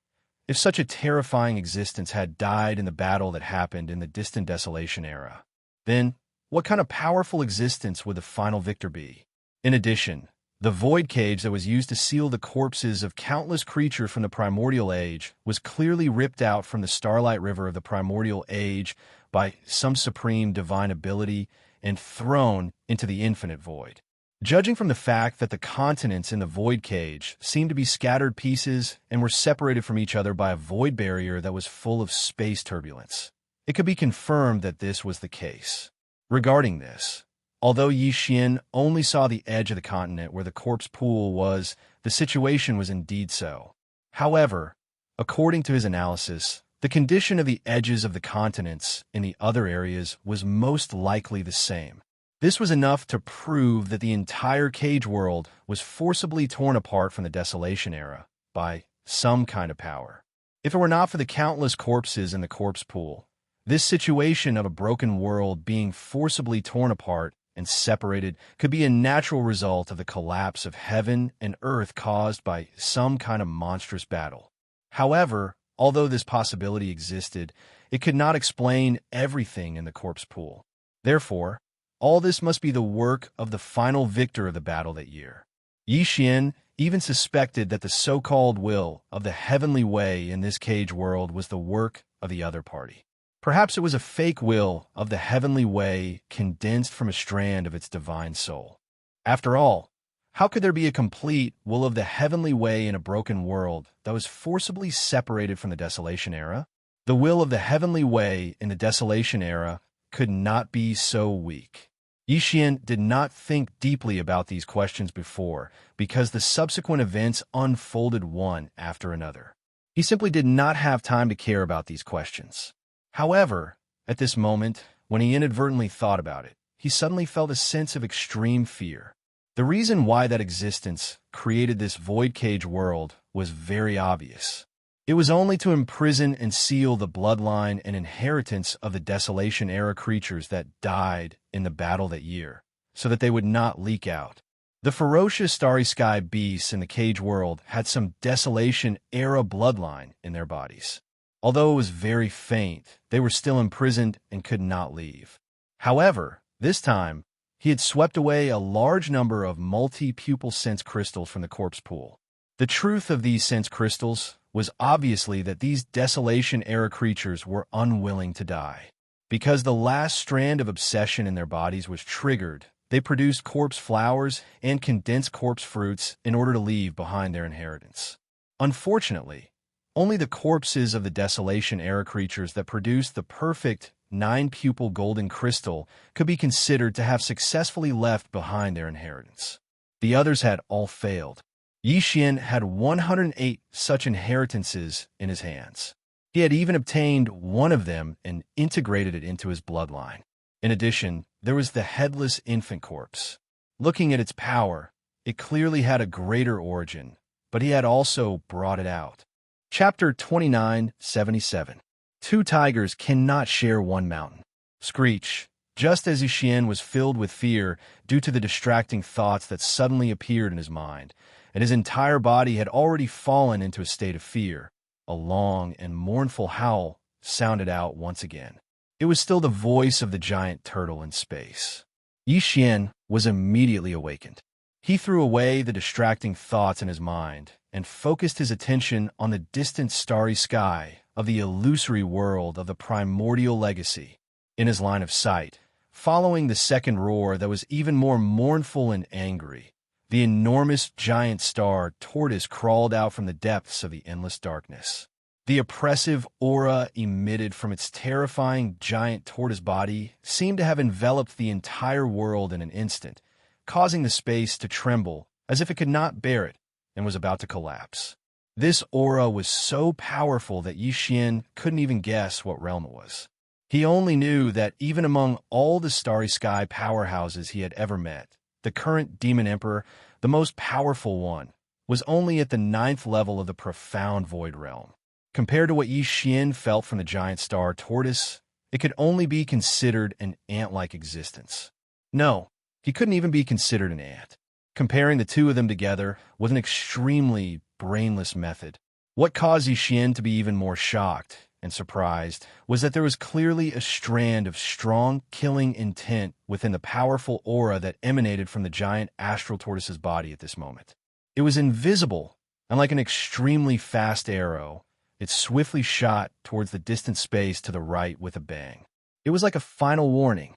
If such a terrifying existence had died in the battle that happened in the distant Desolation era, then what kind of powerful existence would the final victor be? In addition, the void cage that was used to seal the corpses of countless creatures from the Primordial Age was clearly ripped out from the Starlight River of the Primordial Age by some supreme divine ability and thrown into the infinite void. Judging from the fact that the continents in the void cage seemed to be scattered pieces and were separated from each other by a void barrier that was full of space turbulence, it could be confirmed that this was the case. Regarding this, although Yixian only saw the edge of the continent where the corpse pool was, the situation was indeed so. However, according to his analysis, the condition of the edges of the continents in the other areas was most likely the same. This was enough to prove that the entire cage world was forcibly torn apart from the Desolation era by some kind of power. If it were not for the countless corpses in the corpse pool, this situation of a broken world being forcibly torn apart and separated could be a natural result of the collapse of heaven and earth caused by some kind of monstrous battle. However, although this possibility existed, it could not explain everything in the corpse pool. Therefore, all this must be the work of the final victor of the battle that year. Yixian even suspected that the so-called will of the heavenly way in this cage world was the work of the other party. Perhaps it was a fake will of the heavenly way condensed from a strand of its divine soul. After all, how could there be a complete will of the heavenly way in a broken world that was forcibly separated from the Desolation era? The will of the heavenly way in the Desolation era could not be so weak. Yixian did not think deeply about these questions before because the subsequent events unfolded one after another. He simply did not have time to care about these questions. However, at this moment, when he inadvertently thought about it, he suddenly felt a sense of extreme fear. The reason why that existence created this void cage world was very obvious. It was only to imprison and seal the bloodline and inheritance of the Desolation-era creatures that died in the battle that year, so that they would not leak out. The ferocious Starry Sky beasts in the cage world had some Desolation-era bloodline in their bodies. Although it was very faint, they were still imprisoned and could not leave. However, this time, he had swept away a large number of multi-pupil sense crystals from the corpse pool. The truth of these sense crystals was obviously that these Desolation-era creatures were unwilling to die. Because the last strand of obsession in their bodies was triggered, they produced corpse flowers and condensed corpse fruits in order to leave behind their inheritance. Unfortunately, only the corpses of the Desolation-era creatures that produced the perfect 9-pupil golden crystal could be considered to have successfully left behind their inheritance. The others had all failed. Yixian had 108 such inheritances in his hands. He had even obtained one of them and integrated it into his bloodline. In addition, there was the headless infant corpse. Looking at its power, it clearly had a greater origin, but he had also brought it out. Chapter 2977. Two tigers cannot share one mountain. Screech. Just as Yixian was filled with fear due to the distracting thoughts that suddenly appeared in his mind, and his entire body had already fallen into a state of fear, a long and mournful howl sounded out once again. It was still the voice of the giant turtle in space. Yixian was immediately awakened. He threw away the distracting thoughts in his mind and focused his attention on the distant starry sky of the illusory world of the primordial legacy. In his line of sight, following the second roar that was even more mournful and angry, the enormous giant star tortoise crawled out from the depths of the endless darkness. The oppressive aura emitted from its terrifying giant tortoise body seemed to have enveloped the entire world in an instant, causing the space to tremble as if it could not bear it and was about to collapse. This aura was so powerful that Yixian couldn't even guess what realm it was. He only knew that even among all the Starry Sky powerhouses he had ever met, the current Demon Emperor, the most powerful one, was only at the 9th level of the profound Void Realm. Compared to what Yi Xian felt from the giant star tortoise, it could only be considered an ant-like existence. No, he couldn't even be considered an ant. Comparing the two of them together was an extremely brainless method. What caused Yi Xian to be even more shocked and surprised was that there was clearly a strand of strong, killing intent within the powerful aura that emanated from the giant astral tortoise's body at this moment. It was invisible, and like an extremely fast arrow, it swiftly shot towards the distant space to the right with a bang. It was like a final warning.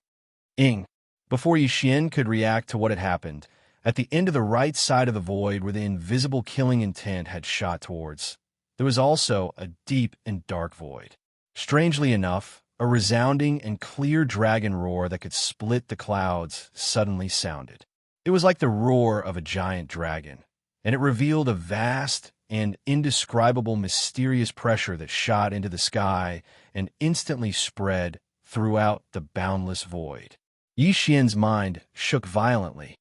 Ing. Before Yi Xian could react to what had happened, at the end of the right side of the void where the invisible killing intent had shot towards, there was also a deep and dark void. Strangely enough, a resounding and clear dragon roar that could split the clouds suddenly sounded. It was like the roar of a giant dragon, and it revealed a vast and indescribable mysterious pressure that shot into the sky and instantly spread throughout the boundless void. Yi Xian's mind shook violently,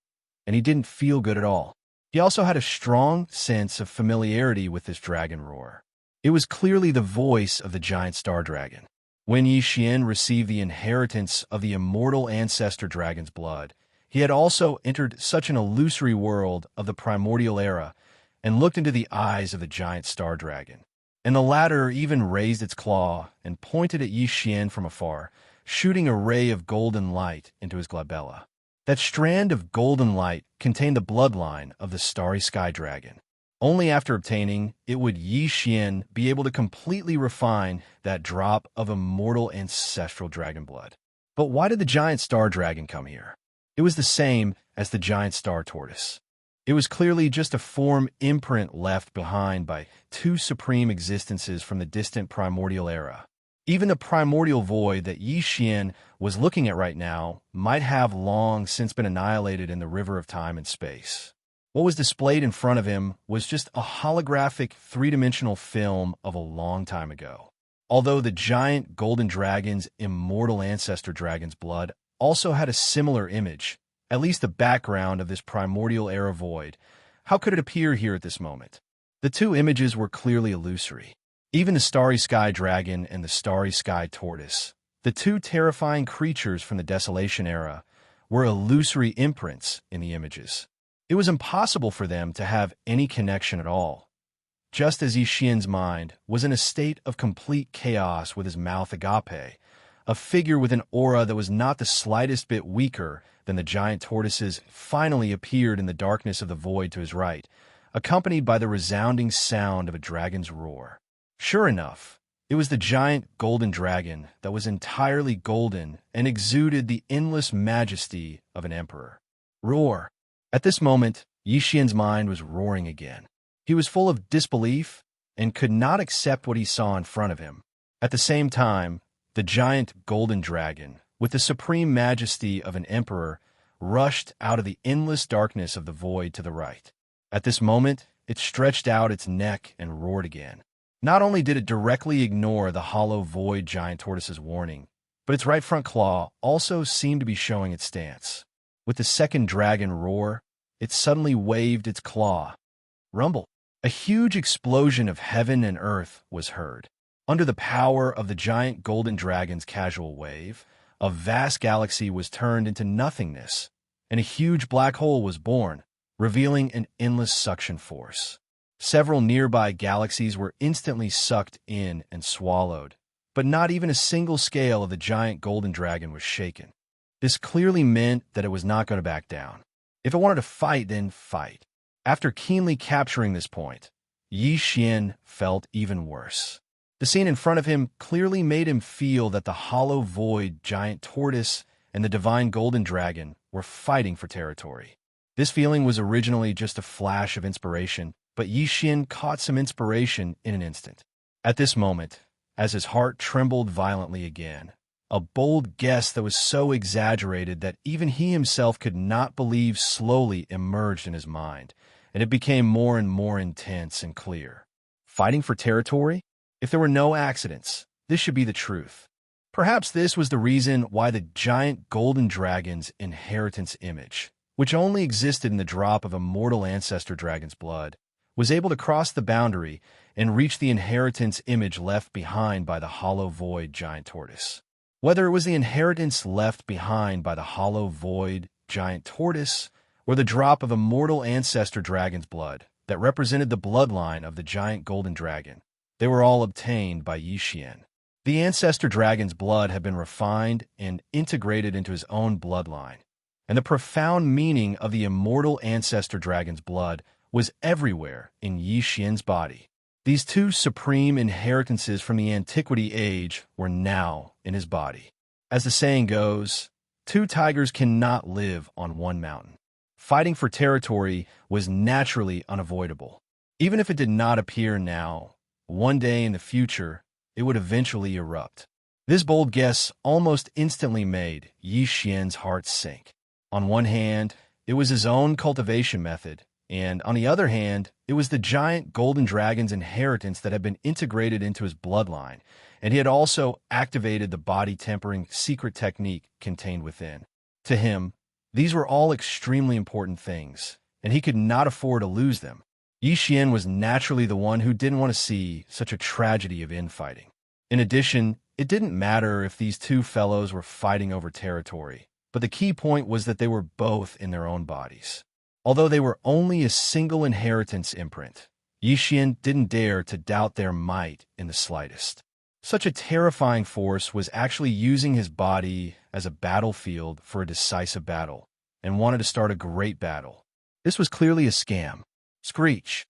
and he didn't feel good at all. He also had a strong sense of familiarity with this dragon roar. It was clearly the voice of the giant star dragon. When Yi Xian received the inheritance of the immortal ancestor dragon's blood, he had also entered such an illusory world of the primordial era and looked into the eyes of the giant star dragon. And the latter even raised its claw and pointed at Yi Xian from afar, shooting a ray of golden light into his glabella. That strand of golden light contained the bloodline of the Starry Sky Dragon. Only after obtaining it would Yi Xian be able to completely refine that drop of immortal ancestral dragon blood. But why did the giant star dragon come here? It was the same as the giant star tortoise. It was clearly just a form imprint left behind by two supreme existences from the distant primordial era. Even the primordial void that Yi Xian was looking at right now might have long since been annihilated in the river of time and space. What was displayed in front of him was just a holographic three-dimensional film of a long time ago. Although the giant golden dragon's immortal ancestor dragon's blood also had a similar image, at least the background of this primordial era void, how could it appear here at this moment? The two images were clearly illusory. Even the Starry Sky Dragon and the Starry Sky Tortoise, the two terrifying creatures from the Desolation era, were illusory imprints in the images. It was impossible for them to have any connection at all. Just as Yi Xian's mind was in a state of complete chaos with his mouth agape, a figure with an aura that was not the slightest bit weaker than the giant tortoise's finally appeared in the darkness of the void to his right, accompanied by the resounding sound of a dragon's roar. Sure enough, it was the giant golden dragon that was entirely golden and exuded the endless majesty of an emperor. Roar! At this moment, Yi Xian's mind was roaring again. He was full of disbelief and could not accept what he saw in front of him. At the same time, the giant golden dragon, with the supreme majesty of an emperor, rushed out of the endless darkness of the void to the right. At this moment, it stretched out its neck and roared again. Not only did it directly ignore the hollow void giant tortoise's warning, but its right front claw also seemed to be showing its stance. With the second dragon roar, it suddenly waved its claw. Rumble! A huge explosion of heaven and earth was heard. Under the power of the giant golden dragon's casual wave, a vast galaxy was turned into nothingness, and a huge black hole was born, revealing an endless suction force. Several nearby galaxies were instantly sucked in and swallowed, but not even a single scale of the giant golden dragon was shaken. This clearly meant that it was not going to back down. If it wanted to fight, then fight. After keenly capturing this point, Yi Xian felt even worse. The scene in front of him clearly made him feel that the hollow void giant tortoise and the divine golden dragon were fighting for territory. This feeling was originally just a flash of inspiration, but Yi Xian caught some inspiration in an instant. At this moment, as his heart trembled violently again, a bold guess that was so exaggerated that even he himself could not believe slowly emerged in his mind, and it became more and more intense and clear. Fighting for territory? If there were no accidents, this should be the truth. Perhaps this was the reason why the giant golden dragon's inheritance image, which only existed in the drop of a mortal ancestor dragon's blood, was able to cross the boundary and reach the inheritance image left behind by the hollow void giant tortoise. Whether it was the inheritance left behind by the hollow void giant tortoise or the drop of a mortal ancestor dragon's blood that represented the bloodline of the giant golden dragon, they were all obtained by Xianxia. The ancestor dragon's blood had been refined and integrated into his own bloodline, and the profound meaning of the immortal ancestor dragon's blood was everywhere in Xianxia's body. These two supreme inheritances from the antiquity age were now in his body. As the saying goes, two tigers cannot live on one mountain. Fighting for territory was naturally unavoidable. Even if it did not appear now, one day in the future, it would eventually erupt. This bold guess almost instantly made Xianxia's heart sink. On one hand, it was his own cultivation method, and on the other hand, it was the giant golden dragon's inheritance that had been integrated into his bloodline, and he had also activated the body-tempering secret technique contained within. To him, these were all extremely important things, and he could not afford to lose them. Xianxia was naturally the one who didn't want to see such a tragedy of infighting. In addition, it didn't matter if these two fellows were fighting over territory, but the key point was that they were both in their own bodies. Although they were only a single inheritance imprint, Xianxia didn't dare to doubt their might in the slightest. Such a terrifying force was actually using his body as a battlefield for a decisive battle, and wanted to start a great battle. This was clearly a scam. Screech,